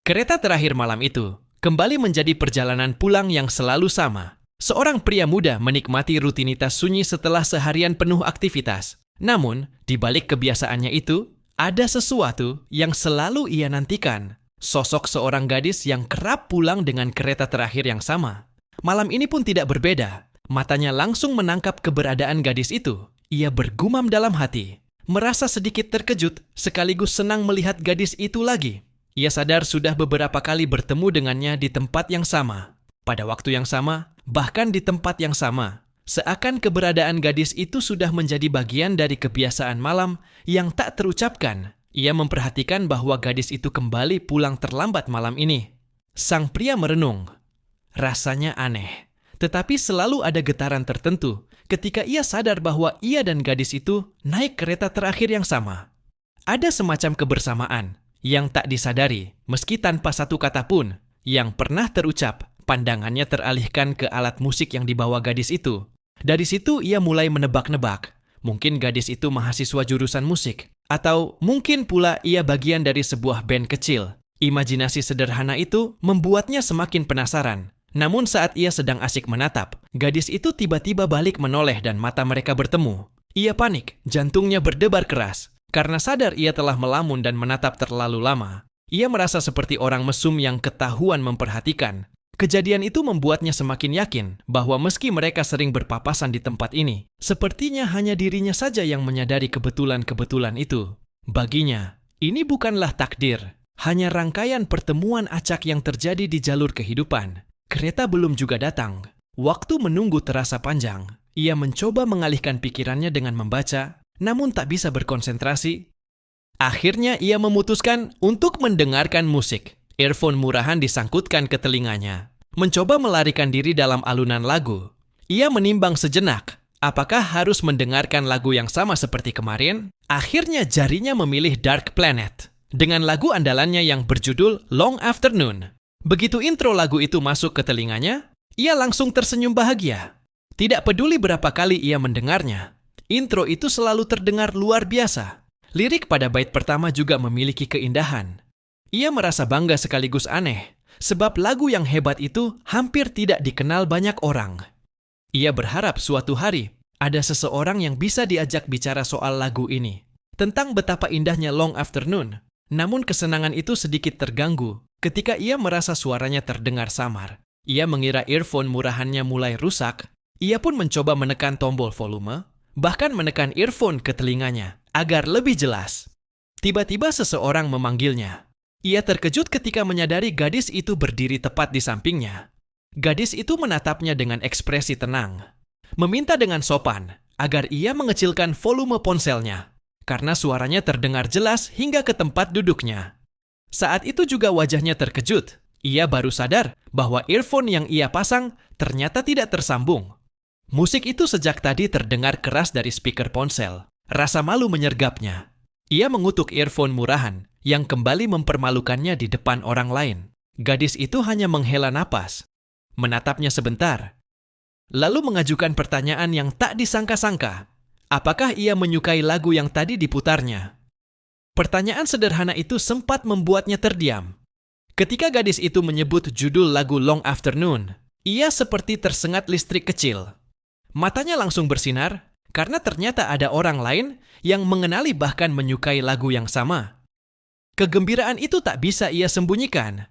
Kereta terakhir malam itu kembali menjadi perjalanan pulang yang selalu sama. Seorang pria muda menikmati rutinitas sunyi setelah seharian penuh aktivitas. Namun, di balik kebiasaannya itu, ada sesuatu yang selalu ia nantikan. Sosok seorang gadis yang kerap pulang dengan kereta terakhir yang sama. Malam ini pun tidak berbeda. Matanya langsung menangkap keberadaan gadis itu. Ia bergumam dalam hati, merasa sedikit terkejut sekaligus senang melihat gadis itu lagi. Ia sadar sudah beberapa kali bertemu dengannya di tempat yang sama. Pada waktu yang sama, bahkan di tempat yang sama. Seakan keberadaan gadis itu sudah menjadi bagian dari kebiasaan malam yang tak terucapkan. Ia memperhatikan bahwa gadis itu kembali pulang terlambat malam ini. Sang pria merenung. Rasanya aneh. Tetapi selalu ada getaran tertentu ketika ia sadar bahwa ia dan gadis itu naik kereta terakhir yang sama. Ada semacam kebersamaan yang tak disadari, meski tanpa satu kata pun yang pernah terucap. Pandangannya teralihkan ke alat musik yang dibawa gadis itu. Dari situ ia mulai menebak-nebak. Mungkin gadis itu mahasiswa jurusan musik. Atau mungkin pula ia bagian dari sebuah band kecil. Imajinasi sederhana itu membuatnya semakin penasaran. Namun saat ia sedang asik menatap, gadis itu tiba-tiba balik menoleh dan mata mereka bertemu. Ia panik, jantungnya berdebar keras. Karena sadar ia telah melamun dan menatap terlalu lama. Ia merasa seperti orang mesum yang ketahuan memperhatikan. Kejadian itu membuatnya semakin yakin bahwa meski mereka sering berpapasan di tempat ini, sepertinya hanya dirinya saja yang menyadari kebetulan-kebetulan itu. Baginya, ini bukanlah takdir, hanya rangkaian pertemuan acak yang terjadi di jalur kehidupan. Kereta belum juga datang. Waktu menunggu terasa panjang. Ia mencoba mengalihkan pikirannya dengan membaca, namun tak bisa berkonsentrasi. Akhirnya ia memutuskan untuk mendengarkan musik. Earphone murahan disangkutkan ke telinganya. Mencoba melarikan diri dalam alunan lagu. Ia menimbang sejenak. Apakah harus mendengarkan lagu yang sama seperti kemarin? Akhirnya jarinya memilih Dark Planet. Dengan lagu andalannya yang berjudul Long Afternoon. Begitu intro lagu itu masuk ke telinganya, ia langsung tersenyum bahagia. Tidak peduli berapa kali ia mendengarnya. Intro itu selalu terdengar luar biasa. Lirik pada bait pertama juga memiliki keindahan. Ia merasa bangga sekaligus aneh, sebab lagu yang hebat itu hampir tidak dikenal banyak orang. Ia berharap suatu hari ada seseorang yang bisa diajak bicara soal lagu ini, tentang betapa indahnya Long Afternoon. Namun kesenangan itu sedikit terganggu ketika ia merasa suaranya terdengar samar. Ia mengira earphone murahannya mulai rusak. Ia pun mencoba menekan tombol volume, bahkan menekan earphone ke telinganya agar lebih jelas. Tiba-tiba seseorang memanggilnya. Ia terkejut ketika menyadari gadis itu berdiri tepat di sampingnya. Gadis itu menatapnya dengan ekspresi tenang, meminta dengan sopan agar ia mengecilkan volume ponselnya, karena suaranya terdengar jelas hingga ke tempat duduknya. Saat itu juga wajahnya terkejut. Ia baru sadar bahwa earphone yang ia pasang ternyata tidak tersambung. Musik itu sejak tadi terdengar keras dari speaker ponsel. Rasa malu menyergapnya. Ia mengutuk earphone murahan yang kembali mempermalukannya di depan orang lain. Gadis itu hanya menghela napas, menatapnya sebentar, lalu mengajukan pertanyaan yang tak disangka-sangka. Apakah ia menyukai lagu yang tadi diputarnya? Pertanyaan sederhana itu sempat membuatnya terdiam. Ketika gadis itu menyebut judul lagu Long Afternoon, ia seperti tersengat listrik kecil. Matanya langsung bersinar, karena ternyata ada orang lain yang mengenali bahkan menyukai lagu yang sama. Kegembiraan itu tak bisa ia sembunyikan.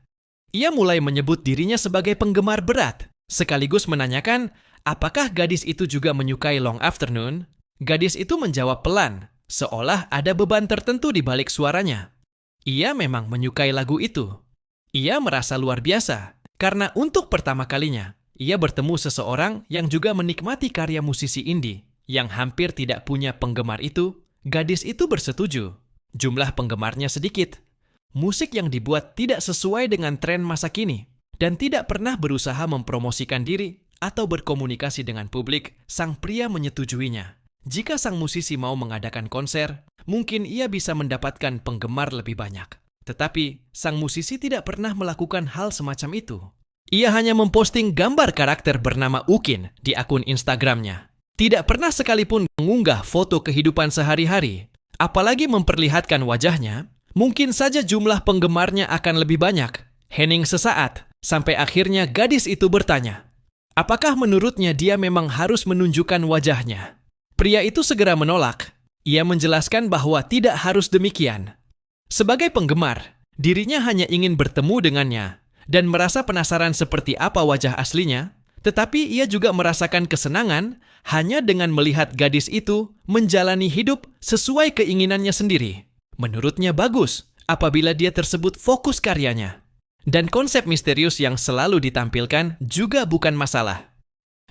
Ia mulai menyebut dirinya sebagai penggemar berat, sekaligus menanyakan apakah gadis itu juga menyukai Long Afternoon. Gadis itu menjawab pelan, seolah ada beban tertentu di balik suaranya. Ia memang menyukai lagu itu. Ia merasa luar biasa, karena untuk pertama kalinya, ia bertemu seseorang yang juga menikmati karya musisi indie. Yang hampir tidak punya penggemar itu, gadis itu bersetuju. Jumlah penggemarnya sedikit. Musik yang dibuat tidak sesuai dengan tren masa kini dan tidak pernah berusaha mempromosikan diri atau berkomunikasi dengan publik. Sang pria menyetujuinya. Jika sang musisi mau mengadakan konser, mungkin ia bisa mendapatkan penggemar lebih banyak. Tetapi sang musisi tidak pernah melakukan hal semacam itu. Ia hanya memposting gambar karakter bernama Ukin di akun Instagramnya. Tidak pernah sekalipun mengunggah foto kehidupan sehari-hari, apalagi memperlihatkan wajahnya. Mungkin saja jumlah penggemarnya akan lebih banyak. Hening sesaat, sampai akhirnya gadis itu bertanya, apakah menurutnya dia memang harus menunjukkan wajahnya? Pria itu segera menolak. Ia menjelaskan bahwa tidak harus demikian. Sebagai penggemar, dirinya hanya ingin bertemu dengannya dan merasa penasaran seperti apa wajah aslinya, tetapi ia juga merasakan kesenangan hanya dengan melihat gadis itu menjalani hidup sesuai keinginannya sendiri. Menurutnya bagus apabila dia tersebut fokus karyanya. Dan konsep misterius yang selalu ditampilkan juga bukan masalah.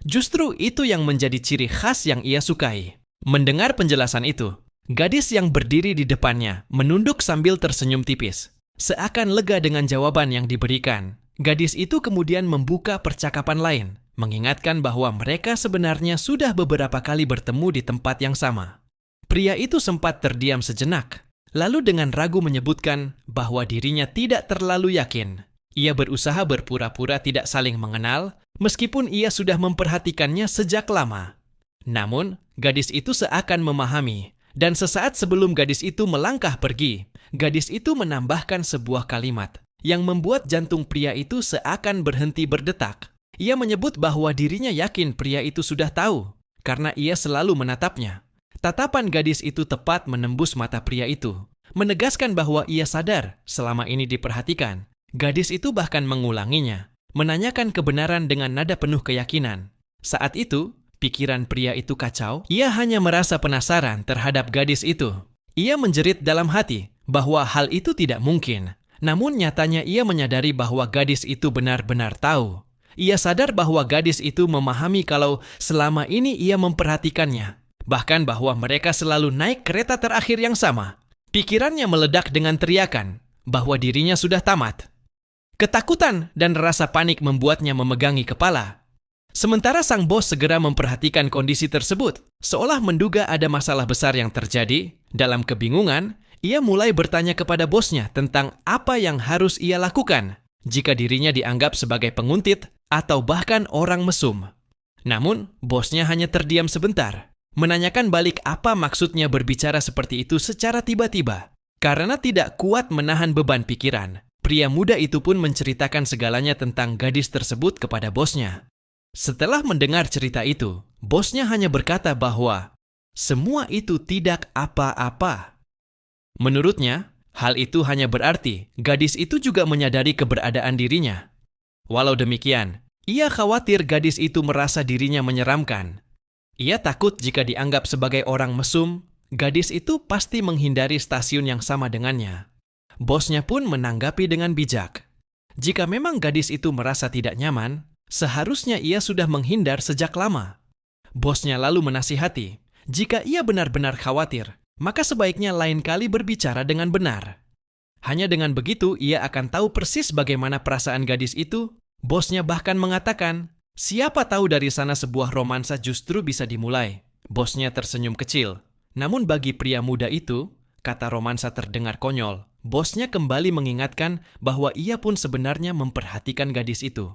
Justru itu yang menjadi ciri khas yang ia sukai. Mendengar penjelasan itu, gadis yang berdiri di depannya menunduk sambil tersenyum tipis. Seakan lega dengan jawaban yang diberikan, gadis itu kemudian membuka percakapan lain, mengingatkan bahwa mereka sebenarnya sudah beberapa kali bertemu di tempat yang sama. Pria itu sempat terdiam sejenak, lalu dengan ragu menyebutkan bahwa dirinya tidak terlalu yakin. Ia berusaha berpura-pura tidak saling mengenal, meskipun ia sudah memperhatikannya sejak lama. Namun, gadis itu seakan memahami, dan sesaat sebelum gadis itu melangkah pergi, gadis itu menambahkan sebuah kalimat yang membuat jantung pria itu seakan berhenti berdetak. Ia menyebut bahwa dirinya yakin pria itu sudah tahu, karena ia selalu menatapnya. Tatapan gadis itu tepat menembus mata pria itu, menegaskan bahwa ia sadar selama ini diperhatikan. Gadis itu bahkan mengulanginya, menanyakan kebenaran dengan nada penuh keyakinan. Saat itu, pikiran pria itu kacau. Ia hanya merasa penasaran terhadap gadis itu. Ia menjerit dalam hati bahwa hal itu tidak mungkin. Namun nyatanya ia menyadari bahwa gadis itu benar-benar tahu. Ia sadar bahwa gadis itu memahami kalau selama ini ia memperhatikannya. Bahkan bahwa mereka selalu naik kereta terakhir yang sama. Pikirannya meledak dengan teriakan bahwa dirinya sudah tamat. Ketakutan dan rasa panik membuatnya memegangi kepala. Sementara sang bos segera memperhatikan kondisi tersebut, seolah menduga ada masalah besar yang terjadi. Dalam kebingungan, ia mulai bertanya kepada bosnya tentang apa yang harus ia lakukan jika dirinya dianggap sebagai penguntit atau bahkan orang mesum. Namun, bosnya hanya terdiam sebentar, menanyakan balik apa maksudnya berbicara seperti itu secara tiba-tiba. Karena tidak kuat menahan beban pikiran, pria muda itu pun menceritakan segalanya tentang gadis tersebut kepada bosnya. Setelah mendengar cerita itu, bosnya hanya berkata bahwa semua itu tidak apa-apa. Menurutnya, hal itu hanya berarti gadis itu juga menyadari keberadaan dirinya. Walau demikian, ia khawatir gadis itu merasa dirinya menyeramkan. Ia takut jika dianggap sebagai orang mesum, gadis itu pasti menghindari stasiun yang sama dengannya. Bosnya pun menanggapi dengan bijak. Jika memang gadis itu merasa tidak nyaman, seharusnya ia sudah menghindar sejak lama. Bosnya lalu menasihati, jika ia benar-benar khawatir, maka sebaiknya lain kali berbicara dengan benar. Hanya dengan begitu ia akan tahu persis bagaimana perasaan gadis itu. Bosnya bahkan mengatakan, siapa tahu dari sana sebuah romansa justru bisa dimulai. Bosnya tersenyum kecil. Namun bagi pria muda itu, kata romansa terdengar konyol. Bosnya kembali mengingatkan bahwa ia pun sebenarnya memperhatikan gadis itu.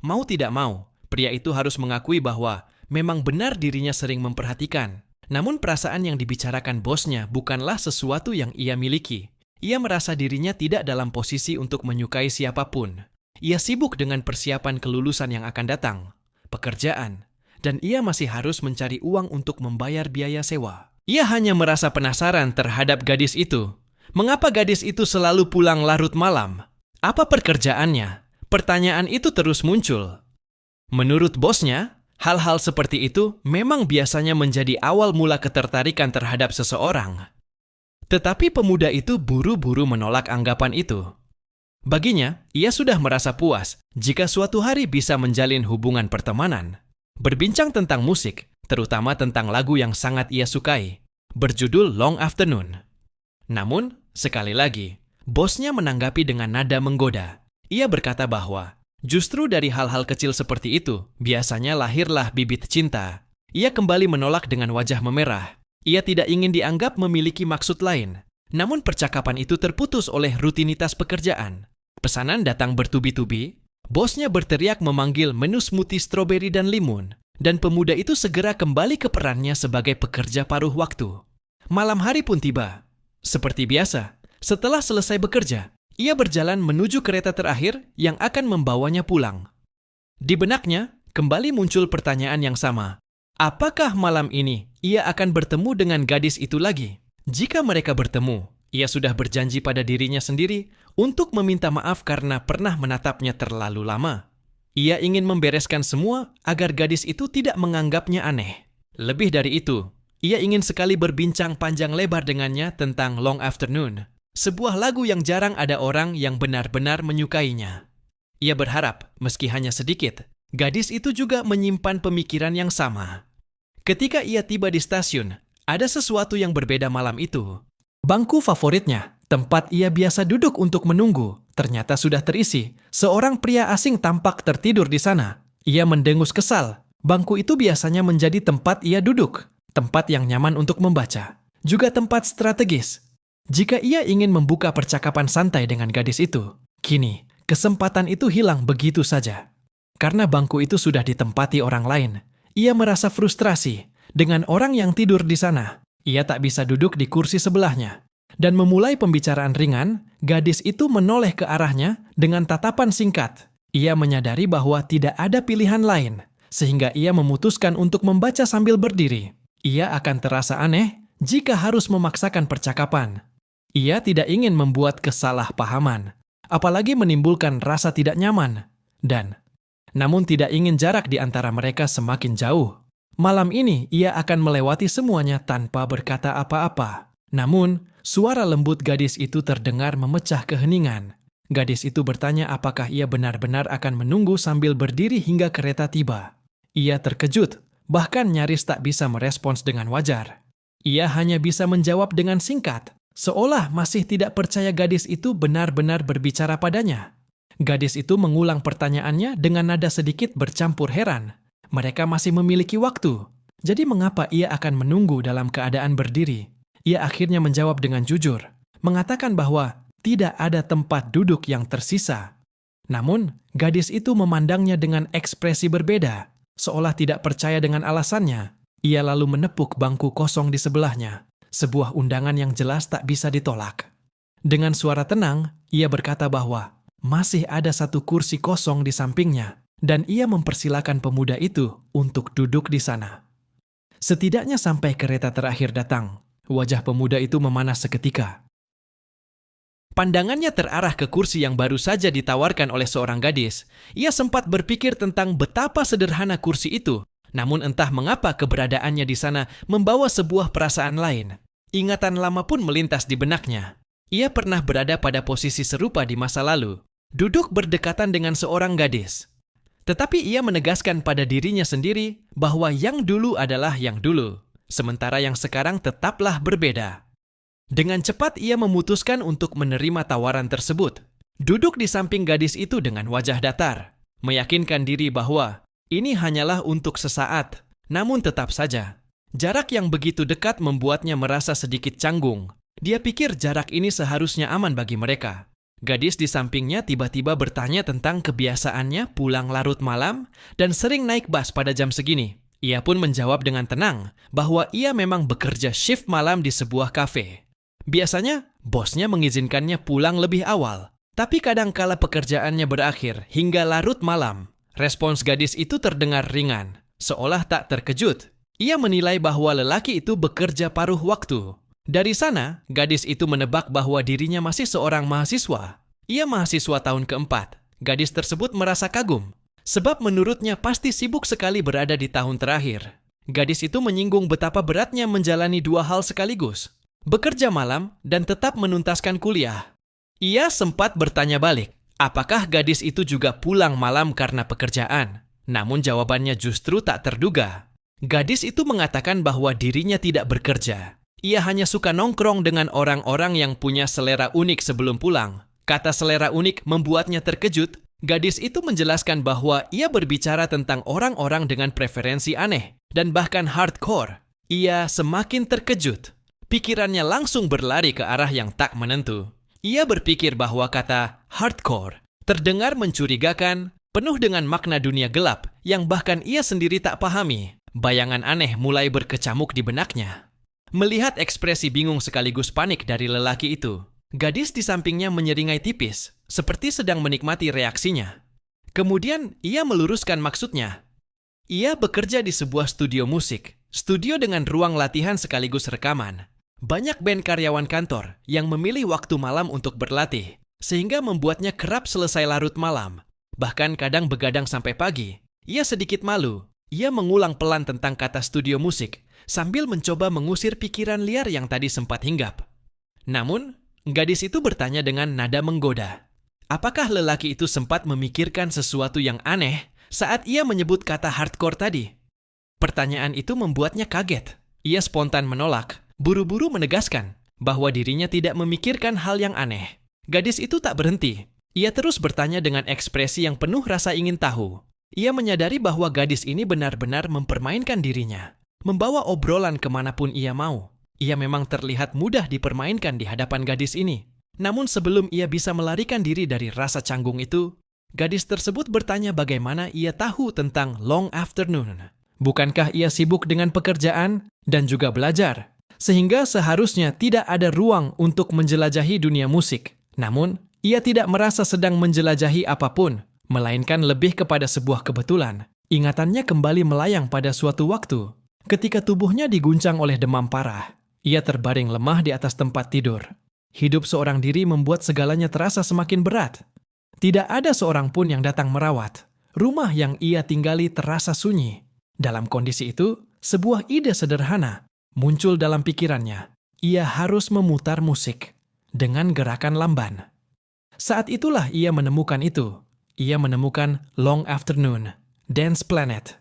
Mau tidak mau, pria itu harus mengakui bahwa memang benar dirinya sering memperhatikan. Namun perasaan yang dibicarakan bosnya bukanlah sesuatu yang ia miliki. Ia merasa dirinya tidak dalam posisi untuk menyukai siapapun. Ia sibuk dengan persiapan kelulusan yang akan datang, pekerjaan, dan ia masih harus mencari uang untuk membayar biaya sewa. Ia hanya merasa penasaran terhadap gadis itu. Mengapa gadis itu selalu pulang larut malam? Apa pekerjaannya? Pertanyaan itu terus muncul. Menurut bosnya, hal-hal seperti itu memang biasanya menjadi awal mula ketertarikan terhadap seseorang. Tetapi pemuda itu buru-buru menolak anggapan itu. Baginya, ia sudah merasa puas jika suatu hari bisa menjalin hubungan pertemanan. Berbincang tentang musik, terutama tentang lagu yang sangat ia sukai, berjudul Long Afternoon. Namun, sekali lagi, bosnya menanggapi dengan nada menggoda. Ia berkata bahwa justru dari hal-hal kecil seperti itu, biasanya lahirlah bibit cinta. Ia kembali menolak dengan wajah memerah. Ia tidak ingin dianggap memiliki maksud lain. Namun percakapan itu terputus oleh rutinitas pekerjaan. Pesanan datang bertubi-tubi. Bosnya berteriak memanggil menu smoothie stroberi dan limun. Dan pemuda itu segera kembali ke perannya sebagai pekerja paruh waktu. Malam hari pun tiba. Seperti biasa, Setelah selesai bekerja, ia berjalan menuju kereta terakhir yang akan membawanya pulang. Di benaknya, kembali muncul pertanyaan yang sama. Apakah malam ini ia akan bertemu dengan gadis itu lagi? Jika mereka bertemu, ia sudah berjanji pada dirinya sendiri untuk meminta maaf karena pernah menatapnya terlalu lama. Ia ingin membereskan semua agar gadis itu tidak menganggapnya aneh. Lebih dari itu, ia ingin sekali berbincang panjang lebar dengannya tentang Long Afternoon, sebuah lagu yang jarang ada orang yang benar-benar menyukainya. Ia berharap, meski hanya sedikit, gadis itu juga menyimpan pemikiran yang sama. Ketika ia tiba di stasiun, ada sesuatu yang berbeda malam itu. Bangku favoritnya, tempat ia biasa duduk untuk menunggu, ternyata sudah terisi. Seorang pria asing tampak tertidur di sana. Ia mendengus kesal. Bangku itu biasanya menjadi tempat ia duduk, tempat yang nyaman untuk membaca, juga tempat strategis. Jika ia ingin membuka percakapan santai dengan gadis itu, kini kesempatan itu hilang begitu saja. Karena bangku itu sudah ditempati orang lain, ia merasa frustrasi dengan orang yang tidur di sana. Ia tak bisa duduk di kursi sebelahnya. Dan memulai pembicaraan ringan, gadis itu menoleh ke arahnya dengan tatapan singkat. Ia menyadari bahwa tidak ada pilihan lain, sehingga ia memutuskan untuk membaca sambil berdiri. Ia akan terasa aneh jika harus memaksakan percakapan. Ia tidak ingin membuat kesalahpahaman, apalagi menimbulkan rasa tidak nyaman, namun tidak ingin jarak di antara mereka semakin jauh. Malam ini ia akan melewati semuanya tanpa berkata apa-apa. Namun, suara lembut gadis itu terdengar memecah keheningan. Gadis itu bertanya apakah ia benar-benar akan menunggu sambil berdiri hingga kereta tiba. Ia terkejut, bahkan nyaris tak bisa merespons dengan wajar. Ia hanya bisa menjawab dengan singkat, seolah masih tidak percaya gadis itu benar-benar berbicara padanya. Gadis itu mengulang pertanyaannya dengan nada sedikit bercampur heran. Mereka masih memiliki waktu, jadi mengapa ia akan menunggu dalam keadaan berdiri? Ia akhirnya menjawab dengan jujur, mengatakan bahwa tidak ada tempat duduk yang tersisa. Namun, gadis itu memandangnya dengan ekspresi berbeda, seolah tidak percaya dengan alasannya. Ia lalu menepuk bangku kosong di sebelahnya, sebuah undangan yang jelas tak bisa ditolak. Dengan suara tenang, ia berkata bahwa masih ada satu kursi kosong di sampingnya, dan ia mempersilakan pemuda itu untuk duduk di sana. Setidaknya sampai kereta terakhir datang, wajah pemuda itu memanas seketika. Pandangannya terarah ke kursi yang baru saja ditawarkan oleh seorang gadis. Ia sempat berpikir tentang betapa sederhana kursi itu, namun entah mengapa keberadaannya di sana membawa sebuah perasaan lain. Ingatan lama pun melintas di benaknya. Ia pernah berada pada posisi serupa di masa lalu, duduk berdekatan dengan seorang gadis. Tetapi ia menegaskan pada dirinya sendiri bahwa yang dulu adalah yang dulu, sementara yang sekarang tetaplah berbeda. Dengan cepat ia memutuskan untuk menerima tawaran tersebut. Duduk di samping gadis itu dengan wajah datar, meyakinkan diri bahwa ini hanyalah untuk sesaat, namun tetap saja. Jarak yang begitu dekat membuatnya merasa sedikit canggung. Dia pikir jarak ini seharusnya aman bagi mereka. Gadis di sampingnya tiba-tiba bertanya tentang kebiasaannya pulang larut malam dan sering naik bus pada jam segini. Ia pun menjawab dengan tenang bahwa ia memang bekerja shift malam di sebuah kafe. Biasanya, bosnya mengizinkannya pulang lebih awal, tapi kadangkala pekerjaannya berakhir hingga larut malam. Respons gadis itu terdengar ringan, seolah tak terkejut. Ia menilai bahwa lelaki itu bekerja paruh waktu. Dari sana, gadis itu menebak bahwa dirinya masih seorang mahasiswa. Ia mahasiswa tahun keempat. Gadis tersebut merasa kagum, sebab menurutnya pasti sibuk sekali berada di tahun terakhir. Gadis itu menyinggung betapa beratnya menjalani dua hal sekaligus, bekerja malam dan tetap menuntaskan kuliah. Ia sempat bertanya balik, apakah gadis itu juga pulang malam karena pekerjaan? Namun jawabannya justru tak terduga. Gadis itu mengatakan bahwa dirinya tidak bekerja. Ia hanya suka nongkrong dengan orang-orang yang punya selera unik sebelum pulang. Kata selera unik membuatnya terkejut. Gadis itu menjelaskan bahwa ia berbicara tentang orang-orang dengan preferensi aneh dan bahkan hardcore. Ia semakin terkejut. Pikirannya langsung berlari ke arah yang tak menentu. Ia berpikir bahwa kata hardcore terdengar mencurigakan, penuh dengan makna dunia gelap yang bahkan ia sendiri tak pahami. Bayangan aneh mulai berkecamuk di benaknya. Melihat ekspresi bingung sekaligus panik dari lelaki itu, Gadis di sampingnya menyeringai tipis, seperti sedang menikmati reaksinya. Kemudian ia meluruskan maksudnya. Ia bekerja di sebuah studio musik, studio dengan ruang latihan sekaligus rekaman. Banyak band karyawan kantor yang memilih waktu malam untuk berlatih, sehingga membuatnya kerap selesai larut malam. Bahkan kadang begadang sampai pagi. Ia sedikit malu. Ia mengulang pelan tentang kata studio musik, sambil mencoba mengusir pikiran liar yang tadi sempat hinggap. Namun, gadis itu bertanya dengan nada menggoda. Apakah lelaki itu sempat memikirkan sesuatu yang aneh saat ia menyebut kata hardcore tadi? Pertanyaan itu membuatnya kaget. Ia spontan menolak, buru-buru menegaskan bahwa dirinya tidak memikirkan hal yang aneh. Gadis itu tak berhenti. Ia terus bertanya dengan ekspresi yang penuh rasa ingin tahu. Ia menyadari bahwa gadis ini benar-benar mempermainkan dirinya, membawa obrolan kemanapun ia mau. Ia memang terlihat mudah dipermainkan di hadapan gadis ini. Namun sebelum ia bisa melarikan diri dari rasa canggung itu, gadis tersebut bertanya bagaimana ia tahu tentang Long Afternoon. Bukankah ia sibuk dengan pekerjaan dan juga belajar, sehingga seharusnya tidak ada ruang untuk menjelajahi dunia musik. Namun, ia tidak merasa sedang menjelajahi apapun, melainkan lebih kepada sebuah kebetulan. Ingatannya kembali melayang pada suatu waktu, ketika tubuhnya diguncang oleh demam parah. Ia terbaring lemah di atas tempat tidur. Hidup seorang diri membuat segalanya terasa semakin berat. Tidak ada seorang pun yang datang merawat. Rumah yang ia tinggali terasa sunyi. Dalam kondisi itu, sebuah ide sederhana muncul dalam pikirannya. Ia harus memutar musik dengan gerakan lamban. Saat itulah ia menemukan itu. Ia menemukan Long Afternoon, Dance Planet.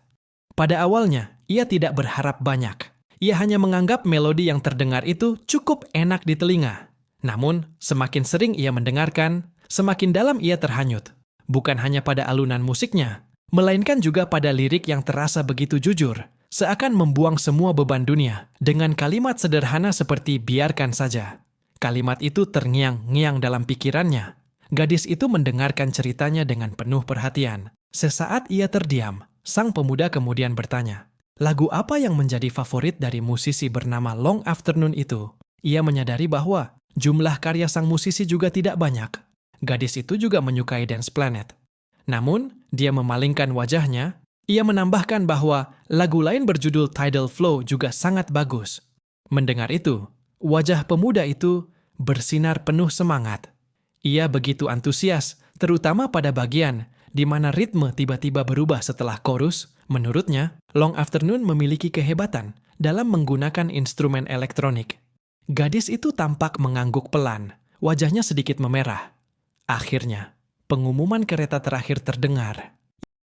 Pada awalnya, ia tidak berharap banyak. Ia hanya menganggap melodi yang terdengar itu cukup enak di telinga. Namun, semakin sering ia mendengarkan, semakin dalam ia terhanyut. Bukan hanya pada alunan musiknya, melainkan juga pada lirik yang terasa begitu jujur, seakan membuang semua beban dunia dengan kalimat sederhana seperti biarkan saja. Kalimat itu terngiang-ngiang dalam pikirannya. Gadis itu mendengarkan ceritanya dengan penuh perhatian. Sesaat ia terdiam, sang pemuda kemudian bertanya, lagu apa yang menjadi favorit dari musisi bernama Long Afternoon itu? Ia menyadari bahwa jumlah karya sang musisi juga tidak banyak. Gadis itu juga menyukai Dance Planet. Namun, dia memalingkan wajahnya. Ia menambahkan bahwa lagu lain berjudul Tidal Flow juga sangat bagus. Mendengar itu, wajah pemuda itu bersinar penuh semangat. Ia begitu antusias, terutama pada bagian di mana ritme tiba-tiba berubah setelah chorus. Menurutnya, Long Afternoon memiliki kehebatan dalam menggunakan instrumen elektronik. Gadis itu tampak mengangguk pelan, wajahnya sedikit memerah. Akhirnya, pengumuman kereta terakhir terdengar.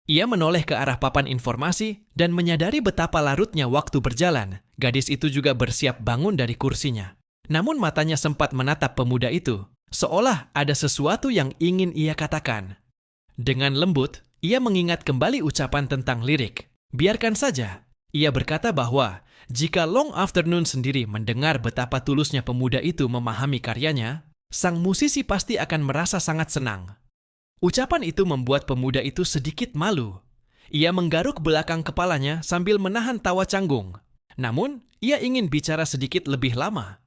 Ia menoleh ke arah papan informasi dan menyadari betapa larutnya waktu berjalan. Gadis itu juga bersiap bangun dari kursinya. Namun matanya sempat menatap pemuda itu, seolah ada sesuatu yang ingin ia katakan. Dengan lembut, ia mengingat kembali ucapan tentang lirik. Biarkan saja. Ia berkata bahwa jika Long Afternoon sendiri mendengar betapa tulusnya pemuda itu memahami karyanya, sang musisi pasti akan merasa sangat senang. Ucapan itu membuat pemuda itu sedikit malu. Ia menggaruk belakang kepalanya sambil menahan tawa canggung. Namun, ia ingin bicara sedikit lebih lama.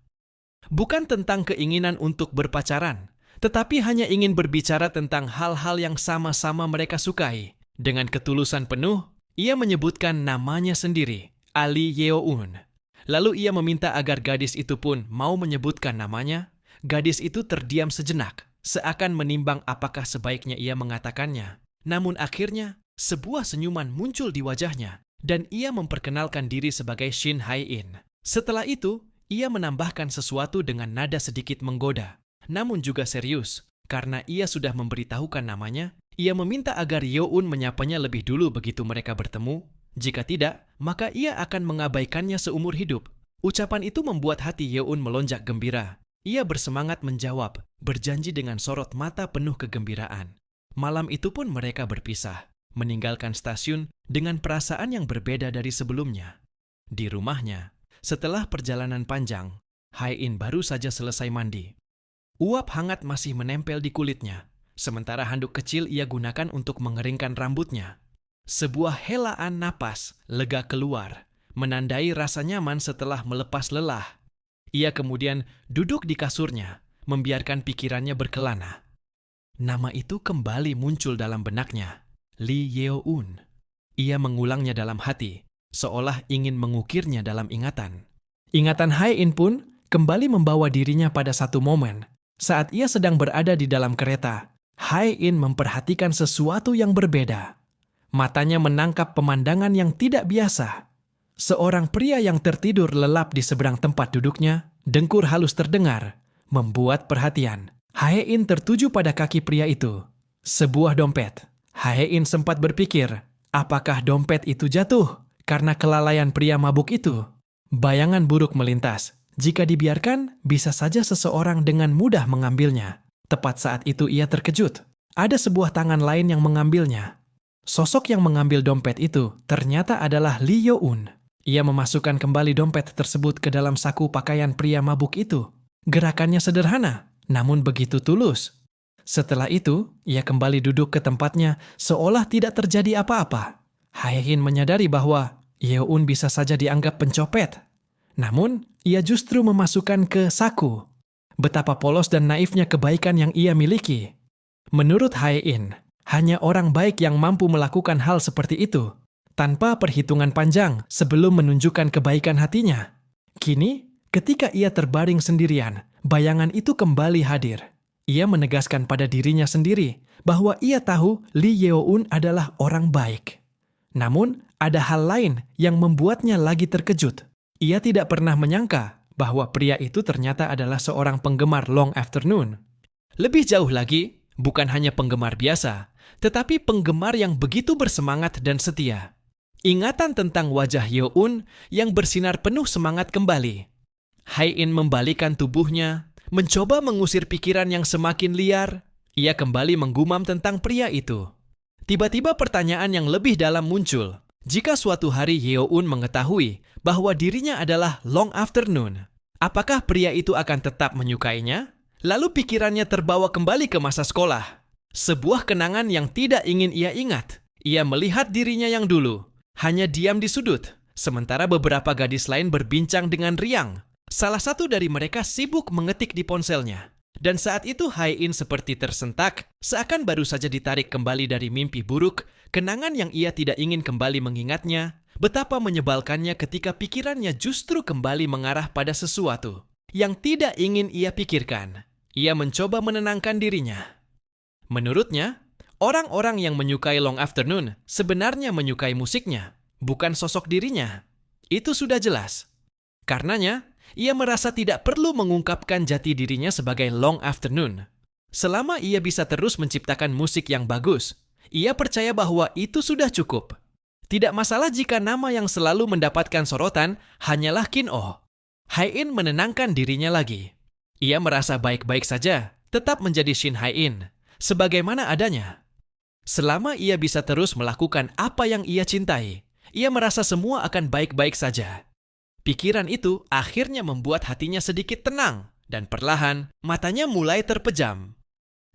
Bukan tentang keinginan untuk berpacaran, tetapi hanya ingin berbicara tentang hal-hal yang sama-sama mereka sukai. Dengan ketulusan penuh, ia menyebutkan namanya sendiri, Ali Yeoun. Lalu ia meminta agar gadis itu pun mau menyebutkan namanya. Gadis itu terdiam sejenak, seakan menimbang apakah sebaiknya ia mengatakannya. Namun akhirnya, sebuah senyuman muncul di wajahnya, dan ia memperkenalkan diri sebagai Shin Hai-in. Setelah itu, ia menambahkan sesuatu dengan nada sedikit menggoda, namun juga serius. Karena ia sudah memberitahukan namanya, ia meminta agar Yeoun menyapanya lebih dulu begitu mereka bertemu. Jika tidak, maka ia akan mengabaikannya seumur hidup. Ucapan itu membuat hati Yeoun melonjak gembira. Ia bersemangat menjawab, berjanji dengan sorot mata penuh kegembiraan. Malam itu pun mereka berpisah, meninggalkan stasiun dengan perasaan yang berbeda dari sebelumnya. Di rumahnya, setelah perjalanan panjang, Hai-in baru saja selesai mandi. Uap hangat masih menempel di kulitnya, sementara handuk kecil ia gunakan untuk mengeringkan rambutnya. Sebuah helaan napas lega keluar, menandai rasa nyaman setelah melepas lelah. Ia kemudian duduk di kasurnya, membiarkan pikirannya berkelana. Nama itu kembali muncul dalam benaknya, Lee Yeo-un. Ia mengulangnya dalam hati, seolah ingin mengukirnya dalam ingatan. Ingatan Hae-in pun kembali membawa dirinya pada satu momen. Saat ia sedang berada di dalam kereta, Hae-in memperhatikan sesuatu yang berbeda. Matanya menangkap pemandangan yang tidak biasa. Seorang pria yang tertidur lelap di seberang tempat duduknya, dengkur halus terdengar, membuat perhatian. Hae-in tertuju pada kaki pria itu. Sebuah dompet. Hae-in sempat berpikir, apakah dompet itu jatuh karena kelalaian pria mabuk itu? Bayangan buruk melintas. Jika dibiarkan, bisa saja seseorang dengan mudah mengambilnya. Tepat saat itu ia terkejut. Ada sebuah tangan lain yang mengambilnya. Sosok yang mengambil dompet itu ternyata adalah Lee Yeo-un. Ia memasukkan kembali dompet tersebut ke dalam saku pakaian pria mabuk itu. Gerakannya sederhana, namun begitu tulus. Setelah itu, ia kembali duduk ke tempatnya seolah tidak terjadi apa-apa. Hae-in menyadari bahwa Yeo-un bisa saja dianggap pencopet. Namun, ia justru memasukkan ke saku. Betapa polos dan naifnya kebaikan yang ia miliki. Menurut Hae-in, hanya orang baik yang mampu melakukan hal seperti itu, tanpa perhitungan panjang sebelum menunjukkan kebaikan hatinya. Kini, ketika ia terbaring sendirian, bayangan itu kembali hadir. Ia menegaskan pada dirinya sendiri bahwa ia tahu Lee Yeo-un adalah orang baik. Namun, ada hal lain yang membuatnya lagi terkejut. Ia tidak pernah menyangka bahwa pria itu ternyata adalah seorang penggemar Long Afternoon. Lebih jauh lagi, bukan hanya penggemar biasa, tetapi penggemar yang begitu bersemangat dan setia. Ingatan tentang wajah Yeo-un yang bersinar penuh semangat kembali. Hae-in membalikan tubuhnya, mencoba mengusir pikiran yang semakin liar. Ia kembali menggumam tentang pria itu. Tiba-tiba pertanyaan yang lebih dalam muncul. Jika suatu hari Yeo-un mengetahui bahwa dirinya adalah Long Afternoon, apakah pria itu akan tetap menyukainya? Lalu pikirannya terbawa kembali ke masa sekolah. Sebuah kenangan yang tidak ingin ia ingat. Ia melihat dirinya yang dulu, hanya diam di sudut, sementara beberapa gadis lain berbincang dengan riang. Salah satu dari mereka sibuk mengetik di ponselnya. Dan saat itu Hae-in seperti tersentak, seakan baru saja ditarik kembali dari mimpi buruk, kenangan yang ia tidak ingin kembali mengingatnya, betapa menyebalkannya ketika pikirannya justru kembali mengarah pada sesuatu yang tidak ingin ia pikirkan. Ia mencoba menenangkan dirinya. Menurutnya, orang-orang yang menyukai Long Afternoon sebenarnya menyukai musiknya, bukan sosok dirinya. Itu sudah jelas. Karenanya, ia merasa tidak perlu mengungkapkan jati dirinya sebagai Long Afternoon. Selama ia bisa terus menciptakan musik yang bagus, ia percaya bahwa itu sudah cukup. Tidak masalah jika nama yang selalu mendapatkan sorotan hanyalah Kin-oh. Hae-in menenangkan dirinya lagi. Ia merasa baik-baik saja, tetap menjadi Shin Hae-in, sebagaimana adanya. Selama ia bisa terus melakukan apa yang ia cintai, ia merasa semua akan baik-baik saja. Pikiran itu akhirnya membuat hatinya sedikit tenang, dan perlahan matanya mulai terpejam.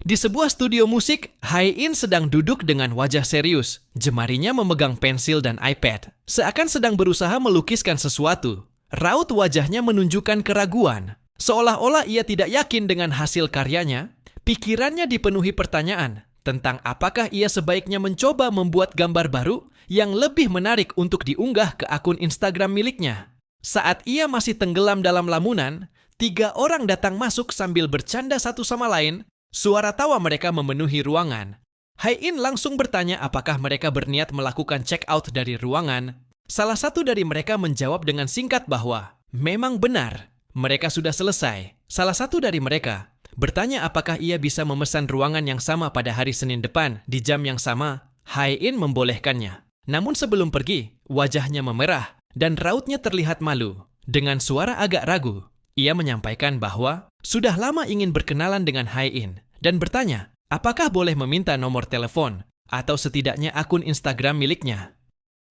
Di sebuah studio musik, Hae-in sedang duduk dengan wajah serius. Jemarinya memegang pensil dan iPad, seakan sedang berusaha melukiskan sesuatu. Raut wajahnya menunjukkan keraguan. Seolah-olah ia tidak yakin dengan hasil karyanya. Pikirannya dipenuhi pertanyaan tentang apakah ia sebaiknya mencoba membuat gambar baru yang lebih menarik untuk diunggah ke akun Instagram miliknya. Saat ia masih tenggelam dalam lamunan, 3 orang datang masuk sambil bercanda satu sama lain. Suara tawa mereka memenuhi ruangan. Hae-in langsung bertanya apakah mereka berniat melakukan check out dari ruangan. Salah satu dari mereka menjawab dengan singkat bahwa memang benar, mereka sudah selesai. Salah satu dari mereka bertanya apakah ia bisa memesan ruangan yang sama pada hari Senin depan di jam yang sama. Hae-in membolehkannya. Namun sebelum pergi, wajahnya memerah dan rautnya terlihat malu. Dengan suara agak ragu, ia menyampaikan bahwa sudah lama ingin berkenalan dengan Hae-in dan bertanya apakah boleh meminta nomor telepon atau setidaknya akun Instagram miliknya.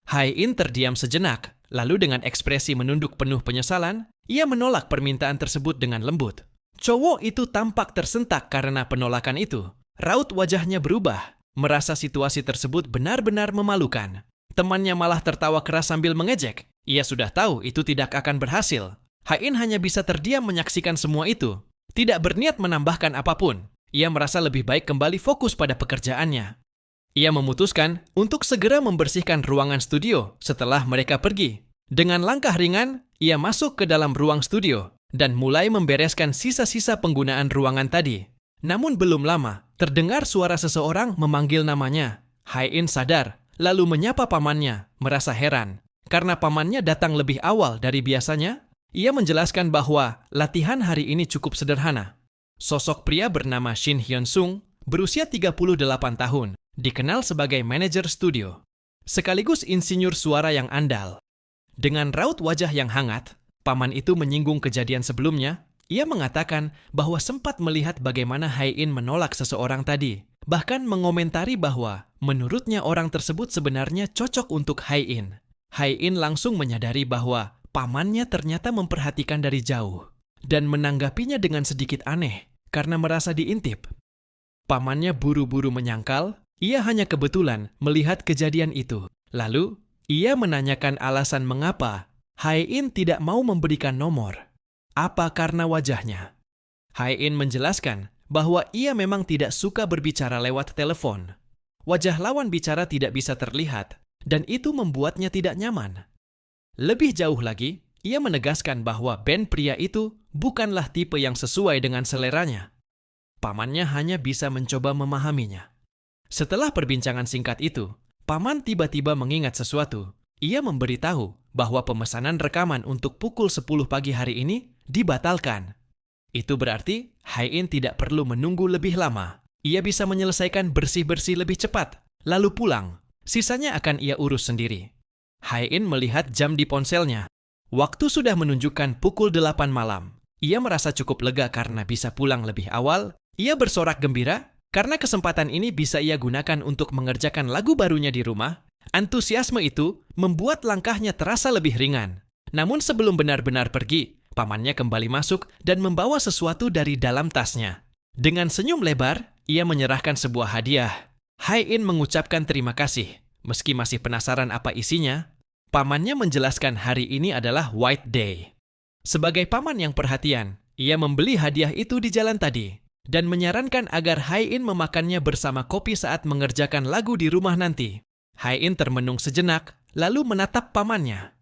Hae-in terdiam sejenak, lalu dengan ekspresi menunduk penuh penyesalan, ia menolak permintaan tersebut dengan lembut. Cowok itu tampak tersentak karena penolakan itu. Raut wajahnya berubah, merasa situasi tersebut benar-benar memalukan. Temannya malah tertawa keras sambil mengejek. Ia sudah tahu itu tidak akan berhasil. Hae-in hanya bisa terdiam menyaksikan semua itu. Tidak berniat menambahkan apapun, ia merasa lebih baik kembali fokus pada pekerjaannya. Ia memutuskan untuk segera membersihkan ruangan studio setelah mereka pergi. Dengan langkah ringan, ia masuk ke dalam ruang studio dan mulai membereskan sisa-sisa penggunaan ruangan tadi. Namun belum lama, terdengar suara seseorang memanggil namanya. Hai-in sadar, lalu menyapa pamannya, merasa heran. Karena pamannya datang lebih awal dari biasanya, ia menjelaskan bahwa latihan hari ini cukup sederhana. Sosok pria bernama Shin Hyun-sung, berusia 38 tahun, dikenal sebagai manajer studio, sekaligus insinyur suara yang andal. Dengan raut wajah yang hangat, paman itu menyinggung kejadian sebelumnya. Ia mengatakan bahwa sempat melihat bagaimana Hai-in menolak seseorang tadi, bahkan mengomentari bahwa menurutnya orang tersebut sebenarnya cocok untuk Hai-in. Hai-in langsung menyadari bahwa pamannya ternyata memperhatikan dari jauh dan menanggapinya dengan sedikit aneh karena merasa diintip. Pamannya buru-buru menyangkal, ia hanya kebetulan melihat kejadian itu. Lalu, ia menanyakan alasan mengapa Hai-in tidak mau memberikan nomor. Apa karena wajahnya? Hai-in menjelaskan bahwa ia memang tidak suka berbicara lewat telepon. Wajah lawan bicara tidak bisa terlihat, dan itu membuatnya tidak nyaman. Lebih jauh lagi, ia menegaskan bahwa band pria itu bukanlah tipe yang sesuai dengan seleranya. Pamannya hanya bisa mencoba memahaminya. Setelah perbincangan singkat itu, paman tiba-tiba mengingat sesuatu. Ia memberitahu bahwa pemesanan rekaman untuk pukul 10 pagi hari ini dibatalkan. Itu berarti Hai-in tidak perlu menunggu lebih lama. Ia bisa menyelesaikan bersih-bersih lebih cepat, lalu pulang. Sisanya akan ia urus sendiri. Hai-in melihat jam di ponselnya. Waktu sudah menunjukkan pukul 8 malam. Ia merasa cukup lega karena bisa pulang lebih awal. Ia bersorak gembira karena kesempatan ini bisa ia gunakan untuk mengerjakan lagu barunya di rumah. Antusiasme itu membuat langkahnya terasa lebih ringan. Namun sebelum benar-benar pergi, pamannya kembali masuk dan membawa sesuatu dari dalam tasnya. Dengan senyum lebar, ia menyerahkan sebuah hadiah. Hai-in mengucapkan terima kasih. Meski masih penasaran apa isinya, pamannya menjelaskan hari ini adalah White Day. Sebagai paman yang perhatian, ia membeli hadiah itu di jalan tadi dan menyarankan agar Hai-in memakannya bersama kopi saat mengerjakan lagu di rumah nanti. Hai-in termenung sejenak, lalu menatap pamannya.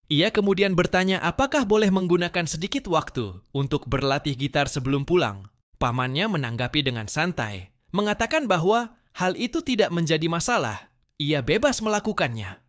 Ia kemudian bertanya apakah boleh menggunakan sedikit waktu untuk berlatih gitar sebelum pulang. Pamannya menanggapi dengan santai, mengatakan bahwa hal itu tidak menjadi masalah. Ia bebas melakukannya.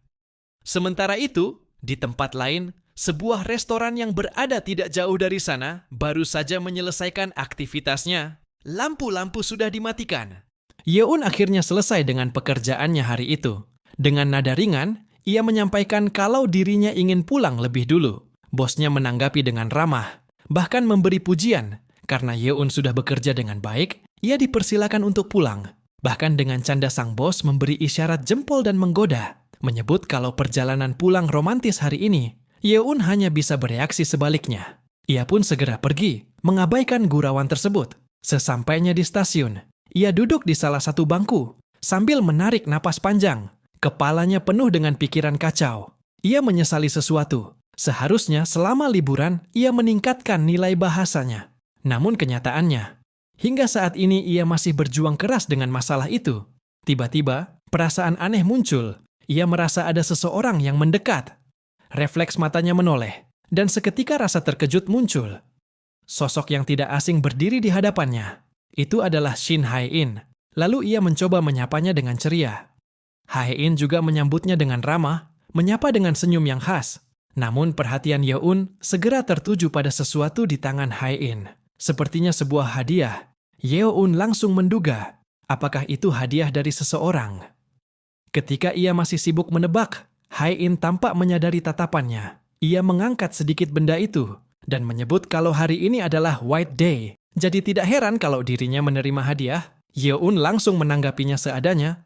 Sementara itu, di tempat lain, sebuah restoran yang berada tidak jauh dari sana baru saja menyelesaikan aktivitasnya. Lampu-lampu sudah dimatikan. Yeon akhirnya selesai dengan pekerjaannya hari itu. Dengan nada ringan, ia menyampaikan kalau dirinya ingin pulang lebih dulu. Bosnya menanggapi dengan ramah, bahkan memberi pujian. Karena Yeon sudah bekerja dengan baik, ia dipersilakan untuk pulang. Bahkan dengan canda sang bos memberi isyarat jempol dan menggoda, menyebut kalau perjalanan pulang romantis hari ini, Yeon hanya bisa bereaksi sebaliknya. Ia pun segera pergi, mengabaikan gurauan tersebut. Sesampainya di stasiun, ia duduk di salah satu bangku, sambil menarik napas panjang. Kepalanya penuh dengan pikiran kacau. Ia menyesali sesuatu. Seharusnya selama liburan, ia meningkatkan nilai bahasanya. Namun kenyataannya, hingga saat ini ia masih berjuang keras dengan masalah itu. Tiba-tiba, perasaan aneh muncul. Ia merasa ada seseorang yang mendekat. Refleks matanya menoleh, dan seketika rasa terkejut muncul. Sosok yang tidak asing berdiri di hadapannya. Itu adalah Shin Hai-in. Lalu ia mencoba menyapanya dengan ceria. Hai-in juga menyambutnya dengan ramah, menyapa dengan senyum yang khas. Namun perhatian Yeon segera tertuju pada sesuatu di tangan Hai-in. Sepertinya sebuah hadiah. Yeon langsung menduga, apakah itu hadiah dari seseorang? Ketika ia masih sibuk menebak, Hai-in tampak menyadari tatapannya. Ia mengangkat sedikit benda itu dan menyebut kalau hari ini adalah White Day. Jadi tidak heran kalau dirinya menerima hadiah. Yeon langsung menanggapinya seadanya.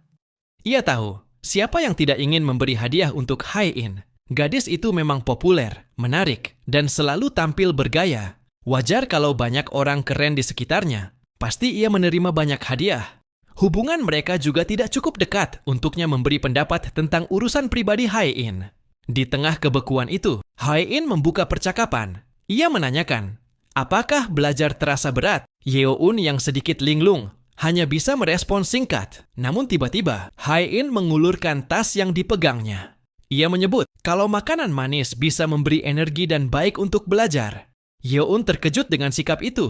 Ia tahu siapa yang tidak ingin memberi hadiah untuk Hai-in. Gadis itu memang populer, menarik, dan selalu tampil bergaya. Wajar kalau banyak orang keren di sekitarnya. Pasti ia menerima banyak hadiah. Hubungan mereka juga tidak cukup dekat untuknya memberi pendapat tentang urusan pribadi Hai-in. Di tengah kebekuan itu, Hai-in membuka percakapan. Ia menanyakan, Apakah belajar terasa berat? Yeoun yang sedikit linglung hanya bisa merespon singkat. Namun tiba-tiba, Hae-in mengulurkan tas yang dipegangnya. Ia menyebut kalau makanan manis bisa memberi energi dan baik untuk belajar. Yeoun terkejut dengan sikap itu.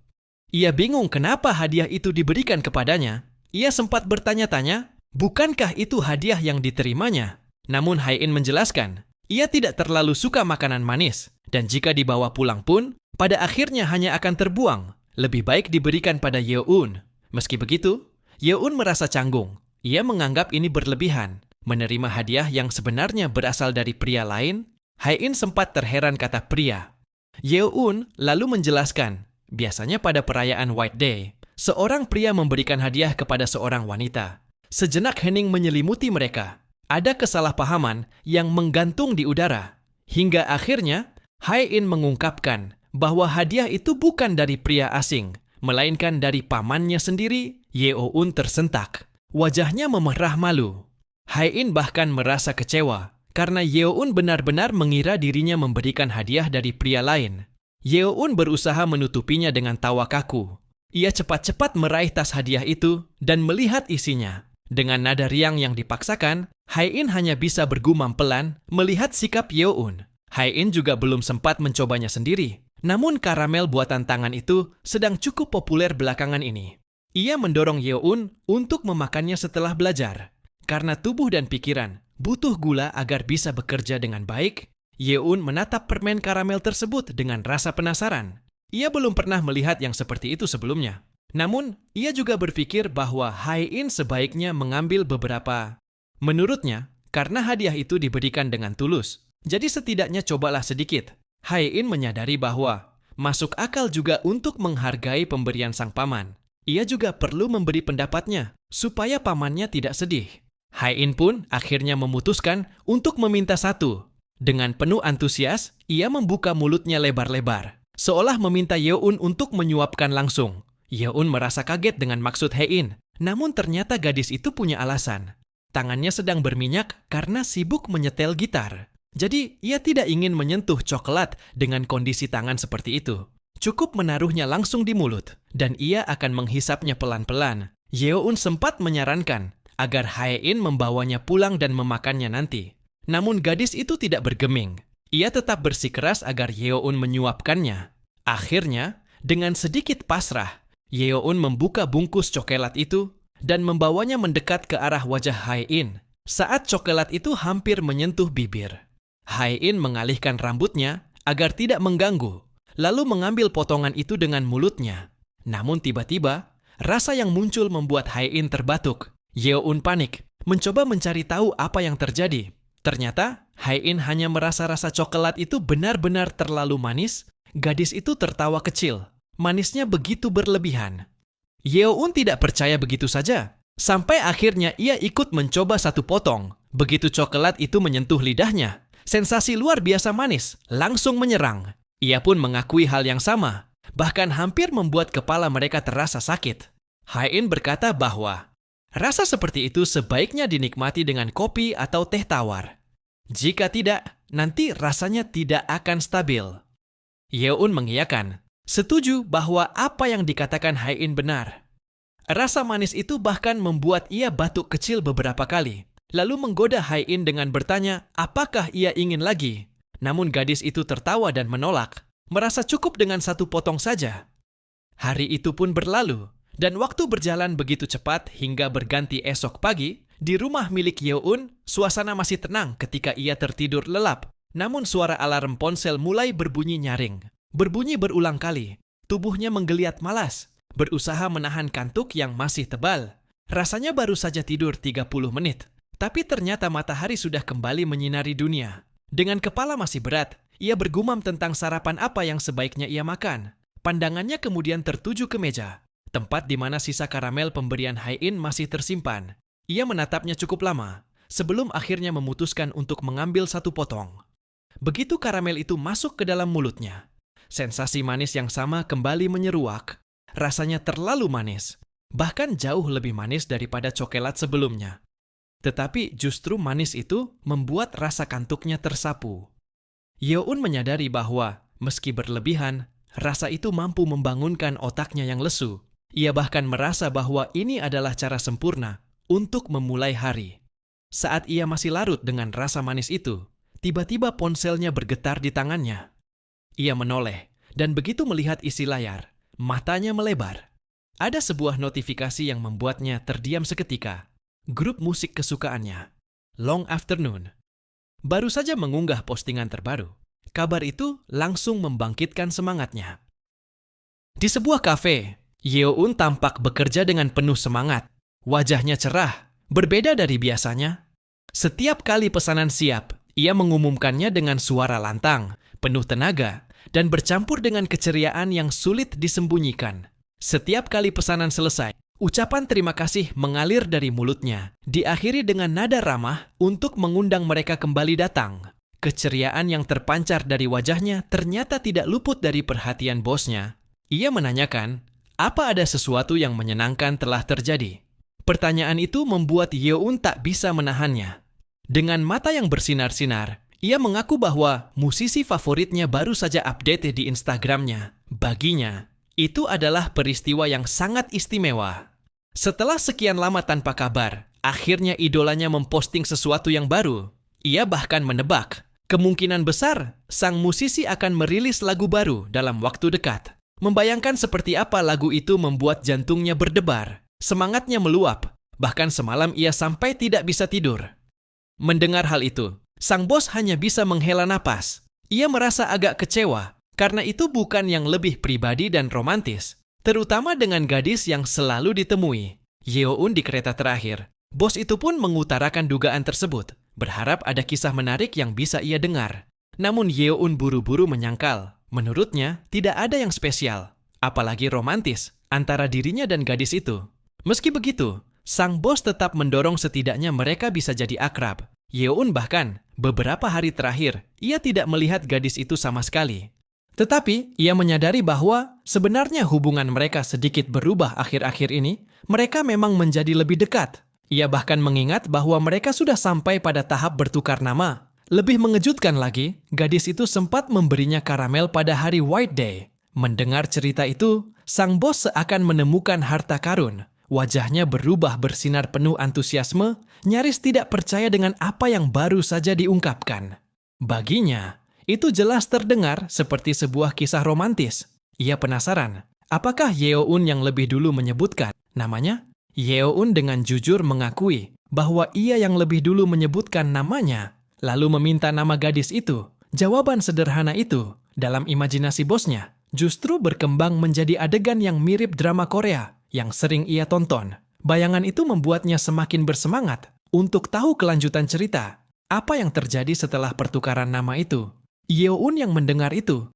Ia bingung kenapa hadiah itu diberikan kepadanya. Ia sempat bertanya-tanya, bukankah itu hadiah yang diterimanya? Namun Hae-in menjelaskan, ia tidak terlalu suka makanan manis. Dan jika dibawa pulang pun, pada akhirnya hanya akan terbuang. Lebih baik diberikan pada Yeoun. Meski begitu, Yeoun merasa canggung. Ia menganggap ini berlebihan. Menerima hadiah yang sebenarnya berasal dari pria lain, Hae-in sempat terheran kata pria. Yeoun lalu menjelaskan, biasanya pada perayaan White Day, seorang pria memberikan hadiah kepada seorang wanita. Sejenak hening menyelimuti mereka. Ada kesalahpahaman yang menggantung di udara. Hingga akhirnya, Hae-in mengungkapkan bahwa hadiah itu bukan dari pria asing, melainkan dari pamannya sendiri. Yeoun tersentak. Wajahnya memerah malu. Hae-in bahkan merasa kecewa karena Yeoun benar-benar mengira dirinya memberikan hadiah dari pria lain. Yeoun berusaha menutupinya dengan tawa kaku. Ia cepat-cepat meraih tas hadiah itu dan melihat isinya. Dengan nada riang yang dipaksakan, Hae-in hanya bisa bergumam pelan melihat sikap Yeoun. Hae-in juga belum sempat mencobanya sendiri. Namun karamel buatan tangan itu sedang cukup populer belakangan ini. Ia mendorong Yeoun untuk memakannya setelah belajar. Karena tubuh dan pikiran butuh gula agar bisa bekerja dengan baik, Yeoun menatap permen karamel tersebut dengan rasa penasaran. Ia belum pernah melihat yang seperti itu sebelumnya. Namun, ia juga berpikir bahwa Hae-in sebaiknya mengambil beberapa. Menurutnya, karena hadiah itu diberikan dengan tulus, jadi setidaknya cobalah sedikit. Hae-in menyadari bahwa masuk akal juga untuk menghargai pemberian sang paman. Ia juga perlu memberi pendapatnya supaya pamannya tidak sedih. Hae-in pun akhirnya memutuskan untuk meminta satu. Dengan penuh antusias, ia membuka mulutnya lebar-lebar, seolah meminta Yeoun untuk menyuapkan langsung. Yeoun merasa kaget dengan maksud Hae-in, namun ternyata gadis itu punya alasan. Tangannya sedang berminyak karena sibuk menyetel gitar. Jadi, ia tidak ingin menyentuh coklat dengan kondisi tangan seperti itu. Cukup menaruhnya langsung di mulut, dan ia akan menghisapnya pelan-pelan. Yeoun sempat menyarankan agar Hae-in membawanya pulang dan memakannya nanti. Namun gadis itu tidak bergeming. Ia tetap bersikeras agar Yeoun menyuapkannya. Akhirnya, dengan sedikit pasrah, Yeoun membuka bungkus coklat itu dan membawanya mendekat ke arah wajah Hae-in. Saat coklat itu hampir menyentuh bibir, Hae-in mengalihkan rambutnya agar tidak mengganggu, lalu mengambil potongan itu dengan mulutnya. Namun tiba-tiba, rasa yang muncul membuat Hae-in terbatuk. Yeoun panik, mencoba mencari tahu apa yang terjadi. Ternyata, Hae-in hanya merasa rasa coklat itu benar-benar terlalu manis. Gadis itu tertawa kecil. Manisnya begitu berlebihan. Yeoun tidak percaya begitu saja. Sampai akhirnya ia ikut mencoba satu potong. Begitu coklat itu menyentuh lidahnya, sensasi luar biasa manis langsung menyerang. Ia pun mengakui hal yang sama, bahkan hampir membuat kepala mereka terasa sakit. Hae-in berkata bahwa rasa seperti itu sebaiknya dinikmati dengan kopi atau teh tawar. Jika tidak, nanti rasanya tidak akan stabil. Yeoun mengiyakan, setuju bahwa apa yang dikatakan Hae-in benar. Rasa manis itu bahkan membuat ia batuk kecil beberapa kali, lalu menggoda Hae-in dengan bertanya apakah ia ingin lagi. Namun gadis itu tertawa dan menolak, merasa cukup dengan satu potong saja. Hari itu pun berlalu. Dan waktu berjalan begitu cepat hingga berganti esok pagi, di rumah milik Yeoun, suasana masih tenang ketika ia tertidur lelap. Namun suara alarm ponsel mulai berbunyi nyaring. Berbunyi berulang kali. Tubuhnya menggeliat malas, berusaha menahan kantuk yang masih tebal. Rasanya baru saja tidur 30 menit. Tapi ternyata matahari sudah kembali menyinari dunia. Dengan kepala masih berat, ia bergumam tentang sarapan apa yang sebaiknya ia makan. Pandangannya kemudian tertuju ke meja, tempat di mana sisa karamel pemberian Hae-in masih tersimpan. Ia menatapnya cukup lama, sebelum akhirnya memutuskan untuk mengambil satu potong. Begitu karamel itu masuk ke dalam mulutnya, sensasi manis yang sama kembali menyeruak. Rasanya terlalu manis, bahkan jauh lebih manis daripada coklat sebelumnya. Tetapi justru manis itu membuat rasa kantuknya tersapu. Yeoun menyadari bahwa, meski berlebihan, Rasa itu mampu membangunkan otaknya yang lesu. Ia bahkan merasa bahwa ini adalah cara sempurna untuk memulai hari. Saat ia masih larut dengan rasa manis itu, tiba-tiba ponselnya bergetar di tangannya. Ia menoleh, dan begitu melihat isi layar, matanya melebar. Ada sebuah notifikasi yang membuatnya terdiam seketika. Grup musik kesukaannya, Long Afternoon, baru saja mengunggah postingan terbaru. Kabar itu langsung membangkitkan semangatnya. Di sebuah kafe, Yeoun tampak bekerja dengan penuh semangat. Wajahnya cerah, berbeda dari biasanya. Setiap kali pesanan siap, ia mengumumkannya dengan suara lantang, penuh tenaga, dan bercampur dengan keceriaan yang sulit disembunyikan. Setiap kali pesanan selesai, ucapan terima kasih mengalir dari mulutnya, diakhiri dengan nada ramah untuk mengundang mereka kembali datang. Keceriaan yang terpancar dari wajahnya ternyata tidak luput dari perhatian bosnya. Ia menanyakan, apa ada sesuatu yang menyenangkan telah terjadi? Pertanyaan itu membuat Yeoun tak bisa menahannya. Dengan mata yang bersinar-sinar, ia mengaku bahwa musisi favoritnya baru saja update di Instagramnya. Baginya, itu adalah peristiwa yang sangat istimewa. Setelah sekian lama tanpa kabar, akhirnya idolanya memposting sesuatu yang baru. Ia bahkan menebak, kemungkinan besar sang musisi akan merilis lagu baru dalam waktu dekat. Membayangkan seperti apa lagu itu membuat jantungnya berdebar, semangatnya meluap, bahkan semalam ia sampai tidak bisa tidur. Mendengar hal itu, sang bos hanya bisa menghela napas. Ia merasa agak kecewa, karena itu bukan yang lebih pribadi dan romantis, terutama dengan gadis yang selalu ditemui. Yeoun di kereta terakhir, bos itu pun mengutarakan dugaan tersebut, berharap ada kisah menarik yang bisa ia dengar. Namun Yeoun buru-buru menyangkal. Menurutnya, tidak ada yang spesial, apalagi romantis, antara dirinya dan gadis itu. Meski begitu, sang bos tetap mendorong setidaknya mereka bisa jadi akrab. Yeoun bahkan, beberapa hari terakhir, ia tidak melihat gadis itu sama sekali. Tetapi, ia menyadari bahwa sebenarnya hubungan mereka sedikit berubah akhir-akhir ini. Mereka memang menjadi lebih dekat. Ia bahkan mengingat bahwa mereka sudah sampai pada tahap bertukar nama. Lebih mengejutkan lagi, gadis itu sempat memberinya karamel pada hari White Day. Mendengar cerita itu, sang bos seakan menemukan harta karun. Wajahnya berubah bersinar penuh antusiasme, nyaris tidak percaya dengan apa yang baru saja diungkapkan. Baginya, itu jelas terdengar seperti sebuah kisah romantis. Ia penasaran, apakah Yeoun yang lebih dulu menyebutkan namanya? Yeoun dengan jujur mengakui bahwa ia yang lebih dulu menyebutkan namanya, lalu meminta nama gadis itu. Jawaban sederhana itu, dalam imajinasi bosnya, justru berkembang menjadi adegan yang mirip drama Korea yang sering ia tonton. Bayangan itu membuatnya semakin bersemangat untuk tahu kelanjutan cerita. Apa yang terjadi setelah pertukaran nama itu? Yeoun yang mendengar itu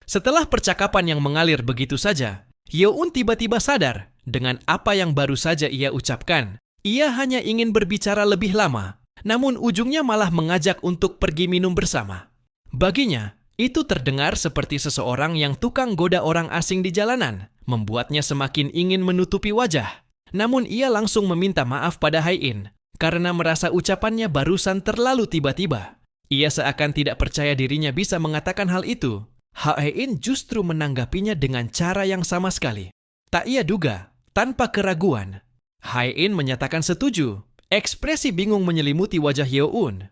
Setelah percakapan yang mengalir begitu saja, Yeon tiba-tiba sadar dengan apa yang baru saja ia ucapkan. Ia hanya ingin berbicara lebih lama, namun ujungnya malah mengajak untuk pergi minum bersama. Baginya, itu terdengar seperti seseorang yang tukang goda orang asing di jalanan, membuatnya semakin ingin menutupi wajah. Namun ia langsung meminta maaf pada Hae-in, karena merasa ucapannya barusan terlalu tiba-tiba. Ia seakan tidak percaya dirinya bisa mengatakan hal itu. Hae-in justru menanggapinya dengan cara yang sama sekali. Tak ia duga, tanpa keraguan. Hae-in menyatakan setuju. Ekspresi bingung menyelimuti wajah Yeon.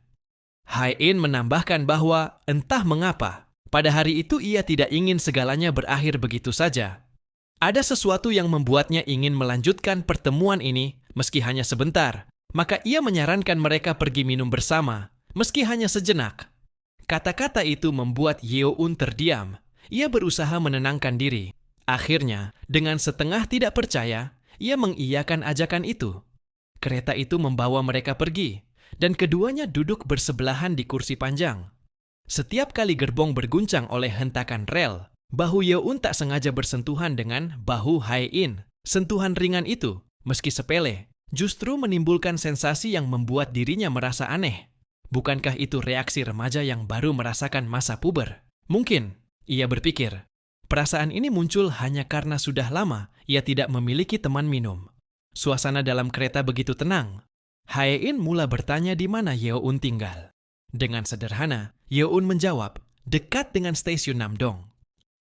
Hae-in menambahkan bahwa entah mengapa, pada hari itu ia tidak ingin segalanya berakhir begitu saja. Ada sesuatu yang membuatnya ingin melanjutkan pertemuan ini meski hanya sebentar, maka ia menyarankan mereka pergi minum bersama, meski hanya sejenak. Kata-kata itu membuat Yeon terdiam. Ia berusaha menenangkan diri. Akhirnya, dengan setengah tidak percaya, ia mengiyakan ajakan itu. Kereta itu membawa mereka pergi, dan keduanya duduk bersebelahan di kursi panjang. Setiap kali gerbong berguncang oleh hentakan rel, bahu Yeon tak sengaja bersentuhan dengan bahu Hae-in. Sentuhan ringan itu, meski sepele, justru menimbulkan sensasi yang membuat dirinya merasa aneh. Bukankah itu reaksi remaja yang baru merasakan masa puber? Mungkin, ia berpikir, perasaan ini muncul hanya karena sudah lama ia tidak memiliki teman minum. Suasana dalam kereta begitu tenang. Hae-in mula bertanya di mana Yeon tinggal. Dengan sederhana, Yeon menjawab, dekat dengan stasiun Namdong.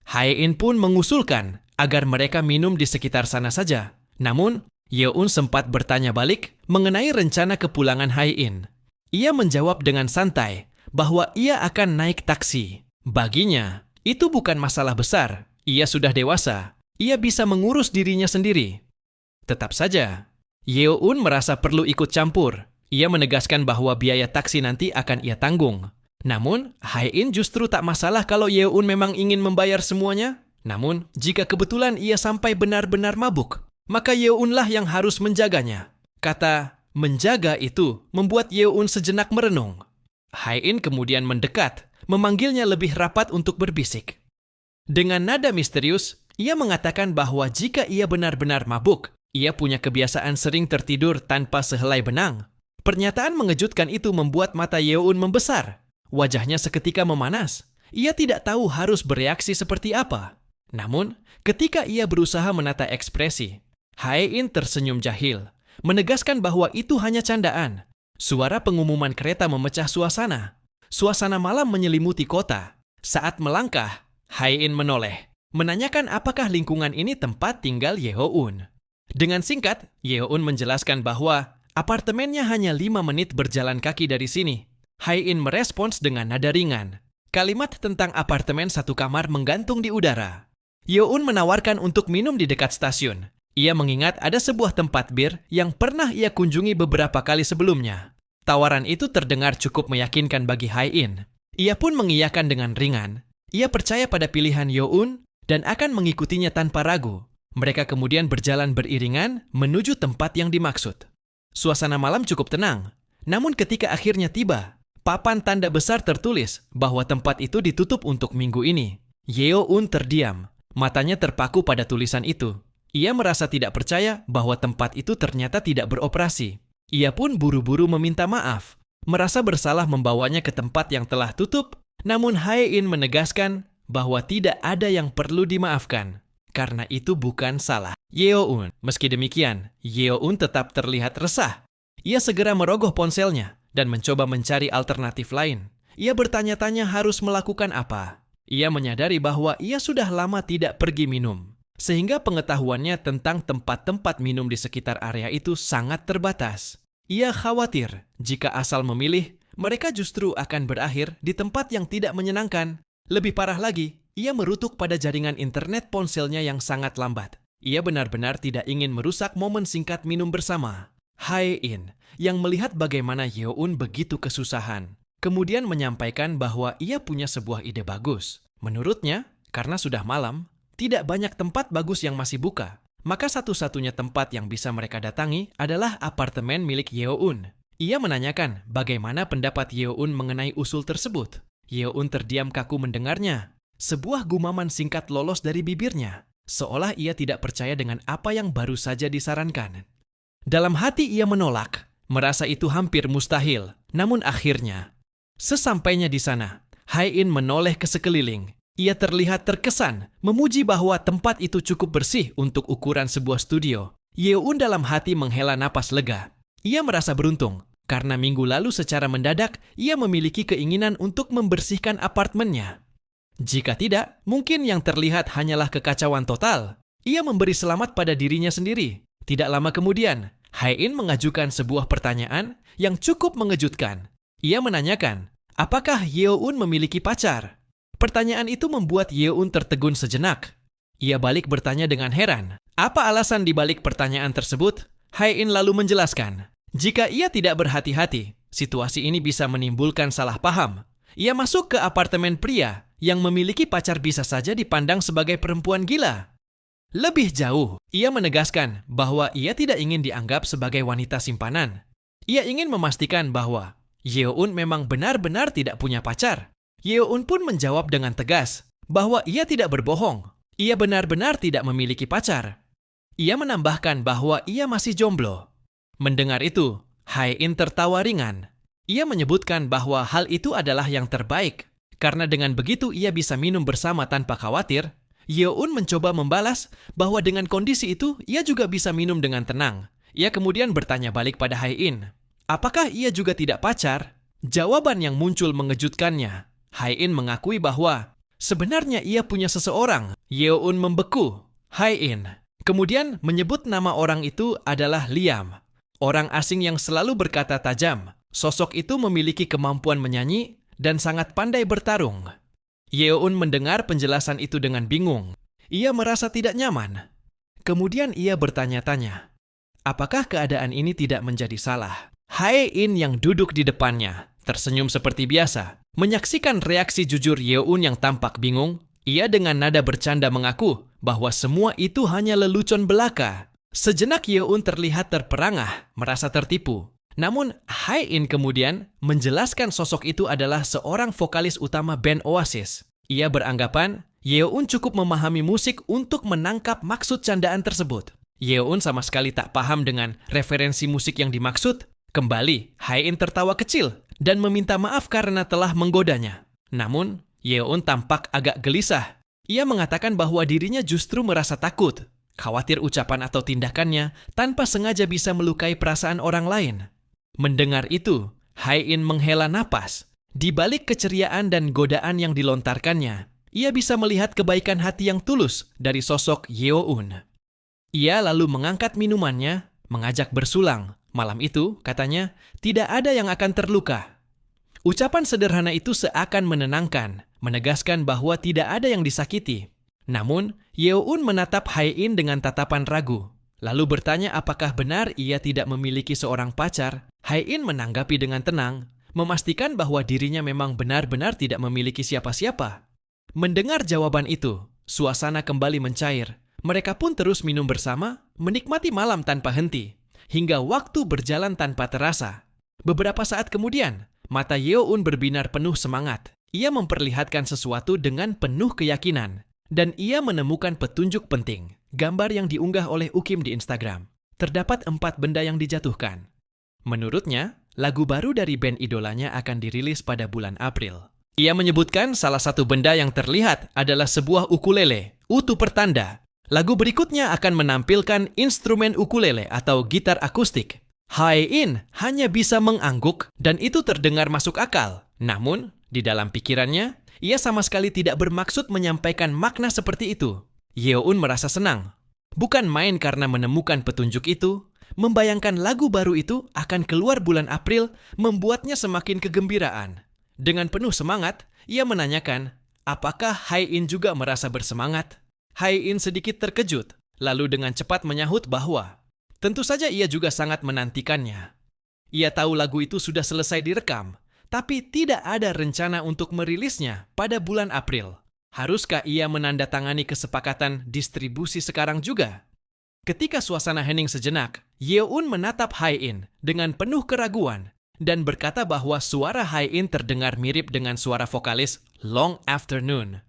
Hae-in pun mengusulkan agar mereka minum di sekitar sana saja. Namun, Yeon sempat bertanya balik mengenai rencana kepulangan Hae-in. Ia menjawab dengan santai bahwa ia akan naik taksi. Baginya, itu bukan masalah besar. Ia sudah dewasa. Ia bisa mengurus dirinya sendiri. Tetap saja, Yeon merasa perlu ikut campur. Ia menegaskan bahwa biaya taksi nanti akan ia tanggung. Namun, Hae-in justru tak masalah kalau Yeon memang ingin membayar semuanya. Namun, jika kebetulan ia sampai benar-benar mabuk, maka Yeonlah yang harus menjaganya. Kata menjaga itu membuat Yeon sejenak merenung. Hae-in kemudian mendekat, memanggilnya lebih rapat untuk berbisik. Dengan nada misterius, ia mengatakan bahwa jika ia benar-benar mabuk, ia punya kebiasaan sering tertidur tanpa sehelai benang. Pernyataan mengejutkan itu membuat mata Yeon membesar. Wajahnya seketika memanas. Ia tidak tahu harus bereaksi seperti apa. Namun, ketika ia berusaha menata ekspresi, Hae-in tersenyum jahil, menegaskan bahwa itu hanya candaan. Suara pengumuman kereta memecah suasana. Suasana malam menyelimuti kota. Saat melangkah, Hae-in menoleh, menanyakan apakah lingkungan ini tempat tinggal Yeon. Dengan singkat, Yeon menjelaskan bahwa apartemennya hanya 5 menit berjalan kaki dari sini. Hae-in merespons dengan nada ringan. Kalimat tentang apartemen satu kamar menggantung di udara. Yeon menawarkan untuk minum di dekat stasiun. Ia mengingat ada sebuah tempat bir yang pernah ia kunjungi beberapa kali sebelumnya. Tawaran itu terdengar cukup meyakinkan bagi Hae-in. Ia pun mengiyakan dengan ringan. Ia percaya pada pilihan Yeon dan akan mengikutinya tanpa ragu. Mereka kemudian berjalan beriringan menuju tempat yang dimaksud. Suasana malam cukup tenang. Namun ketika akhirnya tiba, papan tanda besar tertulis bahwa tempat itu ditutup untuk minggu ini. Yeon terdiam. Matanya terpaku pada tulisan itu. Ia merasa tidak percaya bahwa tempat itu ternyata tidak beroperasi. Ia pun buru-buru meminta maaf, merasa bersalah membawanya ke tempat yang telah tutup, namun Hae-in menegaskan bahwa tidak ada yang perlu dimaafkan, karena itu bukan salah Yeon. Meski demikian, Yeon tetap terlihat resah. Ia segera merogoh ponselnya dan mencoba mencari alternatif lain. Ia bertanya-tanya harus melakukan apa. Ia menyadari bahwa ia sudah lama tidak pergi minum, sehingga pengetahuannya tentang tempat-tempat minum di sekitar area itu sangat terbatas. Ia khawatir jika asal memilih, mereka justru akan berakhir di tempat yang tidak menyenangkan. Lebih parah lagi, ia merutuk pada jaringan internet ponselnya yang sangat lambat. Ia benar-benar tidak ingin merusak momen singkat minum bersama. Hae-in, yang melihat bagaimana Yeon begitu kesusahan, kemudian menyampaikan bahwa ia punya sebuah ide bagus. Menurutnya, karena sudah malam, tidak banyak tempat bagus yang masih buka, maka satu-satunya tempat yang bisa mereka datangi adalah apartemen milik Yeon. Ia menanyakan bagaimana pendapat Yeon mengenai usul tersebut. Yeon terdiam kaku mendengarnya. Sebuah gumaman singkat lolos dari bibirnya, seolah ia tidak percaya dengan apa yang baru saja disarankan. Dalam hati ia menolak, merasa itu hampir mustahil. Namun akhirnya, sesampainya di sana, Hai-in menoleh ke sekeliling. Ia terlihat terkesan, memuji bahwa tempat itu cukup bersih untuk ukuran sebuah studio. Yeon dalam hati menghela napas lega. Ia merasa beruntung, karena minggu lalu secara mendadak, ia memiliki keinginan untuk membersihkan apartemennya. Jika tidak, mungkin yang terlihat hanyalah kekacauan total. Ia memberi selamat pada dirinya sendiri. Tidak lama kemudian, Hai-in mengajukan sebuah pertanyaan yang cukup mengejutkan. Ia menanyakan, apakah Yeon memiliki pacar? Pertanyaan itu membuat Yeon tertegun sejenak. Ia balik bertanya dengan heran. Apa alasan dibalik pertanyaan tersebut? Hai-in lalu menjelaskan, jika ia tidak berhati-hati, situasi ini bisa menimbulkan salah paham. Ia masuk ke apartemen pria yang memiliki pacar bisa saja dipandang sebagai perempuan gila. Lebih jauh, ia menegaskan bahwa ia tidak ingin dianggap sebagai wanita simpanan. Ia ingin memastikan bahwa Yeon memang benar-benar tidak punya pacar. Yeon pun menjawab dengan tegas bahwa ia tidak berbohong. Ia benar-benar tidak memiliki pacar. Ia menambahkan bahwa ia masih jomblo. Mendengar itu, Hai-in tertawa ringan. Ia menyebutkan bahwa hal itu adalah yang terbaik, karena dengan begitu ia bisa minum bersama tanpa khawatir. Yeon mencoba membalas bahwa dengan kondisi itu ia juga bisa minum dengan tenang. Ia kemudian bertanya balik pada Hai-in, apakah ia juga tidak pacar? Jawaban yang muncul mengejutkannya. Hai-in mengakui bahwa sebenarnya ia punya seseorang. Yeon membeku. Hai-in kemudian menyebut nama orang itu adalah Liam, orang asing yang selalu berkata tajam. Sosok itu memiliki kemampuan menyanyi dan sangat pandai bertarung. Yeon mendengar penjelasan itu dengan bingung. Ia merasa tidak nyaman. Kemudian ia bertanya-tanya, apakah keadaan ini tidak menjadi salah? Hai-in yang duduk di depannya tersenyum seperti biasa. Menyaksikan reaksi jujur Yeon yang tampak bingung, ia dengan nada bercanda mengaku bahwa semua itu hanya lelucon belaka. Sejenak Yeon terlihat terperangah, merasa tertipu. Namun, Hai-in kemudian menjelaskan sosok itu adalah seorang vokalis utama band Oasis. Ia beranggapan Yeon cukup memahami musik untuk menangkap maksud candaan tersebut. Yeon sama sekali tak paham dengan referensi musik yang dimaksud. Kembali, Hai-in tertawa kecil dan meminta maaf karena telah menggodanya. Namun, Yeon tampak agak gelisah. Ia mengatakan bahwa dirinya justru merasa takut, khawatir ucapan atau tindakannya tanpa sengaja bisa melukai perasaan orang lain. Mendengar itu, Hai-in menghela napas. Di balik keceriaan dan godaan yang dilontarkannya, ia bisa melihat kebaikan hati yang tulus dari sosok Yeon. Ia lalu mengangkat minumannya, mengajak bersulang. Malam itu, katanya, tidak ada yang akan terluka. Ucapan sederhana itu seakan menenangkan, menegaskan bahwa tidak ada yang disakiti. Namun, Yeon menatap Hai-in dengan tatapan ragu. Lalu bertanya apakah benar ia tidak memiliki seorang pacar. Hai-in menanggapi dengan tenang, memastikan bahwa dirinya memang benar-benar tidak memiliki siapa-siapa. Mendengar jawaban itu, suasana kembali mencair. Mereka pun terus minum bersama, menikmati malam tanpa henti, hingga waktu berjalan tanpa terasa. Beberapa saat kemudian, mata Yeon berbinar penuh semangat. Ia memperlihatkan sesuatu dengan penuh keyakinan, dan ia menemukan petunjuk penting. Gambar yang diunggah oleh Ukim di Instagram. Terdapat 4 benda yang dijatuhkan. Menurutnya, lagu baru dari band idolanya akan dirilis pada bulan April. Ia menyebutkan salah satu benda yang terlihat adalah sebuah ukulele, utu pertanda. Lagu berikutnya akan menampilkan instrumen ukulele atau gitar akustik. Hai-in hanya bisa mengangguk dan itu terdengar masuk akal. Namun, di dalam pikirannya, ia sama sekali tidak bermaksud menyampaikan makna seperti itu. Yeon merasa senang. Bukan main karena menemukan petunjuk itu, membayangkan lagu baru itu akan keluar bulan April membuatnya semakin kegembiraan. Dengan penuh semangat, ia menanyakan, apakah Hai-in juga merasa bersemangat? Hai-in sedikit terkejut, lalu dengan cepat menyahut bahwa tentu saja ia juga sangat menantikannya. Ia tahu lagu itu sudah selesai direkam, tapi tidak ada rencana untuk merilisnya pada bulan April. Haruskah ia menandatangani kesepakatan distribusi sekarang juga? Ketika suasana hening sejenak, Yeon menatap Hai-in dengan penuh keraguan dan berkata bahwa suara Hai-in terdengar mirip dengan suara vokalis Long Afternoon.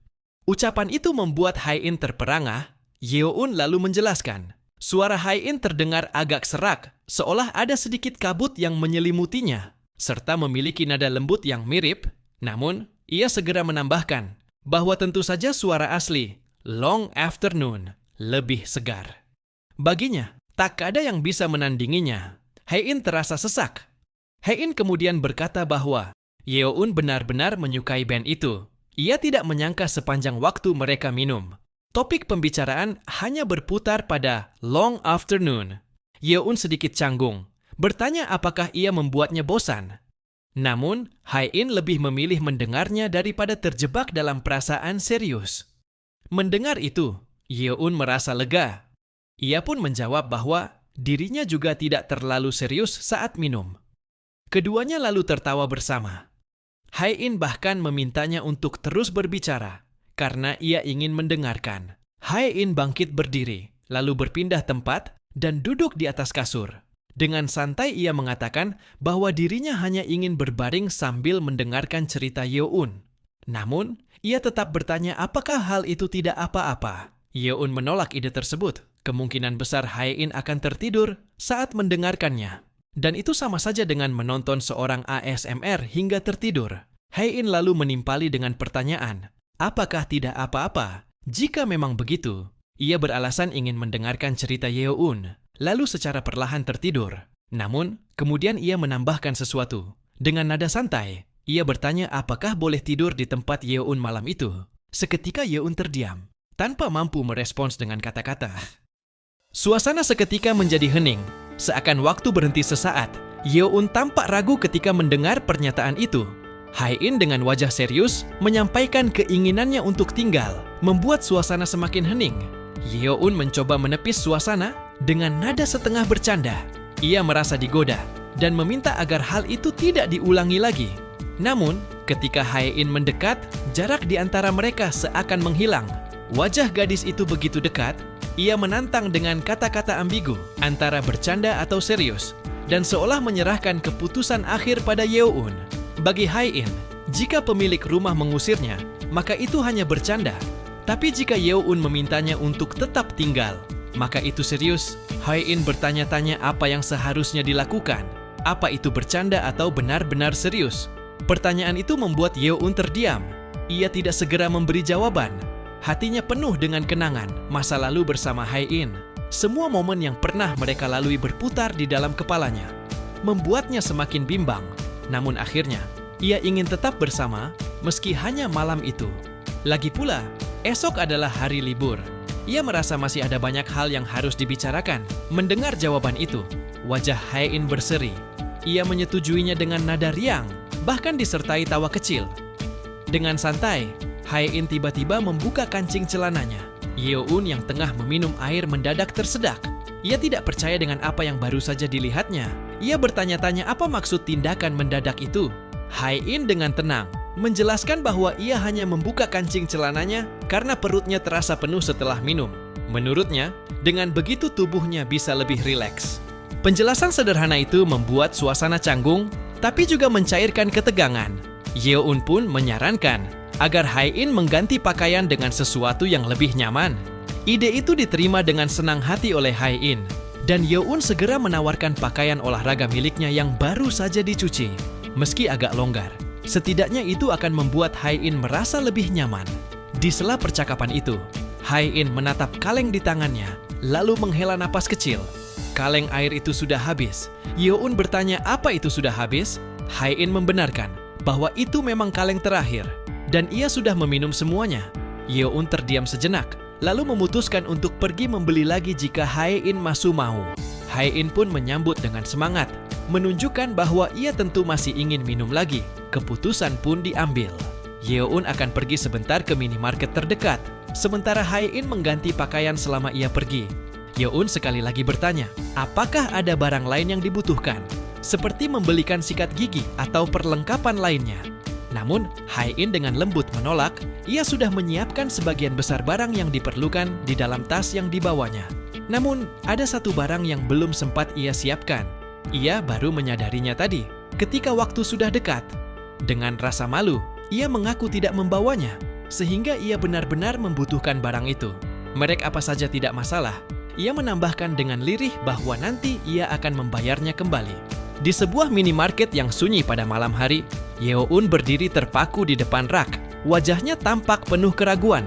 Ucapan itu membuat Hai-in terperangah. Yeon lalu menjelaskan. Suara Hai-in terdengar agak serak, seolah ada sedikit kabut yang menyelimutinya, serta memiliki nada lembut yang mirip. Namun, ia segera menambahkan bahwa tentu saja suara asli, Long Afternoon, lebih segar. Baginya, tak ada yang bisa menandinginya. Hai-in terasa sesak. Hai-in kemudian berkata bahwa Yeon benar-benar menyukai band itu. Ia tidak menyangka sepanjang waktu mereka minum. Topik pembicaraan hanya berputar pada Long Afternoon. Yeon sedikit canggung, bertanya apakah ia membuatnya bosan. Namun, Hai-in lebih memilih mendengarnya daripada terjebak dalam perasaan serius. Mendengar itu, Yeon merasa lega. Ia pun menjawab bahwa dirinya juga tidak terlalu serius saat minum. Keduanya lalu tertawa bersama. Hai-in bahkan memintanya untuk terus berbicara, karena ia ingin mendengarkan. Hai-in bangkit berdiri, lalu berpindah tempat dan duduk di atas kasur. Dengan santai ia mengatakan bahwa dirinya hanya ingin berbaring sambil mendengarkan cerita Yeon. Namun, ia tetap bertanya apakah hal itu tidak apa-apa. Yeon menolak ide tersebut. Kemungkinan besar Hai-in akan tertidur saat mendengarkannya. Dan itu sama saja dengan menonton seorang ASMR hingga tertidur. Hai-in lalu menimpali dengan pertanyaan, apakah tidak apa-apa? Jika memang begitu, ia beralasan ingin mendengarkan cerita Yeon, lalu secara perlahan tertidur. Namun, kemudian ia menambahkan sesuatu. Dengan nada santai, ia bertanya apakah boleh tidur di tempat Yeon malam itu. Seketika Yeon terdiam, tanpa mampu merespons dengan kata-kata. Suasana seketika menjadi hening. Seakan waktu berhenti sesaat, Yeon tampak ragu ketika mendengar pernyataan itu. Hai-in dengan wajah serius menyampaikan keinginannya untuk tinggal, membuat suasana semakin hening. Yeon mencoba menepis suasana dengan nada setengah bercanda. Ia merasa digoda dan meminta agar hal itu tidak diulangi lagi. Namun, ketika Hai-in mendekat, jarak di antara mereka seakan menghilang. Wajah gadis itu begitu dekat, ia menantang dengan kata-kata ambigu antara bercanda atau serius, dan seolah menyerahkan keputusan akhir pada Yeon. Bagi Hai-in, jika pemilik rumah mengusirnya, maka itu hanya bercanda. Tapi jika Yeon memintanya untuk tetap tinggal, maka itu serius. Hai-in bertanya-tanya apa yang seharusnya dilakukan. Apa itu bercanda atau benar-benar serius? Pertanyaan itu membuat Yeon terdiam. Ia tidak segera memberi jawaban. Hatinya penuh dengan kenangan masa lalu bersama Hai-in. Semua momen yang pernah mereka lalui berputar di dalam kepalanya, membuatnya semakin bimbang. Namun akhirnya, ia ingin tetap bersama meski hanya malam itu. Lagi pula, esok adalah hari libur. Ia merasa masih ada banyak hal yang harus dibicarakan. Mendengar jawaban itu, wajah Hai-in berseri. Ia menyetujuinya dengan nada riang, bahkan disertai tawa kecil. Dengan santai, Hai-in tiba-tiba membuka kancing celananya. Yeon yang tengah meminum air mendadak tersedak. Ia tidak percaya dengan apa yang baru saja dilihatnya. Ia bertanya-tanya apa maksud tindakan mendadak itu. Hai-in dengan tenang menjelaskan bahwa ia hanya membuka kancing celananya karena perutnya terasa penuh setelah minum. Menurutnya, dengan begitu tubuhnya bisa lebih rileks. Penjelasan sederhana itu membuat suasana canggung, tapi juga mencairkan ketegangan. Yeon pun menyarankan agar Hai-in mengganti pakaian dengan sesuatu yang lebih nyaman. Ide itu diterima dengan senang hati oleh Hai-in, dan Yeon segera menawarkan pakaian olahraga miliknya yang baru saja dicuci. Meski agak longgar, setidaknya itu akan membuat Hai-in merasa lebih nyaman. Di sela percakapan itu, Hai-in menatap kaleng di tangannya, lalu menghela napas kecil. Kaleng air itu sudah habis. Yeon bertanya apa itu sudah habis. Hai-in membenarkan bahwa itu memang kaleng terakhir, dan ia sudah meminum semuanya. Yeon terdiam sejenak, lalu memutuskan untuk pergi membeli lagi jika Hai-in masih mau. Hai-in pun menyambut dengan semangat, menunjukkan bahwa ia tentu masih ingin minum lagi. Keputusan pun diambil. Yeon akan pergi sebentar ke minimarket terdekat, sementara Hai-in mengganti pakaian selama ia pergi. Yeon sekali lagi bertanya, apakah ada barang lain yang dibutuhkan, seperti membelikan sikat gigi atau perlengkapan lainnya. Namun, Hai-in dengan lembut menolak. Ia sudah menyiapkan sebagian besar barang yang diperlukan di dalam tas yang dibawanya. Namun, ada satu barang yang belum sempat ia siapkan. Ia baru menyadarinya tadi, ketika waktu sudah dekat. Dengan rasa malu, ia mengaku tidak membawanya. sehingga ia benar-benar membutuhkan barang itu. Merek apa saja tidak masalah. Ia menambahkan dengan lirih bahwa nanti ia akan membayarnya kembali. Di sebuah minimarket yang sunyi pada malam hari, Yeoun berdiri terpaku di depan rak. Wajahnya tampak penuh keraguan.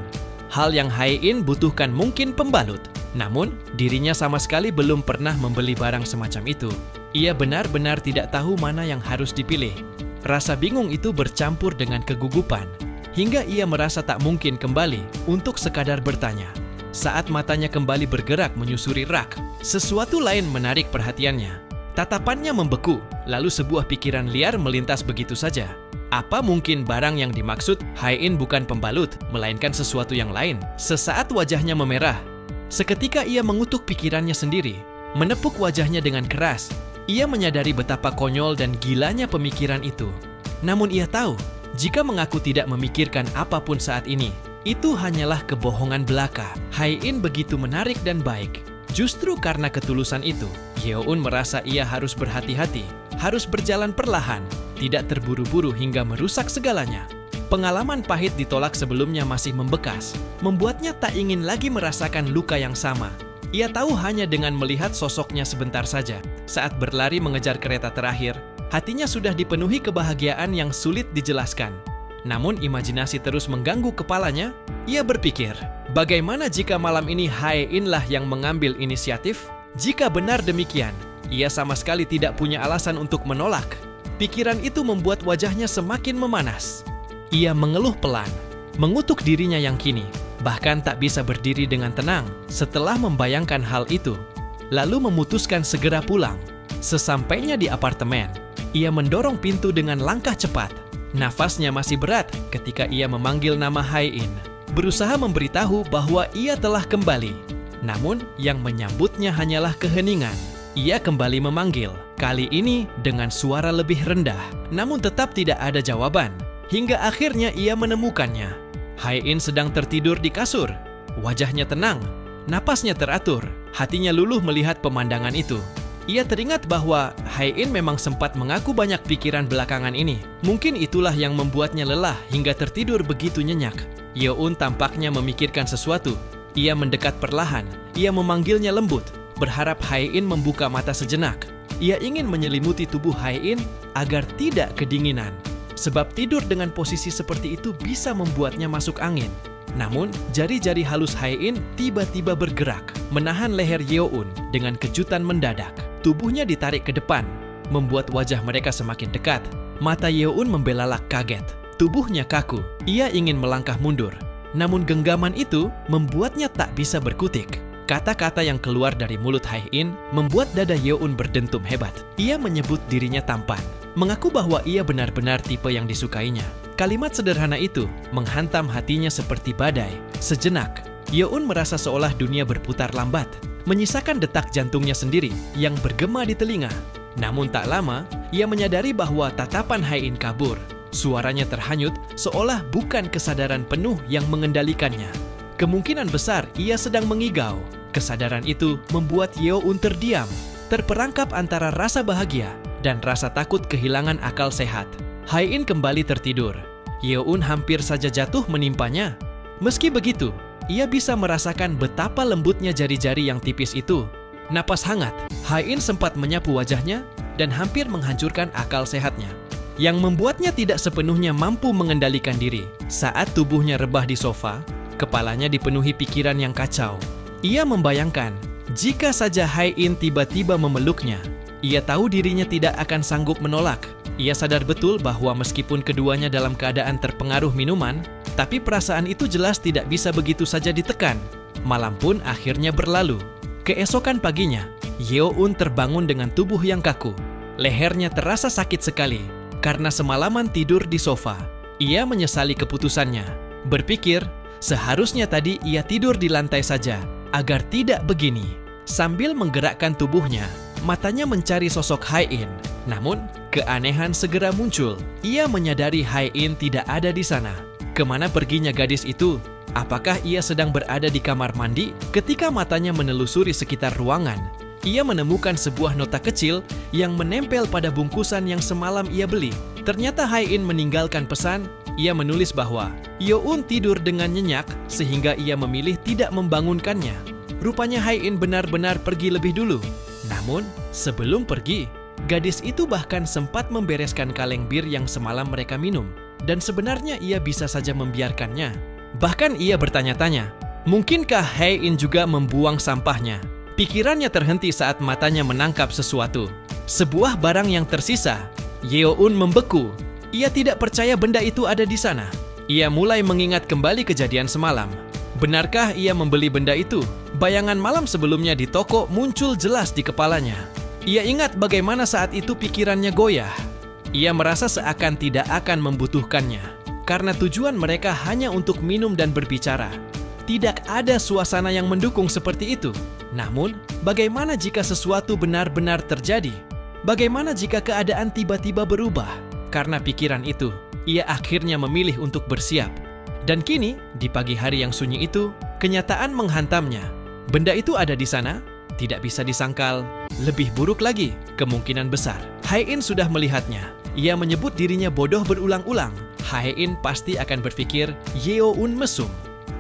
Hal yang Hae-in butuhkan mungkin pembalut. Namun, dirinya sama sekali belum pernah membeli barang semacam itu. Ia benar-benar tidak tahu mana yang harus dipilih. Rasa bingung itu bercampur dengan kegugupan, hingga ia merasa tak mungkin kembali untuk sekadar bertanya. Saat matanya kembali bergerak menyusuri rak, sesuatu lain menarik perhatiannya. Tatapannya membeku, lalu sebuah pikiran liar melintas begitu saja. Apa mungkin barang yang dimaksud Hae-in bukan pembalut, melainkan sesuatu yang lain? Sesaat wajahnya memerah. Seketika ia mengutuk pikirannya sendiri, menepuk wajahnya dengan keras. Ia menyadari betapa konyol dan gilanya pemikiran itu. Namun ia tahu, jika mengaku tidak memikirkan apapun saat ini, itu hanyalah kebohongan belaka. Hae-in begitu menarik dan baik. Justru karena ketulusan itu, Yeoun merasa ia harus berhati-hati, harus berjalan perlahan, tidak terburu-buru hingga merusak segalanya. Pengalaman pahit ditolak sebelumnya masih membekas, membuatnya tak ingin lagi merasakan luka yang sama. Ia tahu hanya dengan melihat sosoknya sebentar saja. Saat berlari mengejar kereta terakhir, hatinya sudah dipenuhi kebahagiaan yang sulit dijelaskan. Namun imajinasi terus mengganggu kepalanya. Ia berpikir, bagaimana jika malam ini Hae-in lah yang mengambil inisiatif? Jika benar demikian, ia sama sekali tidak punya alasan untuk menolak. Pikiran itu membuat wajahnya semakin memanas. Ia mengeluh pelan, mengutuk dirinya yang kini bahkan tak bisa berdiri dengan tenang setelah membayangkan hal itu. Lalu memutuskan segera pulang. Sesampainya di apartemen, ia mendorong pintu dengan langkah cepat. Nafasnya masih berat ketika ia memanggil nama Hae-in, berusaha memberitahu bahwa ia telah kembali. Namun yang menyambutnya hanyalah keheningan. Ia kembali memanggil, kali ini dengan suara lebih rendah, namun tetap tidak ada jawaban. Hingga akhirnya ia menemukannya. Hae-in sedang tertidur di kasur. Wajahnya tenang, napasnya teratur, hatinya luluh melihat pemandangan itu. Ia teringat bahwa Hae-in memang sempat mengaku banyak pikiran belakangan ini. Mungkin itulah yang membuatnya lelah hingga tertidur begitu nyenyak. Yeoun tampaknya memikirkan sesuatu. Ia mendekat perlahan, ia memanggilnya lembut, berharap Hae-in membuka mata sejenak. Ia ingin menyelimuti tubuh Hae-in agar tidak kedinginan. Sebab tidur dengan posisi seperti itu bisa membuatnya masuk angin. Namun, jari-jari halus Hae-in tiba-tiba bergerak, menahan leher Yeoun dengan kejutan mendadak. Tubuhnya ditarik ke depan, membuat wajah mereka semakin dekat. Mata Yeoun membelalak kaget. Tubuhnya kaku, ia ingin melangkah mundur. Namun genggaman itu membuatnya tak bisa berkutik. Kata-kata yang keluar dari mulut Hae-in membuat dada Yeoun berdentum hebat. Ia menyebut dirinya tampan, mengaku bahwa ia benar-benar tipe yang disukainya. Kalimat sederhana itu menghantam hatinya seperti badai. Sejenak, Yeoun merasa seolah dunia berputar lambat, menyisakan detak jantungnya sendiri yang bergema di telinga. Namun tak lama, ia menyadari bahwa tatapan Hae-in kabur. Suaranya terhanyut seolah bukan kesadaran penuh yang mengendalikannya. Kemungkinan besar ia sedang mengigau. Kesadaran itu membuat Yeoun terdiam, terperangkap antara rasa bahagia dan rasa takut kehilangan akal sehat. Hae-in kembali tertidur. Yeoun hampir saja jatuh menimpanya. Meski begitu, ia bisa merasakan betapa lembutnya jari-jari yang tipis itu. Napas hangat, Hae-in sempat menyapu wajahnya dan hampir menghancurkan akal sehatnya, yang membuatnya tidak sepenuhnya mampu mengendalikan diri. Saat tubuhnya rebah di sofa, kepalanya dipenuhi pikiran yang kacau. Ia membayangkan, jika saja Hae-in tiba-tiba memeluknya, ia tahu dirinya tidak akan sanggup menolak. Ia sadar betul bahwa meskipun keduanya dalam keadaan terpengaruh minuman, tapi perasaan itu jelas tidak bisa begitu saja ditekan. Malam pun akhirnya berlalu. Keesokan paginya, Yeoun terbangun dengan tubuh yang kaku. Lehernya terasa sakit sekali karena semalaman tidur di sofa. Ia menyesali keputusannya, berpikir seharusnya tadi ia tidur di lantai saja agar tidak begini. Sambil menggerakkan tubuhnya, matanya mencari sosok Hae-in. Namun, keanehan segera muncul. Ia menyadari Hae-in tidak ada di sana. Kemana perginya gadis itu? Apakah ia sedang berada di kamar mandi? Ketika matanya menelusuri sekitar ruangan, ia menemukan sebuah nota kecil yang menempel pada bungkusan yang semalam ia beli. Ternyata Hae-in meninggalkan pesan, Ia menulis bahwa Yeon tidur dengan nyenyak sehingga ia memilih tidak membangunkannya. Rupanya Hae-in benar-benar pergi lebih dulu. Namun, sebelum pergi, gadis itu bahkan sempat membereskan kaleng bir yang semalam mereka minum. Dan sebenarnya ia bisa saja membiarkannya. Bahkan ia bertanya-tanya, mungkinkah Hae-in juga membuang sampahnya? Pikirannya terhenti saat matanya menangkap sesuatu. Sebuah barang yang tersisa. Yeon membeku. Ia tidak percaya benda itu ada di sana. Ia mulai mengingat kembali kejadian semalam. Benarkah ia membeli benda itu? Bayangan malam sebelumnya di toko muncul jelas di kepalanya. Ia ingat bagaimana saat itu pikirannya goyah. Ia merasa seakan tidak akan membutuhkannya, karena tujuan mereka hanya untuk minum dan berbicara. Tidak ada suasana yang mendukung seperti itu. Namun, bagaimana jika sesuatu benar-benar terjadi? Bagaimana jika keadaan tiba-tiba berubah? Karena pikiran itu, ia akhirnya memilih untuk bersiap. Dan kini, di pagi hari yang sunyi itu, kenyataan menghantamnya. Benda itu ada di sana, tidak bisa disangkal. Lebih buruk lagi, kemungkinan besar Hae-in sudah melihatnya. Ia menyebut dirinya bodoh berulang-ulang. Hae-in pasti akan berpikir Yeon mesum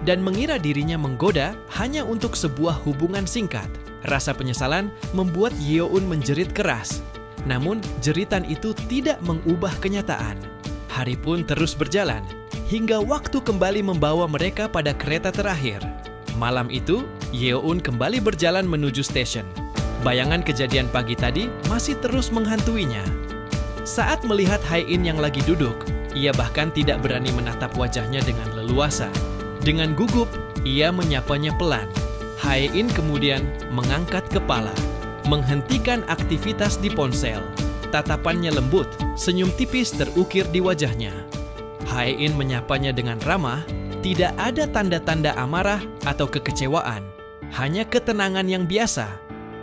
dan mengira dirinya menggoda hanya untuk sebuah hubungan singkat. Rasa penyesalan membuat Yeon menjerit keras. Namun, jeritan itu tidak mengubah kenyataan. Hari pun terus berjalan, hingga waktu kembali membawa mereka pada kereta terakhir. Malam itu, Yeon kembali berjalan menuju stasiun. Bayangan kejadian pagi tadi masih terus menghantuinya. Saat melihat Hae-in yang lagi duduk, ia bahkan tidak berani menatap wajahnya dengan leluasa. Dengan gugup, ia menyapanya pelan. Hae-in kemudian mengangkat kepala, menghentikan aktivitas di ponsel. Tatapannya lembut, senyum tipis terukir di wajahnya. Hae-in menyapanya dengan ramah, tidak ada tanda-tanda amarah atau kekecewaan, hanya ketenangan yang biasa.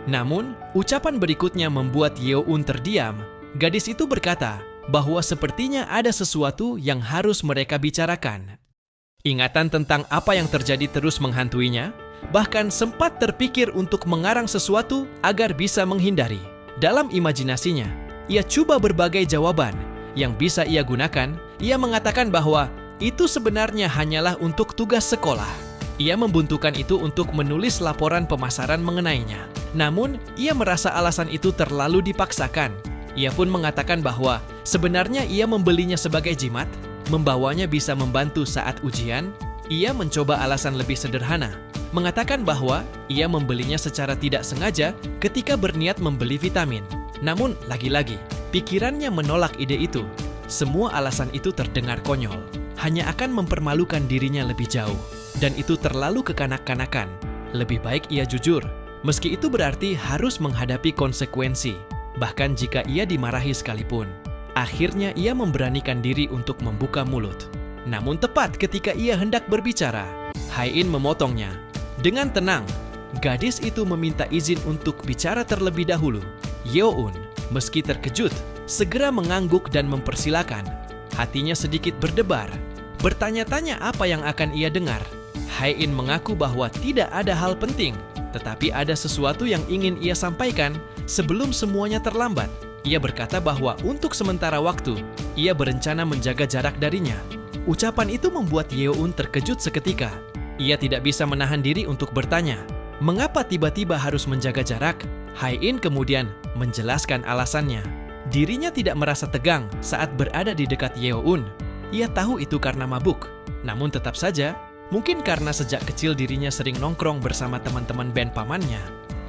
Namun, ucapan berikutnya membuat Yeon terdiam. Gadis itu berkata bahwa sepertinya ada sesuatu yang harus mereka bicarakan. Ingatan tentang apa yang terjadi terus menghantuinya, bahkan sempat terpikir untuk mengarang sesuatu agar bisa menghindari. Dalam imajinasinya, ia coba berbagai jawaban yang bisa ia gunakan. Ia mengatakan bahwa itu sebenarnya hanyalah untuk tugas sekolah. Ia membuntukan itu untuk menulis laporan pemasaran mengenainya. Namun, ia merasa alasan itu terlalu dipaksakan. Ia pun mengatakan bahwa sebenarnya ia membelinya sebagai jimat, membawanya bisa membantu saat ujian. Ia mencoba alasan lebih sederhana, mengatakan bahwa ia membelinya secara tidak sengaja ketika berniat membeli vitamin. Namun, lagi-lagi, pikirannya menolak ide itu. Semua alasan itu terdengar konyol, hanya akan mempermalukan dirinya lebih jauh. Dan itu terlalu kekanak-kanakan. Lebih baik ia jujur, meski itu berarti harus menghadapi konsekuensi. Bahkan jika ia dimarahi sekalipun. Akhirnya ia memberanikan diri untuk membuka mulut. Namun tepat ketika ia hendak berbicara, Hae-in memotongnya. Dengan tenang, gadis itu meminta izin untuk bicara terlebih dahulu. Yeon, meski terkejut, segera mengangguk dan mempersilakan. Hatinya sedikit berdebar, bertanya-tanya apa yang akan ia dengar. Hae-in mengaku bahwa tidak ada hal penting, tetapi ada sesuatu yang ingin ia sampaikan sebelum semuanya terlambat. Ia berkata bahwa untuk sementara waktu, ia berencana menjaga jarak darinya. Ucapan itu membuat Yeon terkejut seketika. Ia tidak bisa menahan diri untuk bertanya, mengapa tiba-tiba harus menjaga jarak? Hae-in kemudian menjelaskan alasannya. Dirinya tidak merasa tegang saat berada di dekat Yeon. Ia tahu itu karena mabuk. Namun tetap saja, mungkin karena sejak kecil dirinya sering nongkrong bersama teman-teman band pamannya.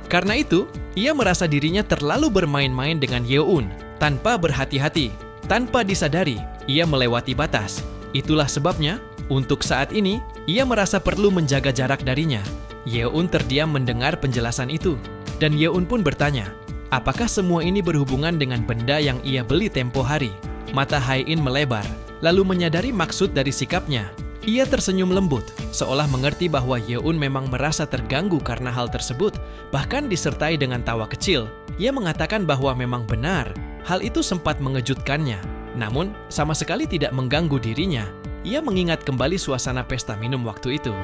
Karena itu, ia merasa dirinya terlalu bermain-main dengan Yeon tanpa berhati-hati. Tanpa disadari, ia melewati batas. Itulah sebabnya, untuk saat ini, ia merasa perlu menjaga jarak darinya. Yeon terdiam mendengar penjelasan itu. Dan Yeon pun bertanya, apakah semua ini berhubungan dengan benda yang ia beli tempo hari? Mata Hae-in melebar, lalu menyadari maksud dari sikapnya. Ia tersenyum lembut, seolah mengerti bahwa Yeon memang merasa terganggu karena hal tersebut. Bahkan disertai dengan tawa kecil, ia mengatakan bahwa memang benar, hal itu sempat mengejutkannya. Namun, sama sekali tidak mengganggu dirinya. Ia mengingat kembali suasana pesta minum waktu itu.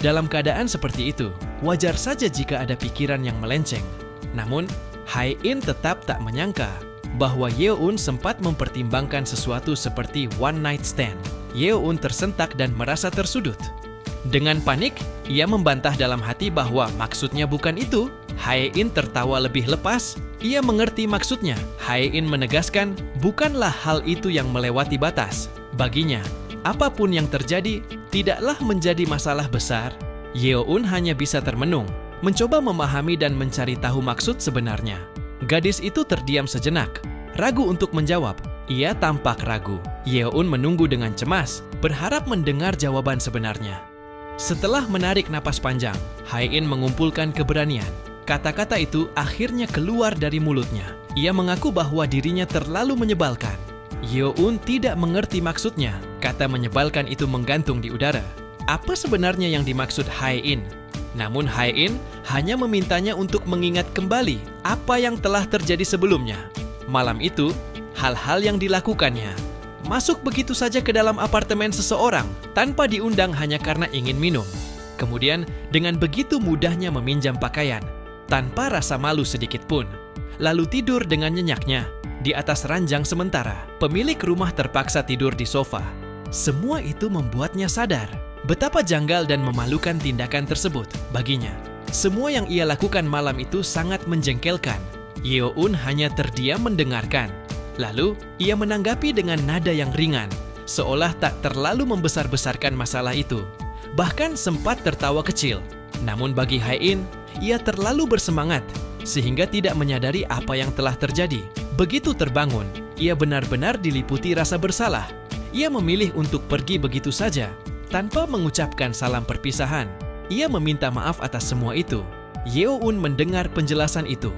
Dalam keadaan seperti itu, wajar saja jika ada pikiran yang melenceng. Namun, Hae-in tetap tak menyangka bahwa Yeon sempat mempertimbangkan sesuatu seperti one night stand. Yeon tersentak dan merasa tersudut. Dengan panik, ia membantah dalam hati bahwa maksudnya bukan itu. Hae-in tertawa lebih lepas. Ia mengerti maksudnya. Hae-in menegaskan bukanlah hal itu yang melewati batas. Baginya, apapun yang terjadi tidaklah menjadi masalah besar. Yeon hanya bisa termenung, mencoba memahami dan mencari tahu maksud sebenarnya. Gadis itu terdiam sejenak, ragu untuk menjawab. Ia tampak ragu. Yeon menunggu dengan cemas, berharap mendengar jawaban sebenarnya. Setelah menarik napas panjang, Hae-in mengumpulkan keberanian. Kata-kata itu akhirnya keluar dari mulutnya. Ia mengaku bahwa dirinya terlalu menyebalkan. Yeon tidak mengerti maksudnya. Kata menyebalkan itu menggantung di udara. Apa sebenarnya yang dimaksud Hae-in? Namun Hae-in hanya memintanya untuk mengingat kembali apa yang telah terjadi sebelumnya. Malam itu, hal-hal yang dilakukannya. Masuk begitu saja ke dalam apartemen seseorang tanpa diundang hanya karena ingin minum. Kemudian dengan begitu mudahnya meminjam pakaian tanpa rasa malu sedikit pun. Lalu tidur dengan nyenyaknya di atas ranjang sementara. Pemilik rumah terpaksa tidur di sofa. Semua itu membuatnya sadar betapa janggal dan memalukan tindakan tersebut baginya. Semua yang ia lakukan malam itu sangat menjengkelkan. Yeon hanya terdiam mendengarkan. Lalu, ia menanggapi dengan nada yang ringan, seolah tak terlalu membesar-besarkan masalah itu. Bahkan sempat tertawa kecil. Namun bagi Hae-in, ia terlalu bersemangat, sehingga tidak menyadari apa yang telah terjadi. Begitu terbangun, ia benar-benar diliputi rasa bersalah. Ia memilih untuk pergi begitu saja, tanpa mengucapkan salam perpisahan. Ia meminta maaf atas semua itu. Yeon mendengar penjelasan itu.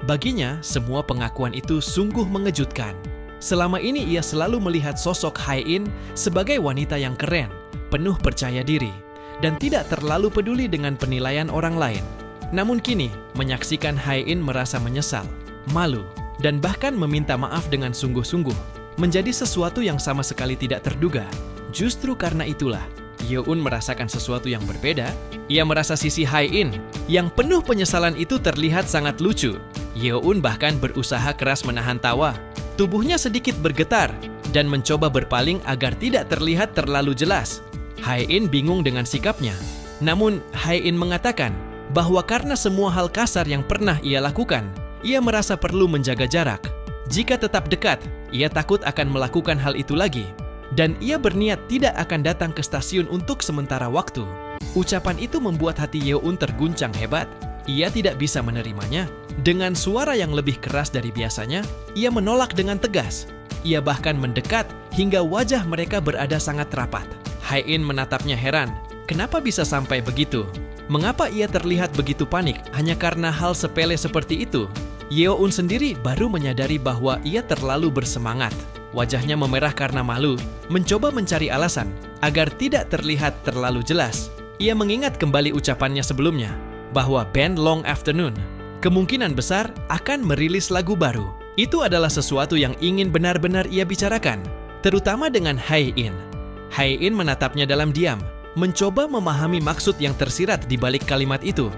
Baginya, semua pengakuan itu sungguh mengejutkan. Selama ini ia selalu melihat sosok Hae-in sebagai wanita yang keren, penuh percaya diri, dan tidak terlalu peduli dengan penilaian orang lain. Namun kini, menyaksikan Hae-in merasa menyesal, malu, dan bahkan meminta maaf dengan sungguh-sungguh, menjadi sesuatu yang sama sekali tidak terduga. Justru karena itulah, Yeon merasakan sesuatu yang berbeda. Ia merasa sisi Hae-in yang penuh penyesalan itu terlihat sangat lucu. Yeon bahkan berusaha keras menahan tawa. Tubuhnya sedikit bergetar dan mencoba berpaling agar tidak terlihat terlalu jelas. Hae-in bingung dengan sikapnya. Namun Hae-in mengatakan bahwa karena semua hal kasar yang pernah ia lakukan, ia merasa perlu menjaga jarak. Jika tetap dekat, ia takut akan melakukan hal itu lagi. Dan ia berniat tidak akan datang ke stasiun untuk sementara waktu. Ucapan itu membuat hati Yeon terguncang hebat. Ia tidak bisa menerimanya. Dengan suara yang lebih keras dari biasanya, ia menolak dengan tegas. Ia bahkan mendekat hingga wajah mereka berada sangat rapat. Hae-in menatapnya heran. Kenapa bisa sampai begitu? Mengapa ia terlihat begitu panik hanya karena hal sepele seperti itu? Yeon sendiri baru menyadari bahwa ia terlalu bersemangat. Wajahnya memerah karena malu, mencoba mencari alasan agar tidak terlihat terlalu jelas. Ia mengingat kembali ucapannya sebelumnya, bahwa band Long Afternoon kemungkinan besar akan merilis lagu baru. Itu adalah sesuatu yang ingin benar-benar ia bicarakan, terutama dengan Hae-in. Hae-in menatapnya dalam diam, mencoba memahami maksud yang tersirat di balik kalimat itu.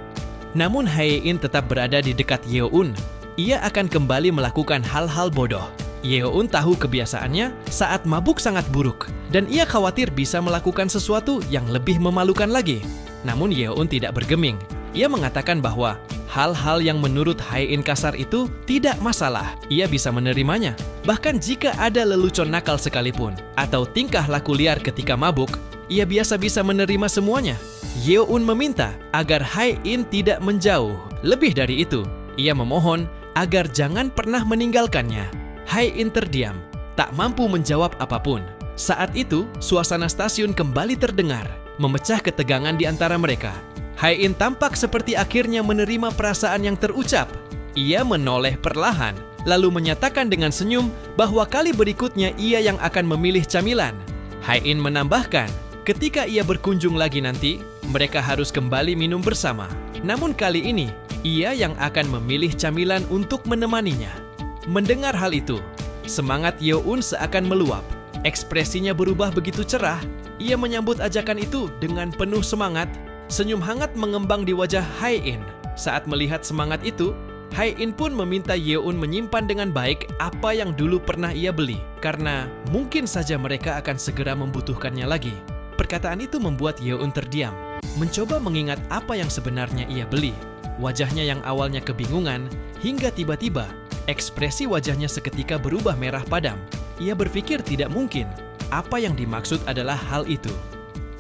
Namun Hae-in tetap berada di dekat Yeon. Ia akan kembali melakukan hal-hal bodoh. Yeon tahu kebiasaannya saat mabuk sangat buruk, dan ia khawatir bisa melakukan sesuatu yang lebih memalukan lagi. Namun Yeon tidak bergeming. Ia mengatakan bahwa hal-hal yang menurut Hae-in kasar itu tidak masalah. Ia bisa menerimanya. Bahkan jika ada lelucon nakal sekalipun, atau tingkah laku liar ketika mabuk, ia biasa bisa menerima semuanya. Yeon meminta agar Hae-in tidak menjauh. Lebih dari itu, ia memohon agar jangan pernah meninggalkannya. Hae-in terdiam, tak mampu menjawab apapun. Saat itu, suasana stasiun kembali terdengar, memecah ketegangan di antara mereka. Hae-in tampak seperti akhirnya menerima perasaan yang terucap. Ia menoleh perlahan, lalu menyatakan dengan senyum bahwa kali berikutnya ia yang akan memilih camilan. Hae-in menambahkan, ketika ia berkunjung lagi nanti, mereka harus kembali minum bersama. Namun kali ini, ia yang akan memilih camilan untuk menemaninya. Mendengar hal itu, semangat Yeon seakan meluap. Ekspresinya berubah begitu cerah. Ia menyambut ajakan itu dengan penuh semangat. Senyum hangat mengembang di wajah Hae-in. Saat melihat semangat itu, Hai-in pun meminta Yeon menyimpan dengan baik apa yang dulu pernah ia beli, karena mungkin saja mereka akan segera membutuhkannya lagi. Perkataan itu membuat Yeon terdiam, mencoba mengingat apa yang sebenarnya ia beli. Wajahnya yang awalnya kebingungan, hingga tiba-tiba ekspresi wajahnya seketika berubah merah padam. Ia berpikir tidak mungkin, apa yang dimaksud adalah hal itu.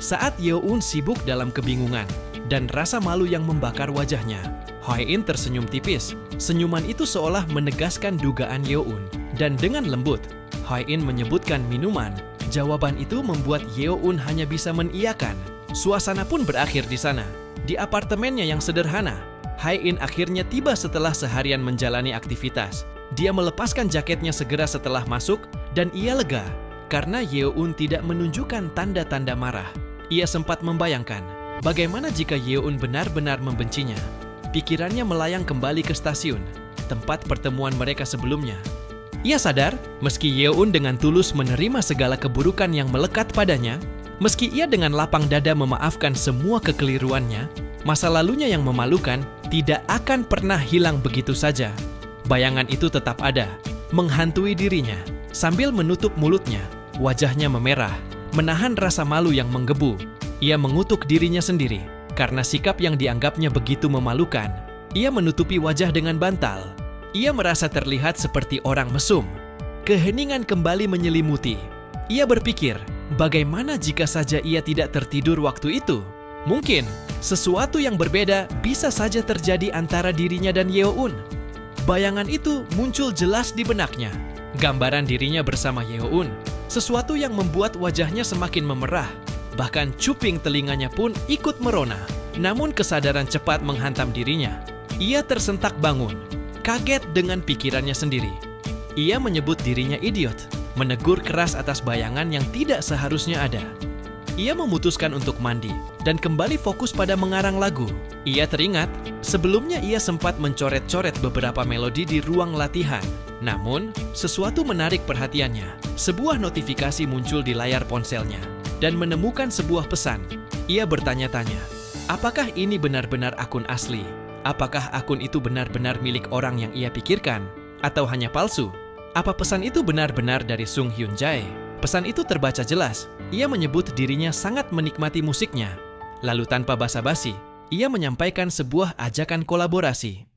Saat Yeon sibuk dalam kebingungan dan rasa malu yang membakar wajahnya, Hai-in tersenyum tipis. Senyuman itu seolah menegaskan dugaan Yeon. Dan dengan lembut, Hai-in menyebutkan minuman. Jawaban itu membuat Yeon hanya bisa mengiyakan. Suasana pun berakhir di sana. Di apartemennya yang sederhana, Hai-in akhirnya tiba setelah seharian menjalani aktivitas. Dia melepaskan jaketnya segera setelah masuk dan ia lega karena Yeon tidak menunjukkan tanda-tanda marah. Ia sempat membayangkan bagaimana jika Yeon benar-benar membencinya. Pikirannya melayang kembali ke stasiun, tempat pertemuan mereka sebelumnya. Ia sadar, meski Yeon dengan tulus menerima segala keburukan yang melekat padanya, meski ia dengan lapang dada memaafkan semua kekeliruannya, masa lalunya yang memalukan tidak akan pernah hilang begitu saja. Bayangan itu tetap ada, menghantui dirinya. Sambil menutup mulutnya, wajahnya memerah, menahan rasa malu yang menggebu. Ia mengutuk dirinya sendiri. Karena sikap yang dianggapnya begitu memalukan, ia menutupi wajah dengan bantal. Ia merasa terlihat seperti orang mesum. Keheningan kembali menyelimuti. Ia berpikir, bagaimana jika saja ia tidak tertidur waktu itu? Mungkin, sesuatu yang berbeda bisa saja terjadi antara dirinya dan Yeon. Bayangan itu muncul jelas di benaknya. Gambaran dirinya bersama Yeon, sesuatu yang membuat wajahnya semakin memerah. Bahkan cuping telinganya pun ikut merona. Namun kesadaran cepat menghantam dirinya. Ia tersentak bangun, kaget dengan pikirannya sendiri. Ia menyebut dirinya idiot, menegur keras atas bayangan yang tidak seharusnya ada. Ia memutuskan untuk mandi dan kembali fokus pada mengarang lagu. Ia teringat, sebelumnya ia sempat mencoret-coret beberapa melodi di ruang latihan. Namun, sesuatu menarik perhatiannya. Sebuah notifikasi muncul di layar ponselnya dan menemukan sebuah pesan. Ia bertanya-tanya, apakah ini benar-benar akun asli? Apakah akun itu benar-benar milik orang yang ia pikirkan? Atau hanya palsu? Apa pesan itu benar-benar dari Sung Hyun Jae? Pesan itu terbaca jelas. Ia menyebut dirinya sangat menikmati musiknya. Lalu tanpa basa-basi, ia menyampaikan sebuah ajakan kolaborasi.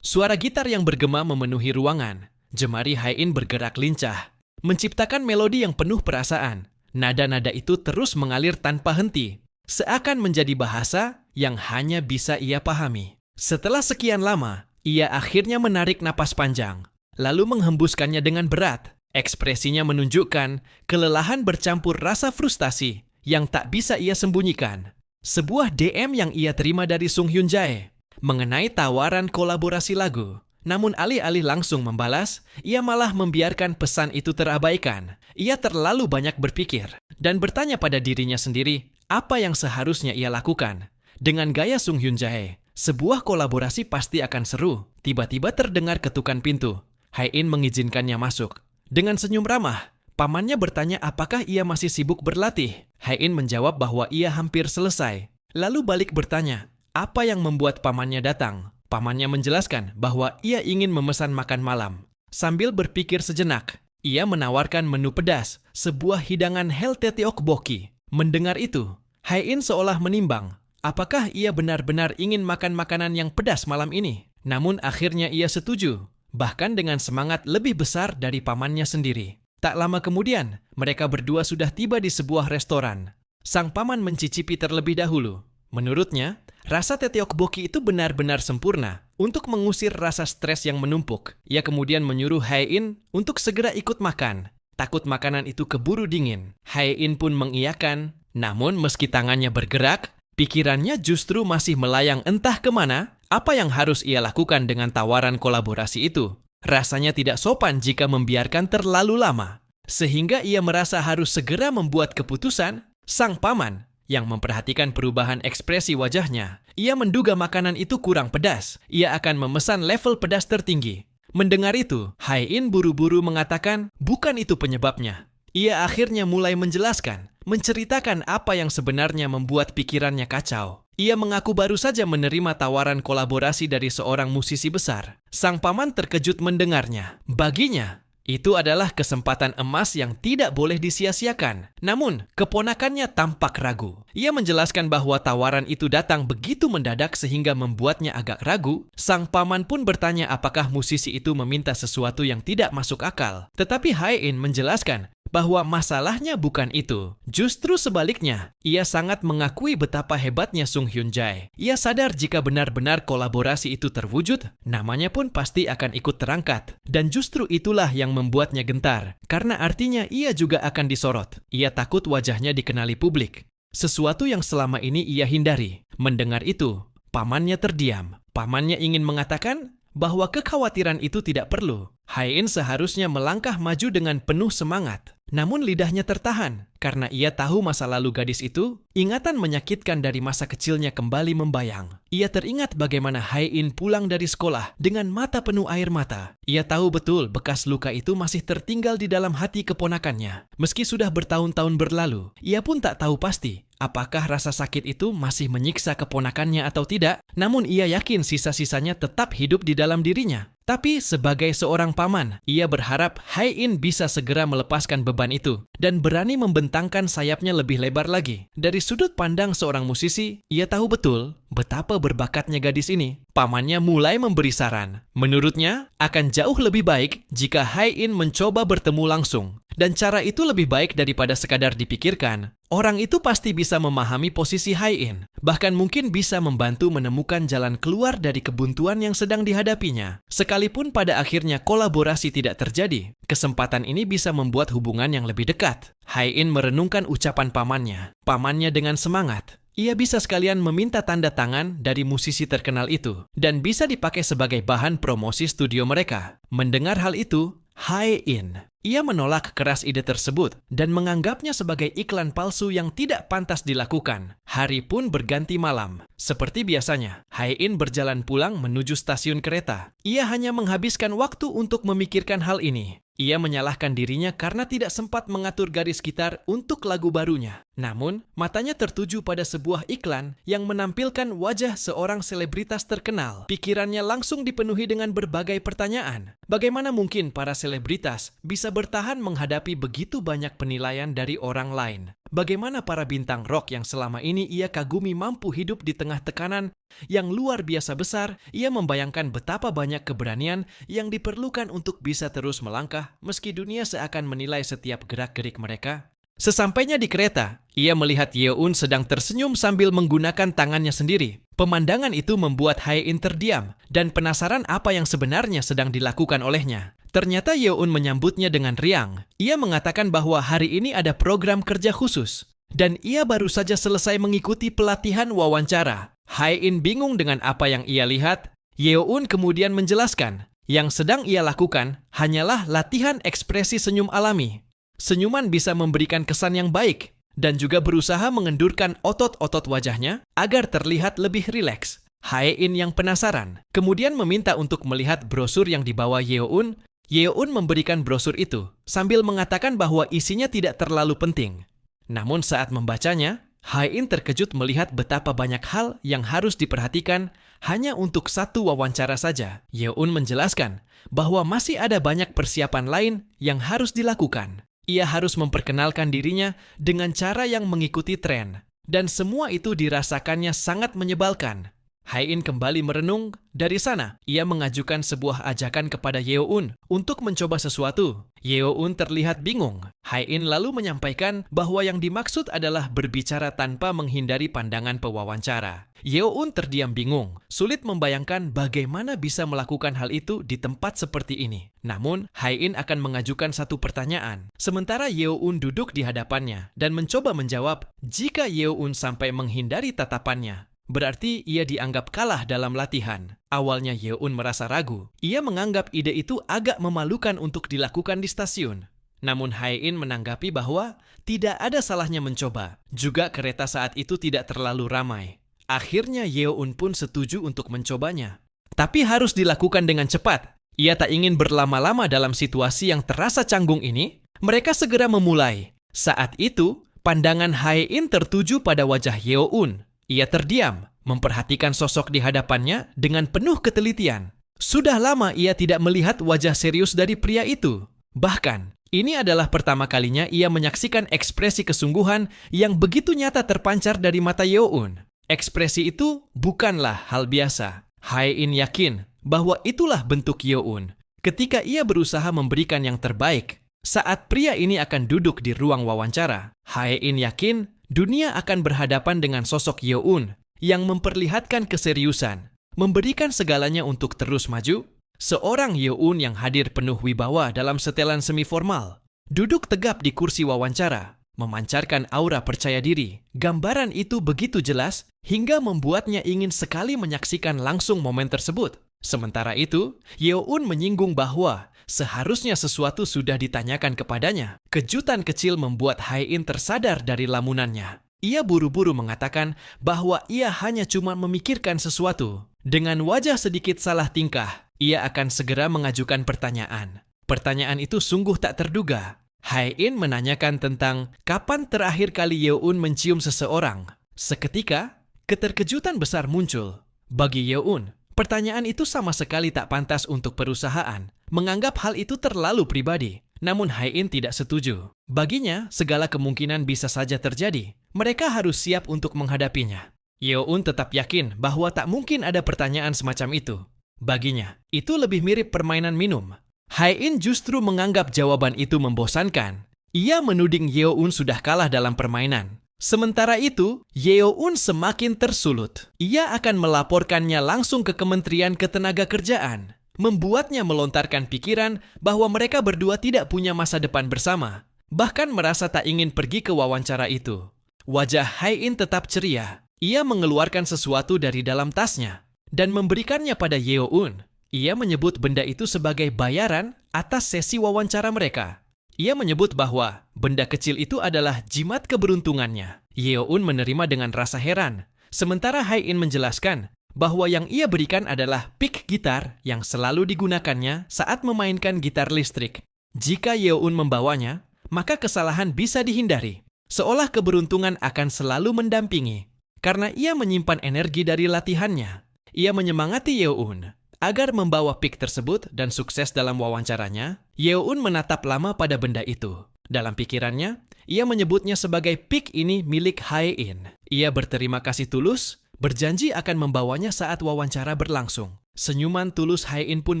Suara gitar yang bergema memenuhi ruangan. Jemari Hai-in bergerak lincah, menciptakan melodi yang penuh perasaan. Nada-nada itu terus mengalir tanpa henti, seakan menjadi bahasa yang hanya bisa ia pahami. Setelah sekian lama, ia akhirnya menarik napas panjang, lalu menghembuskannya dengan berat. Ekspresinya menunjukkan kelelahan bercampur rasa frustasi yang tak bisa ia sembunyikan. Sebuah DM yang ia terima dari Sung Hyun Jae mengenai tawaran kolaborasi lagu. Namun alih-alih langsung membalas, ia malah membiarkan pesan itu terabaikan. Ia terlalu banyak berpikir dan bertanya pada dirinya sendiri apa yang seharusnya ia lakukan. Dengan gaya Sung Hyun Jae, sebuah kolaborasi pasti akan seru. Tiba-tiba terdengar ketukan pintu. Hai-in mengizinkannya masuk. Dengan senyum ramah, pamannya bertanya apakah ia masih sibuk berlatih. Hai-in menjawab bahwa ia hampir selesai. Lalu balik bertanya, apa yang membuat pamannya datang? Pamannya menjelaskan bahwa ia ingin memesan makan malam. Sambil berpikir sejenak, ia menawarkan menu pedas, sebuah hidangan Haeteokbokki. Mendengar itu, Hai-in seolah menimbang, apakah ia benar-benar ingin makan makanan yang pedas malam ini? Namun akhirnya ia setuju, bahkan dengan semangat lebih besar dari pamannya sendiri. Tak lama kemudian, mereka berdua sudah tiba di sebuah restoran. Sang paman mencicipi terlebih dahulu. Menurutnya, rasa Haeteokbokki itu benar-benar sempurna untuk mengusir rasa stres yang menumpuk. Ia kemudian menyuruh Hai-in untuk segera ikut makan. Takut makanan itu keburu dingin. Hai-in pun mengiyakan. Namun meski tangannya bergerak, pikirannya justru masih melayang entah kemana. Apa yang harus ia lakukan dengan tawaran kolaborasi itu? Rasanya tidak sopan jika membiarkan terlalu lama. Sehingga ia merasa harus segera membuat keputusan. Sang paman yang memperhatikan perubahan ekspresi wajahnya, ia menduga makanan itu kurang pedas. Ia akan memesan level pedas tertinggi. Mendengar itu, Hai-in buru-buru mengatakan bukan itu penyebabnya. Ia akhirnya mulai menjelaskan, menceritakan apa yang sebenarnya membuat pikirannya kacau. Ia mengaku baru saja menerima tawaran kolaborasi dari seorang musisi besar. Sang paman terkejut mendengarnya. Baginya, itu adalah kesempatan emas yang tidak boleh disia-siakan. Namun, keponakannya tampak ragu. Ia menjelaskan bahwa tawaran itu datang begitu mendadak sehingga membuatnya agak ragu. Sang paman pun bertanya apakah musisi itu meminta sesuatu yang tidak masuk akal. Tetapi Hae-in menjelaskan bahwa masalahnya bukan itu. Justru sebaliknya, ia sangat mengakui betapa hebatnya Sung Hyun Jae. Ia sadar jika benar-benar kolaborasi itu terwujud, namanya pun pasti akan ikut terangkat. Dan justru itulah yang membuatnya gentar, karena artinya ia juga akan disorot. Ia takut wajahnya dikenali publik, sesuatu yang selama ini ia hindari. Mendengar itu, pamannya terdiam. Pamannya ingin mengatakan bahwa kekhawatiran itu tidak perlu. Hae-in seharusnya melangkah maju dengan penuh semangat. Namun lidahnya tertahan, karena ia tahu masa lalu gadis itu, ingatan menyakitkan dari masa kecilnya kembali membayang. Ia teringat bagaimana Hae-in pulang dari sekolah dengan mata penuh air mata. Ia tahu betul bekas luka itu masih tertinggal di dalam hati keponakannya. Meski sudah bertahun-tahun berlalu, ia pun tak tahu pasti apakah rasa sakit itu masih menyiksa keponakannya atau tidak. Namun ia yakin sisa-sisanya tetap hidup di dalam dirinya. Tapi sebagai seorang paman, ia berharap Hae-in bisa segera melepaskan beban itu dan berani membentangkan sayapnya lebih lebar lagi. Dari sudut pandang seorang musisi, ia tahu betul betapa berbakatnya gadis ini. Pamannya mulai memberi saran. Menurutnya, akan jauh lebih baik jika Hae-in mencoba bertemu langsung. Dan cara itu lebih baik daripada sekadar dipikirkan. Orang itu pasti bisa memahami posisi Hae-in, bahkan mungkin bisa membantu menemukan jalan keluar dari kebuntuan yang sedang dihadapinya. Sekalipun pada akhirnya kolaborasi tidak terjadi, kesempatan ini bisa membuat hubungan yang lebih dekat. Hae-in merenungkan ucapan pamannya. Pamannya dengan semangat. Ia bisa sekalian meminta tanda tangan dari musisi terkenal itu dan bisa dipakai sebagai bahan promosi studio mereka. Mendengar hal itu, Hae-in ia menolak keras ide tersebut dan menganggapnya sebagai iklan palsu yang tidak pantas dilakukan. Hari pun berganti malam. Seperti biasanya, Hae-in berjalan pulang menuju stasiun kereta. Ia hanya menghabiskan waktu untuk memikirkan hal ini. Ia menyalahkan dirinya karena tidak sempat mengatur garis gitar untuk lagu barunya. Namun, matanya tertuju pada sebuah iklan yang menampilkan wajah seorang selebritas terkenal. Pikirannya langsung dipenuhi dengan berbagai pertanyaan. Bagaimana mungkin para selebritas bisa bertahan menghadapi begitu banyak penilaian dari orang lain? Bagaimana para bintang rock yang selama ini ia kagumi mampu hidup di tengah tekanan yang luar biasa besar? Ia membayangkan betapa banyak keberanian yang diperlukan untuk bisa terus melangkah meski dunia seakan menilai setiap gerak-gerik mereka. Sesampainya di kereta, ia melihat Yeon sedang tersenyum sambil menggunakan tangannya sendiri. Pemandangan itu membuat Hae-in terdiam dan penasaran apa yang sebenarnya sedang dilakukan olehnya. Ternyata Yeon menyambutnya dengan riang. Ia mengatakan bahwa hari ini ada program kerja khusus dan ia baru saja selesai mengikuti pelatihan wawancara. Hae-in bingung dengan apa yang ia lihat. Yeon kemudian menjelaskan, yang sedang ia lakukan hanyalah latihan ekspresi senyum alami. Senyuman bisa memberikan kesan yang baik dan juga berusaha mengendurkan otot-otot wajahnya agar terlihat lebih rileks. Hae-in yang penasaran kemudian meminta untuk melihat brosur yang dibawa Yeon. Yeon memberikan brosur itu sambil mengatakan bahwa isinya tidak terlalu penting. Namun saat membacanya, Hae-in terkejut melihat betapa banyak hal yang harus diperhatikan hanya untuk satu wawancara saja. Yeon menjelaskan bahwa masih ada banyak persiapan lain yang harus dilakukan. Ia harus memperkenalkan dirinya dengan cara yang mengikuti tren. Dan semua itu dirasakannya sangat menyebalkan. Hae-in kembali merenung. Dari sana, ia mengajukan sebuah ajakan kepada Yeon untuk mencoba sesuatu. Yeon terlihat bingung. Hae-in lalu menyampaikan bahwa yang dimaksud adalah berbicara tanpa menghindari pandangan pewawancara. Yeon terdiam bingung, sulit membayangkan bagaimana bisa melakukan hal itu di tempat seperti ini. Namun, Hae-in akan mengajukan satu pertanyaan, sementara Yeon duduk di hadapannya dan mencoba menjawab. Jika Yeon sampai menghindari tatapannya, berarti ia dianggap kalah dalam latihan. Awalnya Yeon merasa ragu. Ia menganggap ide itu agak memalukan untuk dilakukan di stasiun. Namun Hae-in menanggapi bahwa tidak ada salahnya mencoba. Juga kereta saat itu tidak terlalu ramai. Akhirnya Yeon pun setuju untuk mencobanya. Tapi harus dilakukan dengan cepat. Ia tak ingin berlama-lama dalam situasi yang terasa canggung ini. Mereka segera memulai. Saat itu, pandangan Hae-in tertuju pada wajah Yeon. Ia terdiam, memperhatikan sosok di hadapannya dengan penuh ketelitian. Sudah lama ia tidak melihat wajah serius dari pria itu. Bahkan, ini adalah pertama kalinya ia menyaksikan ekspresi kesungguhan yang begitu nyata terpancar dari mata Yeon. Ekspresi itu bukanlah hal biasa. Hae-in yakin bahwa itulah bentuk Yeon ketika ia berusaha memberikan yang terbaik. Saat pria ini akan duduk di ruang wawancara, Hae-in yakin dunia akan berhadapan dengan sosok Yeon yang memperlihatkan keseriusan, memberikan segalanya untuk terus maju. Seorang Yeon yang hadir penuh wibawa dalam setelan semi-formal, duduk tegap di kursi wawancara, memancarkan aura percaya diri. Gambaran itu begitu jelas hingga membuatnya ingin sekali menyaksikan langsung momen tersebut. Sementara itu, Yeon menyinggung bahwa seharusnya sesuatu sudah ditanyakan kepadanya. Kejutan kecil membuat Hae-in tersadar dari lamunannya. Ia buru-buru mengatakan bahwa ia hanya cuma memikirkan sesuatu. Dengan wajah sedikit salah tingkah, ia akan segera mengajukan pertanyaan. Pertanyaan itu sungguh tak terduga. Hae-in menanyakan tentang kapan terakhir kali Yeon mencium seseorang. Seketika, keterkejutan besar muncul. Bagi Yeon, pertanyaan itu sama sekali tak pantas untuk perusahaan, menganggap hal itu terlalu pribadi. Namun Hae-in tidak setuju. Baginya, segala kemungkinan bisa saja terjadi. Mereka harus siap untuk menghadapinya. Yeon tetap yakin bahwa tak mungkin ada pertanyaan semacam itu. Baginya, itu lebih mirip permainan minum. Hae-in justru menganggap jawaban itu membosankan. Ia menuding Yeon sudah kalah dalam permainan. Sementara itu, Yeon semakin tersulut. Ia akan melaporkannya langsung ke Kementerian Ketenagakerjaan, membuatnya melontarkan pikiran bahwa mereka berdua tidak punya masa depan bersama, bahkan merasa tak ingin pergi ke wawancara itu. Wajah Hae-in tetap ceria. Ia mengeluarkan sesuatu dari dalam tasnya dan memberikannya pada Yeon. Ia menyebut benda itu sebagai bayaran atas sesi wawancara mereka. Ia menyebut bahwa benda kecil itu adalah jimat keberuntungannya. Yeon menerima dengan rasa heran, sementara Hae-in menjelaskan bahwa yang ia berikan adalah pick gitar yang selalu digunakannya saat memainkan gitar listrik. Jika Yeon membawanya, maka kesalahan bisa dihindari, seolah keberuntungan akan selalu mendampingi. Karena ia menyimpan energi dari latihannya, ia menyemangati Yeon agar membawa pick tersebut dan sukses dalam wawancaranya. Yeon menatap lama pada benda itu. Dalam pikirannya, ia menyebutnya sebagai pick ini milik Hae-in. Ia berterima kasih tulus, berjanji akan membawanya saat wawancara berlangsung. Senyuman tulus Hae-in pun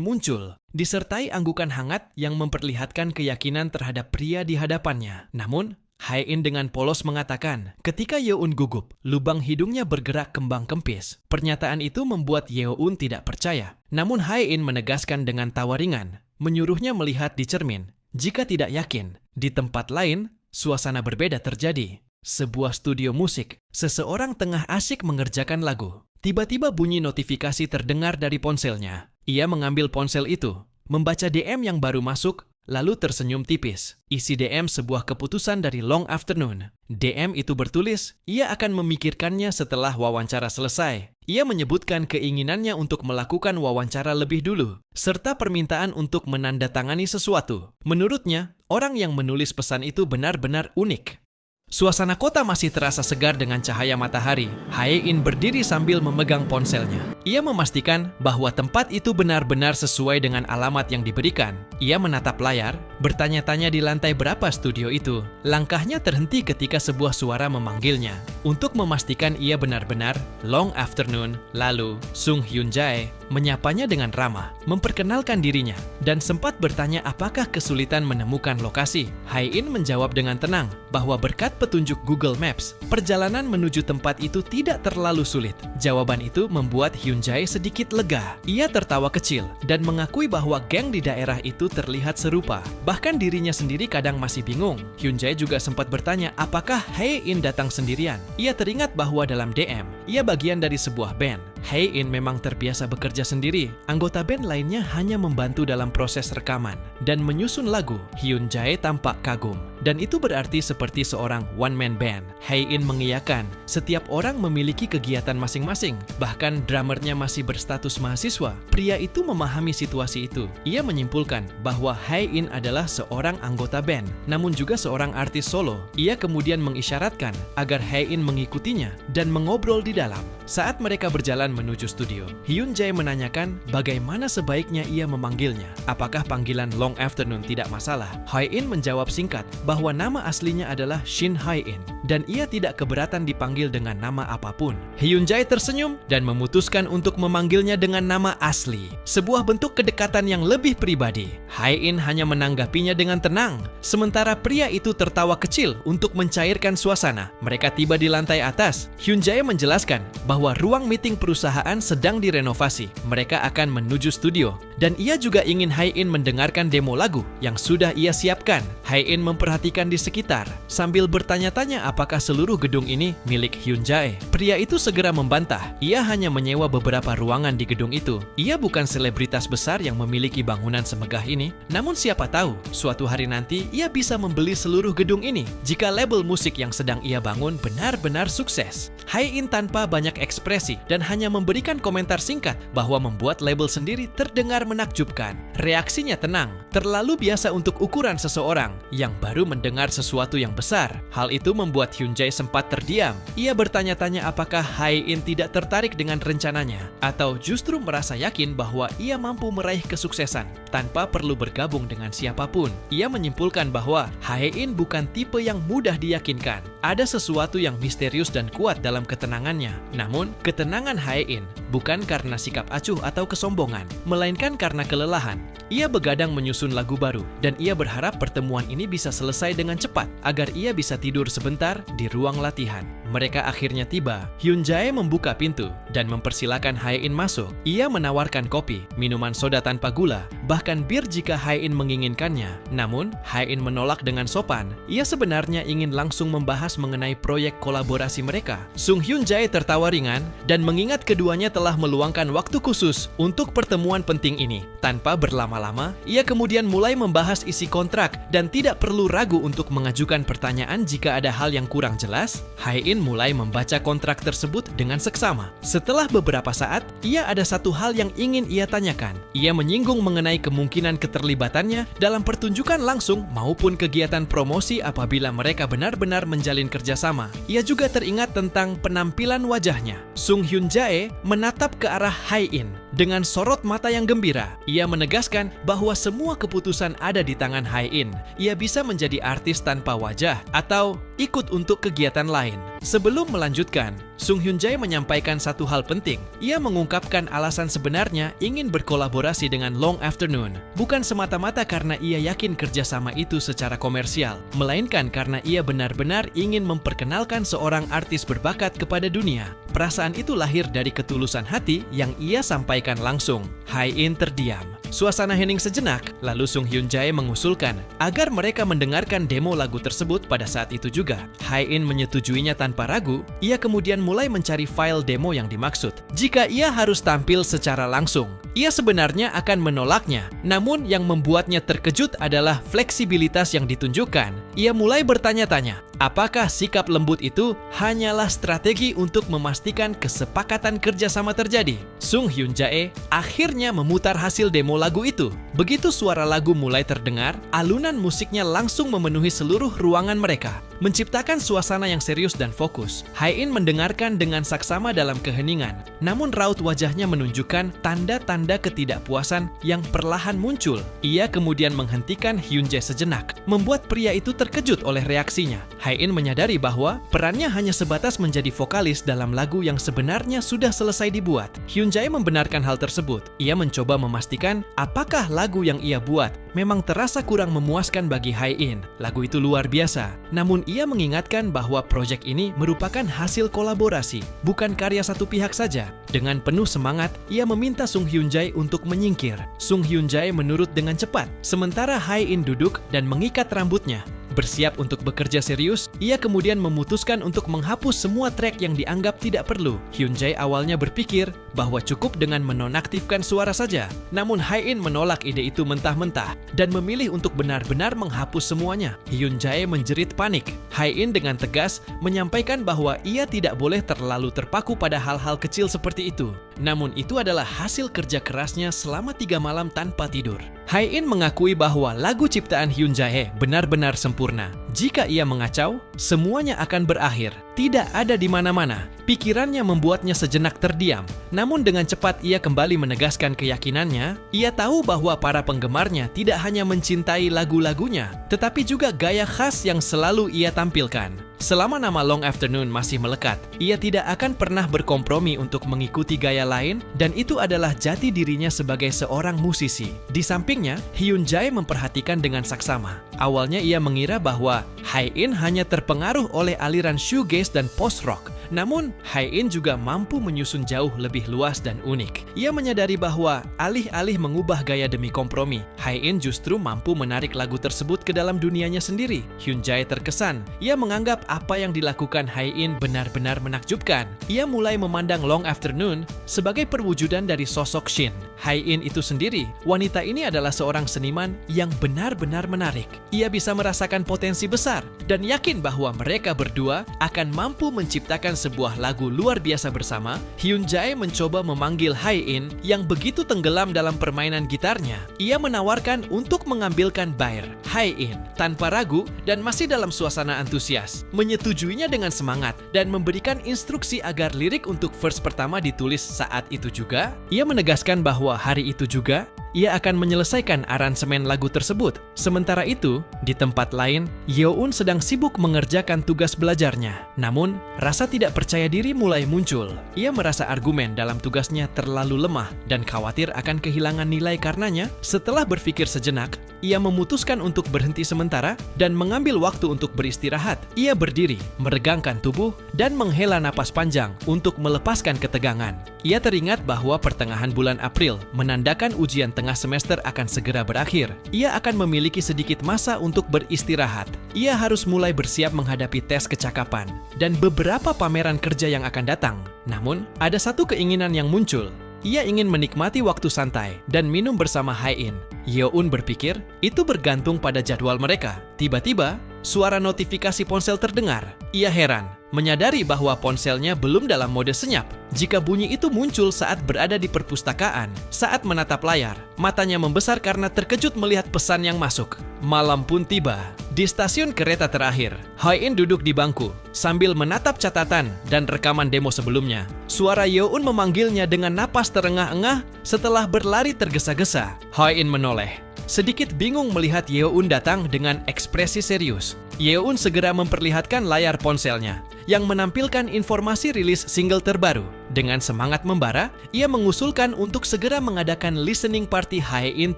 muncul, disertai anggukan hangat yang memperlihatkan keyakinan terhadap pria di hadapannya. Namun, Hae-in dengan polos mengatakan, ketika Yeon gugup, lubang hidungnya bergerak kembang kempis. Pernyataan itu membuat Yeon tidak percaya. Namun Hae-in menegaskan dengan tawa ringan, menyuruhnya melihat di cermin. Jika tidak yakin, di tempat lain, suasana berbeda terjadi. Sebuah studio musik, seseorang tengah asyik mengerjakan lagu. Tiba-tiba bunyi notifikasi terdengar dari ponselnya. Ia mengambil ponsel itu, membaca DM yang baru masuk, lalu tersenyum tipis. Isi DM sebuah keputusan dari Long Afternoon. DM itu bertulis, ia akan memikirkannya setelah wawancara selesai. Ia menyebutkan keinginannya untuk melakukan wawancara lebih dulu, serta permintaan untuk menandatangani sesuatu. Menurutnya, orang yang menulis pesan itu benar-benar unik. Suasana kota masih terasa segar dengan cahaya matahari. Hae-in berdiri sambil memegang ponselnya. Ia memastikan bahwa tempat itu benar-benar sesuai dengan alamat yang diberikan. Ia menatap layar, bertanya-tanya di lantai berapa studio itu. Langkahnya terhenti ketika sebuah suara memanggilnya. Untuk memastikan ia benar-benar Long Afternoon, lalu Sung Hyun-jae menyapanya dengan ramah, memperkenalkan dirinya, dan sempat bertanya apakah kesulitan menemukan lokasi. Hae-in menjawab dengan tenang bahwa berkat petunjuk Google Maps, perjalanan menuju tempat itu tidak terlalu sulit. Jawaban itu membuat Hyun-jae sedikit lega. Ia tertawa kecil dan mengakui bahwa geng di daerah itu terlihat serupa. Bahkan dirinya sendiri kadang masih bingung. Hyun-jae juga sempat bertanya apakah Hae-in datang sendirian. Ia teringat bahwa dalam DM, ia bagian dari sebuah band. Hae-in memang terbiasa bekerja sendiri. Anggota band lainnya hanya membantu dalam proses rekaman dan menyusun lagu. Hyun-jae tampak kagum. dan itu berarti seperti seorang one-man band. Hae-in mengiyakan, setiap orang memiliki kegiatan masing-masing, bahkan drummernya masih berstatus mahasiswa. Pria itu memahami situasi itu. Ia menyimpulkan bahwa Hae-in adalah seorang anggota band, namun juga seorang artis solo. Ia kemudian mengisyaratkan agar Hae-in mengikutinya dan mengobrol di dalam. Saat mereka berjalan menuju studio, Hyun-jae menanyakan bagaimana sebaiknya ia memanggilnya. Apakah panggilan Long Afternoon tidak masalah? Hae-in menjawab singkat bahwa nama aslinya adalah Shin Hae-in dan ia tidak keberatan dipanggil dengan nama apapun. Hyun-jae tersenyum dan memutuskan untuk memanggilnya dengan nama asli, sebuah bentuk kedekatan yang lebih pribadi. Hae-in hanya menanggapinya dengan tenang, sementara pria itu tertawa kecil untuk mencairkan suasana. Mereka tiba di lantai atas. Hyun-jae menjelaskan bahwa ruang meeting perusahaan sedang direnovasi. Mereka akan menuju studio dan ia juga ingin Hae-in mendengarkan demo lagu yang sudah ia siapkan. Hae-in memperhatikan di sekitar sambil bertanya-tanya apakah seluruh gedung ini milik Hyun-jae. Pria itu segera membantah, ia hanya menyewa beberapa ruangan di gedung itu. Ia bukan selebritas besar yang memiliki bangunan semegah ini, namun siapa tahu suatu hari nanti ia bisa membeli seluruh gedung ini jika label musik yang sedang ia bangun benar-benar sukses. Hae-in tanpa banyak ekspresi dan hanya memberikan komentar singkat bahwa membuat label sendiri terdengar menakjubkan. Reaksinya tenang, terlalu biasa untuk ukuran seseorang yang baru mendengar sesuatu yang besar. Hal itu membuat Hyun-jae sempat terdiam. Ia bertanya-tanya apakah Hae-in tidak tertarik dengan rencananya atau justru merasa yakin bahwa ia mampu meraih kesuksesan tanpa perlu bergabung dengan siapapun. Ia menyimpulkan bahwa Hae-in bukan tipe yang mudah diyakinkan. Ada sesuatu yang misterius dan kuat dalam ketenangannya. Namun, ketenangan Hae-in bukan karena sikap acuh atau kesombongan, melainkan karena kelelahan. Ia begadang menyusun lagu baru, dan ia berharap pertemuan ini bisa selesai dengan cepat agar ia bisa tidur sebentar di ruang latihan. Mereka akhirnya tiba. Hyun-jae membuka pintu dan mempersilakan Hae-in masuk. Ia menawarkan kopi, minuman soda tanpa gula, bahkan bir jika Hae-in menginginkannya. Namun, Hae-in menolak dengan sopan. Ia sebenarnya ingin langsung membahas mengenai proyek kolaborasi mereka. Sung Hyun-jae tertawa ringan dan mengingat keduanya telah meluangkan waktu khusus untuk pertemuan penting ini. Tanpa berlama-lama, ia kemudian mulai membahas isi kontrak dan tidak perlu ragu untuk mengajukan pertanyaan jika ada hal yang kurang jelas. Hae-in mulai membaca kontrak tersebut dengan seksama. Setelah beberapa saat, ia ada satu hal yang ingin ia tanyakan. Ia menyinggung mengenai kemungkinan keterlibatannya dalam pertunjukan langsung maupun kegiatan promosi apabila mereka benar-benar menjalin kerjasama. Ia juga teringat tentang penampilan wajahnya. Sung Hyun-jae menatap ke arah Hae-in dengan sorot mata yang gembira. Ia menegaskan bahwa semua keputusan ada di tangan Hae-in. Ia bisa menjadi artis tanpa wajah atau ikut untuk kegiatan lain. Sebelum melanjutkan, Sung Hyun-jae menyampaikan satu hal penting. Ia mengungkapkan alasan sebenarnya ingin berkolaborasi dengan Long Afternoon. Bukan semata-mata karena ia yakin kerjasama itu secara komersial, melainkan karena ia benar-benar ingin memperkenalkan seorang artis berbakat kepada dunia. Perasaan itu lahir dari ketulusan hati yang ia sampaikan langsung. Hae-in terdiam. Suasana hening sejenak, lalu Sung Hyun-jae mengusulkan agar mereka mendengarkan demo lagu tersebut pada saat itu juga. Hae-in menyetujuinya tanpa ragu. Ia kemudian mulai mencari file demo yang dimaksud. Jika ia harus tampil secara langsung, ia sebenarnya akan menolaknya. Namun yang membuatnya terkejut adalah fleksibilitas yang ditunjukkan. Ia mulai bertanya-tanya, apakah sikap lembut itu hanyalah strategi untuk memastikan kesepakatan kerjasama terjadi? Sung Hyun-jae akhirnya memutar hasil demo lagu itu. Begitu suara lagu mulai terdengar, alunan musiknya langsung memenuhi seluruh ruangan mereka, menciptakan suasana yang serius dan fokus. Hae-in mendengarkan dengan saksama dalam keheningan, namun raut wajahnya menunjukkan tanda-tanda ketidakpuasan yang perlahan muncul. Ia kemudian menghentikan Hyun-jae sejenak, membuat pria itu terkejut oleh reaksinya. Hae-in menyadari bahwa perannya hanya sebatas menjadi vokalis dalam lagu yang sebenarnya sudah selesai dibuat. Hyun-jae membenarkan hal tersebut. Ia mencoba memastikan apakah lagu yang ia buat memang terasa kurang memuaskan bagi Hae-in. Lagu itu luar biasa, namun ia mengingatkan bahwa proyek ini merupakan hasil kolaborasi, bukan karya satu pihak saja. Dengan penuh semangat, ia meminta Sung Hyun-jae untuk menyingkir. Sung Hyun-jae menurut dengan cepat, sementara Hae-in duduk dan mengikat rambutnya. Bersiap untuk bekerja serius, ia kemudian memutuskan untuk menghapus semua track yang dianggap tidak perlu. Hyun-jae awalnya berpikir bahwa cukup dengan menonaktifkan suara saja. Namun Hae-in menolak ide itu mentah-mentah dan memilih untuk benar-benar menghapus semuanya. Hyun Jae menjerit panik. Hae-in dengan tegas menyampaikan bahwa ia tidak boleh terlalu terpaku pada hal-hal kecil seperti itu. Namun itu adalah hasil kerja kerasnya selama 3 malam tanpa tidur. Hae-in mengakui bahwa lagu ciptaan Hyun Jae benar-benar sempurna. Jika ia mengacau, semuanya akan berakhir. Tidak ada di mana-mana. Pikirannya membuatnya sejenak terdiam. Namun dengan cepat ia kembali menegaskan keyakinannya. Ia tahu bahwa para penggemarnya tidak hanya mencintai lagu-lagunya, tetapi juga gaya khas yang selalu ia tampilkan. Selama nama Long Afternoon masih melekat, ia tidak akan pernah berkompromi untuk mengikuti gaya lain, dan itu adalah jati dirinya sebagai seorang musisi. Di sampingnya, Hyun Jae memperhatikan dengan saksama. Awalnya ia mengira bahwa Hae-in hanya terpengaruh oleh aliran shoegaze dan post-rock. Namun, Hae-in juga mampu menyusun jauh lebih luas dan unik. Ia menyadari bahwa alih-alih mengubah gaya demi kompromi, Hae-in justru mampu menarik lagu tersebut ke dalam dunianya sendiri. Hyun Jae terkesan. Ia menganggap apa yang dilakukan Hae-in benar-benar menakjubkan. Ia mulai memandang Long Afternoon sebagai perwujudan dari sosok Shin. Hae-in itu sendiri, wanita ini adalah seorang seniman yang benar-benar menarik. Ia bisa merasakan potensi besar dan yakin bahwa mereka berdua akan mampu menciptakan sebuah lagu luar biasa bersama. Hyun Jae mencoba memanggil Hae-in yang begitu tenggelam dalam permainan gitarnya. Ia menawarkan untuk mengambilkan bair. Hae-in tanpa ragu dan masih dalam suasana antusias menyetujuinya dengan semangat dan memberikan instruksi agar lirik untuk verse pertama ditulis saat itu juga. Ia menegaskan bahwa hari itu juga ia akan menyelesaikan aransemen lagu tersebut. Sementara itu, di tempat lain, Yeon sedang sibuk mengerjakan tugas belajarnya. Namun, rasa tidak percaya diri mulai muncul. Ia merasa argumen dalam tugasnya terlalu lemah dan khawatir akan kehilangan nilai karenanya. Setelah berpikir sejenak, ia memutuskan untuk berhenti sementara dan mengambil waktu untuk beristirahat. Ia berdiri, meregangkan tubuh, dan menghela napas panjang untuk melepaskan ketegangan. Ia teringat bahwa pertengahan bulan April menandakan ujian tengah semester akan segera berakhir. Ia akan memiliki sedikit masa untuk beristirahat. Ia harus mulai bersiap menghadapi tes kecakapan dan beberapa pameran kerja yang akan datang. Namun, ada satu keinginan yang muncul. Ia ingin menikmati waktu santai dan minum bersama Hae-in. Yeon berpikir itu bergantung pada jadwal mereka. Tiba-tiba, suara notifikasi ponsel terdengar. Ia heran, menyadari bahwa ponselnya belum dalam mode senyap. Jika bunyi itu muncul saat berada di perpustakaan, saat menatap layar, matanya membesar karena terkejut melihat pesan yang masuk. Malam pun tiba. Di stasiun kereta terakhir, Hae-in duduk di bangku sambil menatap catatan dan rekaman demo sebelumnya. Suara Yeon memanggilnya dengan napas terengah-engah setelah berlari tergesa-gesa. Hae-in menoleh, sedikit bingung melihat Yeon datang dengan ekspresi serius. Yeon segera memperlihatkan layar ponselnya yang menampilkan informasi rilis single terbaru. Dengan semangat membara, ia mengusulkan untuk segera mengadakan listening party. Hae-in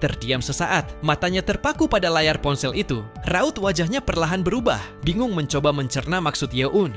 terdiam sesaat. Matanya terpaku pada layar ponsel itu. Raut wajahnya perlahan berubah, bingung mencoba mencerna maksud Yeon.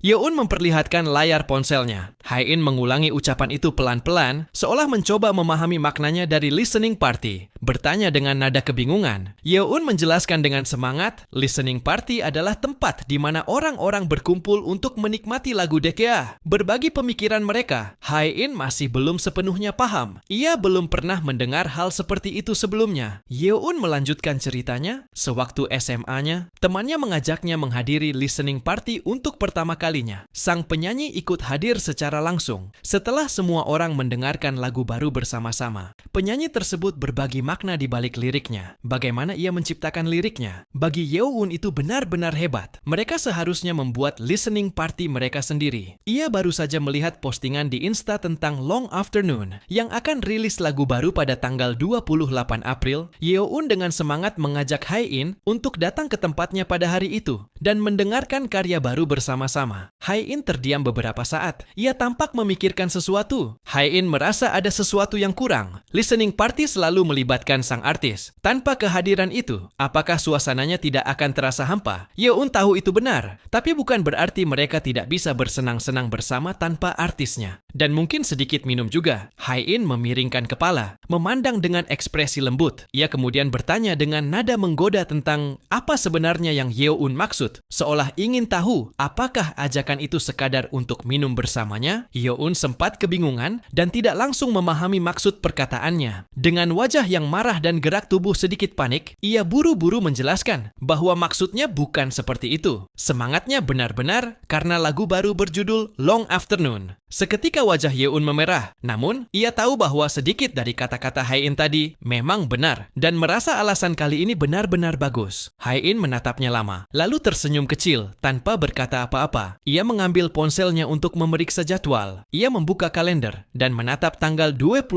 Yeon memperlihatkan layar ponselnya. Hae-in mengulangi ucapan itu pelan-pelan, seolah mencoba memahami maknanya dari listening party. Bertanya dengan nada kebingungan. Yeon menjelaskan dengan semangat, listening party adalah tempat di mana orang-orang berkumpul untuk menikmati lagu Daekea. Berbagi pemikiran mereka. Hae-in masih belum sepenuhnya paham. Ia belum pernah mendengar hal seperti itu sebelumnya. Yeon melanjutkan ceritanya. Sewaktu SMA-nya, temannya mengajaknya menghadiri listening party untuk pertama kalinya. Sang penyanyi ikut hadir secara langsung. Setelah semua orang mendengarkan lagu baru bersama-sama, penyanyi tersebut berbagi makna di balik liriknya. Bagaimana ia menciptakan liriknya? Bagi Yeon itu benar-benar hebat. Mereka seharusnya membuat listening party mereka sendiri. Ia baru saja melihat postingan di Insta tentang Long Afternoon yang akan rilis lagu baru pada tanggal 28 April. Yeon dengan semangat mengajak Hae-in untuk datang ke tempatnya pada hari itu dan mendengarkan karya baru bersama-sama. Hae-in terdiam beberapa saat. Ia tampak memikirkan sesuatu. Hae-in merasa ada sesuatu yang kurang. Listening party selalu melibatkan melibatkan sang artis. Tanpa kehadiran itu, apakah suasananya tidak akan terasa hampa? Yeon tahu itu benar, tapi bukan berarti mereka tidak bisa bersenang-senang bersama tanpa artisnya. Dan mungkin sedikit minum juga. Hae-in memiringkan kepala, memandang dengan ekspresi lembut. Ia kemudian bertanya dengan nada menggoda tentang apa sebenarnya yang Yeon maksud. Seolah ingin tahu apakah ajakan itu sekadar untuk minum bersamanya. Yeon sempat kebingungan dan tidak langsung memahami maksud perkataannya. Dengan wajah yang marah dan gerak tubuh sedikit panik, ia buru-buru menjelaskan bahwa maksudnya bukan seperti itu. Semangatnya benar-benar karena lagu baru berjudul Long Afternoon. Seketika wajah Yeon memerah, namun ia tahu bahwa sedikit dari kata-kata Hae-in tadi memang benar dan merasa alasan kali ini benar-benar bagus. Hae-in menatapnya lama, lalu tersenyum kecil tanpa berkata apa-apa. Ia mengambil ponselnya untuk memeriksa jadwal. Ia membuka kalender dan menatap tanggal 20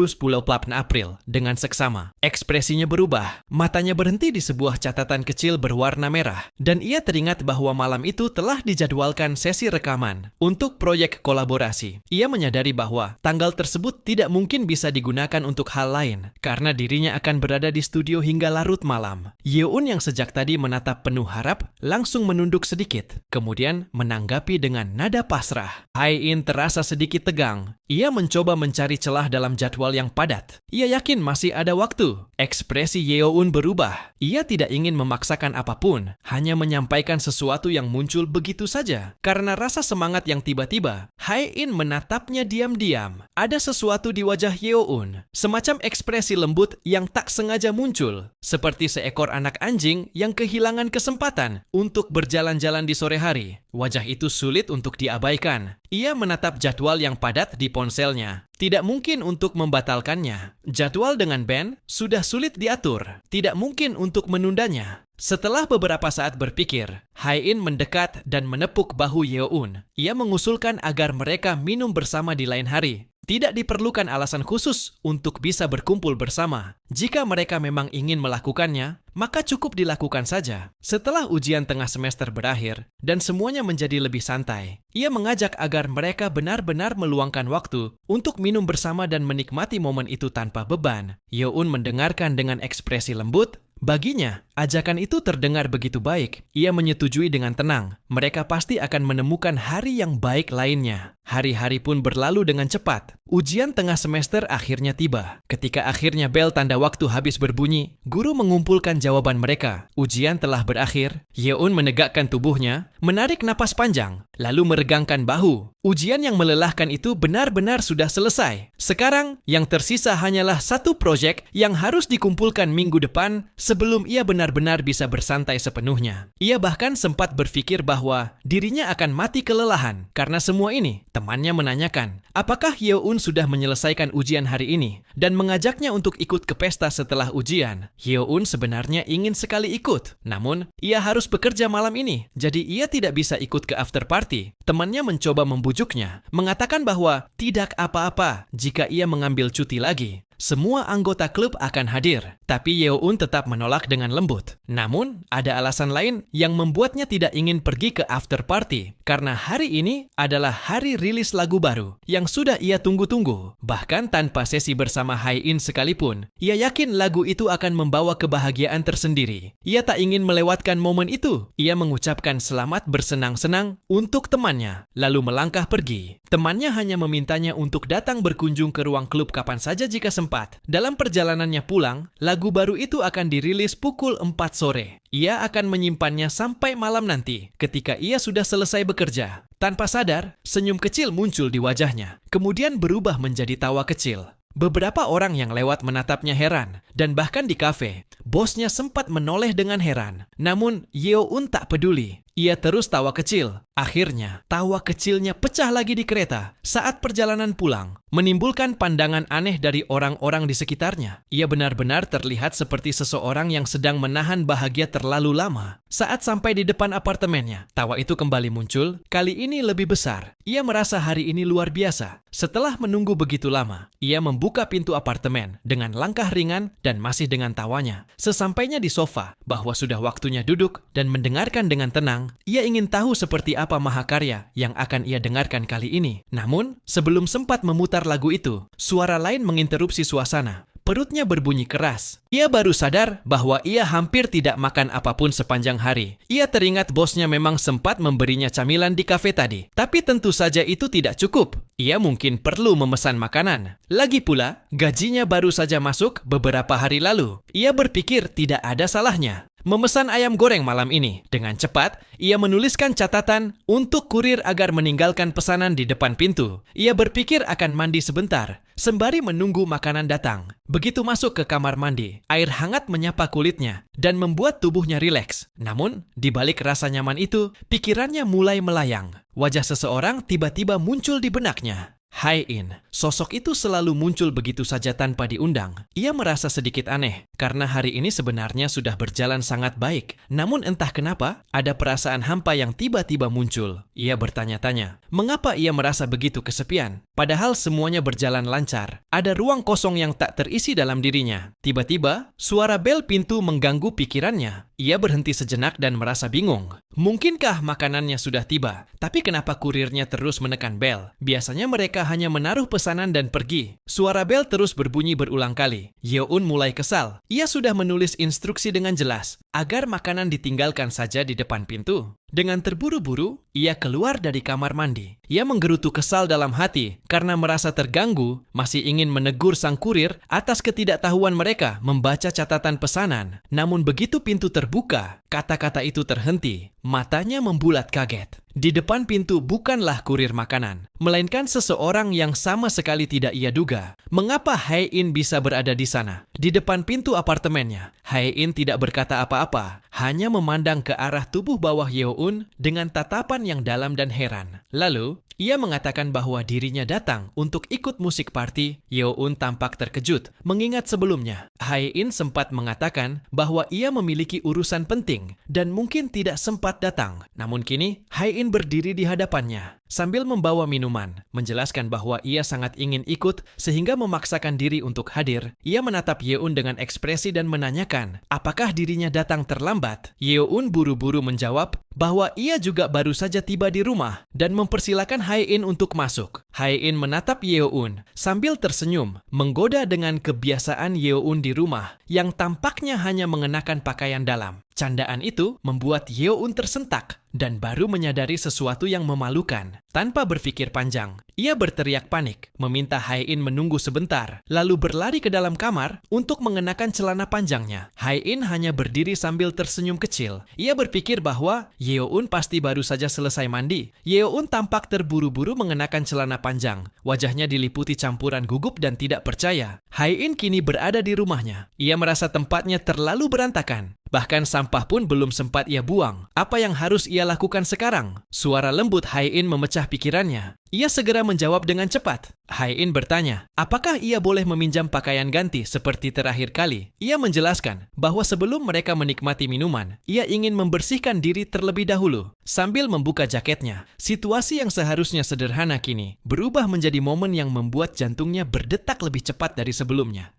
April dengan seksama. Ekspresinya berubah, matanya berhenti di sebuah catatan kecil berwarna merah, dan ia teringat bahwa malam itu telah dijadwalkan sesi rekaman untuk proyek kolaborasi. Ia menyadari bahwa tanggal tersebut tidak mungkin bisa digunakan untuk hal lain, karena dirinya akan berada di studio hingga larut malam. Yeon yang sejak tadi menatap penuh harap, langsung menunduk sedikit, kemudian menanggapi dengan nada pasrah. Hae-in terasa sedikit tegang. Ia mencoba mencari celah dalam jadwal yang padat. Ia yakin masih ada waktu. Ekspresi Yeon berubah. Ia tidak ingin memaksakan apapun, hanya menyampaikan sesuatu yang muncul begitu saja. Karena rasa semangat yang tiba-tiba, Hae-in menatapnya diam-diam. Ada sesuatu di wajah Yeon, semacam ekspresi lembut yang tak sengaja muncul, seperti seekor anak anjing yang kehilangan kesempatan untuk berjalan-jalan di sore hari. Wajah itu sulit untuk diabaikan. Ia menatap jadwal yang padat di ponselnya. Tidak mungkin untuk membatalkannya. Jadwal dengan band sudah sulit diatur. Tidak mungkin untuk menundanya. Setelah beberapa saat berpikir, Hae-in mendekat dan menepuk bahu Yeon. Ia mengusulkan agar mereka minum bersama di lain hari. Tidak diperlukan alasan khusus untuk bisa berkumpul bersama. Jika mereka memang ingin melakukannya, maka cukup dilakukan saja. Setelah ujian tengah semester berakhir dan semuanya menjadi lebih santai, ia mengajak agar mereka benar-benar meluangkan waktu untuk minum bersama dan menikmati momen itu tanpa beban. Yeon mendengarkan dengan ekspresi lembut. Baginya, ajakan itu terdengar begitu baik. Ia menyetujui dengan tenang. Mereka pasti akan menemukan hari yang baik lainnya. Hari-hari pun berlalu dengan cepat. Ujian tengah semester akhirnya tiba. Ketika akhirnya bel tanda waktu habis berbunyi, guru mengumpulkan jawaban mereka. Ujian telah berakhir. Yeon menegakkan tubuhnya, menarik napas panjang, lalu meregangkan bahu. Ujian yang melelahkan itu benar-benar sudah selesai. Sekarang, yang tersisa hanyalah satu proyek yang harus dikumpulkan minggu depan sebelum ia benar-benar bisa bersantai sepenuhnya. Ia bahkan sempat berpikir bahwa dirinya akan mati kelelahan. Karena semua ini, temannya menanyakan, apakah Yeon sudah menyelesaikan ujian hari ini dan mengajaknya untuk ikut ke pesta setelah ujian. Yeon sebenarnya ingin sekali ikut, namun ia harus bekerja malam ini, jadi ia tidak bisa ikut ke after party. Temannya mencoba membujuknya, mengatakan bahwa tidak apa-apa jika ia mengambil cuti lagi. Semua anggota klub akan hadir, tapi Yeon tetap menolak dengan lembut. Namun, ada alasan lain yang membuatnya tidak ingin pergi ke after party, karena hari ini adalah hari rilis lagu baru yang sudah ia tunggu-tunggu. Bahkan tanpa sesi bersama Hae-in sekalipun, ia yakin lagu itu akan membawa kebahagiaan tersendiri. Ia tak ingin melewatkan momen itu. Ia mengucapkan selamat bersenang-senang untuk temannya, lalu melangkah pergi. Temannya hanya memintanya untuk datang berkunjung ke ruang klub kapan saja jika sempat. Dalam perjalanannya pulang, lagu baru itu akan dirilis pukul 4 sore. Ia akan menyimpannya sampai malam nanti, ketika ia sudah selesai bekerja. Tanpa sadar, senyum kecil muncul di wajahnya, kemudian berubah menjadi tawa kecil. Beberapa orang yang lewat menatapnya heran, dan bahkan di kafe, bosnya sempat menoleh dengan heran. Namun, Yeon tak peduli. Ia terus tawa kecil. Akhirnya, tawa kecilnya pecah lagi di kereta saat perjalanan pulang, menimbulkan pandangan aneh dari orang-orang di sekitarnya. Ia benar-benar terlihat seperti seseorang yang sedang menahan bahagia terlalu lama. Saat sampai di depan apartemennya, tawa itu kembali muncul, kali ini lebih besar. Ia merasa hari ini luar biasa. Setelah menunggu begitu lama, ia membuka pintu apartemen dengan langkah ringan dan masih dengan tawanya. Sesampainya di sofa, bahwa sudah waktunya duduk dan mendengarkan dengan tenang, ia ingin tahu seperti apa mahakarya yang akan ia dengarkan kali ini. Namun, sebelum sempat memutar lagu itu, suara lain menginterupsi suasana. Perutnya berbunyi keras. Ia baru sadar bahwa ia hampir tidak makan apapun sepanjang hari. Ia teringat bosnya memang sempat memberinya camilan di kafe tadi. Tapi tentu saja itu tidak cukup. Ia mungkin perlu memesan makanan. Lagi pula, gajinya baru saja masuk beberapa hari lalu. Ia berpikir tidak ada salahnya memesan ayam goreng malam ini. Dengan cepat, ia menuliskan catatan untuk kurir agar meninggalkan pesanan di depan pintu. Ia berpikir akan mandi sebentar, sembari menunggu makanan datang. Begitu masuk ke kamar mandi, air hangat menyapa kulitnya dan membuat tubuhnya rileks. Namun, di balik rasa nyaman itu, pikirannya mulai melayang. Wajah seseorang tiba-tiba muncul di benaknya. Hai-in, sosok itu selalu muncul begitu saja tanpa diundang. Ia merasa sedikit aneh, karena hari ini sebenarnya sudah berjalan sangat baik. Namun entah kenapa, ada perasaan hampa yang tiba-tiba muncul. Ia bertanya-tanya, mengapa ia merasa begitu kesepian? Padahal semuanya berjalan lancar. Ada ruang kosong yang tak terisi dalam dirinya. Tiba-tiba, suara bel pintu mengganggu pikirannya. Ia berhenti sejenak dan merasa bingung. Mungkinkah makanannya sudah tiba? Tapi kenapa kurirnya terus menekan bel? Biasanya mereka hanya menaruh pesanan dan pergi. Suara bel terus berbunyi berulang kali. Yeon mulai kesal. Ia sudah menulis instruksi dengan jelas agar makanan ditinggalkan saja di depan pintu. Dengan terburu-buru, ia keluar dari kamar mandi. Ia menggerutu kesal dalam hati karena merasa terganggu, masih ingin menegur sang kurir atas ketidaktahuan mereka membaca catatan pesanan. Namun begitu pintu terbuka, kata-kata itu terhenti. Matanya membulat kaget. Di depan pintu bukanlah kurir makanan, melainkan seseorang yang sama sekali tidak ia duga. Mengapa Hai-in bisa berada di sana? Di depan pintu apartemennya, Hai-in tidak berkata apa-apa, hanya memandang ke arah tubuh bawah Yeon dengan tatapan yang dalam dan heran. Lalu, ia mengatakan bahwa dirinya datang untuk ikut musik party. Yeon tampak terkejut, mengingat sebelumnya, Hai-in sempat mengatakan bahwa ia memiliki urusan penting dan mungkin tidak sempat datang. Namun kini, Hai-in berdiri di hadapannya sambil membawa minuman, menjelaskan bahwa ia sangat ingin ikut sehingga memaksakan diri untuk hadir. Ia menatap Yeon dengan ekspresi dan menanyakan apakah dirinya datang terlambat. Yeon buru-buru menjawab bahwa ia juga baru saja tiba di rumah dan mempersilakan Hai-in untuk masuk. Hai-in menatap Yeon sambil tersenyum, menggoda dengan kebiasaan Yeon di rumah yang tampaknya hanya mengenakan pakaian dalam. Candaan itu membuat Yeon tersentak dan baru menyadari sesuatu yang memalukan. Tanpa berpikir panjang, ia berteriak panik, meminta Hai-in menunggu sebentar, lalu berlari ke dalam kamar untuk mengenakan celana panjangnya. Hai-in hanya berdiri sambil tersenyum kecil. Ia berpikir bahwa Yeon pasti baru saja selesai mandi. Yeon tampak terburu-buru mengenakan celana panjang. Wajahnya diliputi campuran gugup dan tidak percaya. Hai-in kini berada di rumahnya. Ia merasa tempatnya terlalu berantakan. Bahkan sampah pun belum sempat ia buang. Apa yang harus ia lakukan sekarang? Suara lembut Hai-in memecah pikirannya. Ia segera menjawab dengan cepat. Hai-in bertanya, apakah ia boleh meminjam pakaian ganti seperti terakhir kali? Ia menjelaskan bahwa sebelum mereka menikmati minuman, ia ingin membersihkan diri terlebih dahulu. Sambil membuka jaketnya, situasi yang seharusnya sederhana kini berubah menjadi momen yang membuat jantungnya berdetak lebih cepat dari sebelumnya.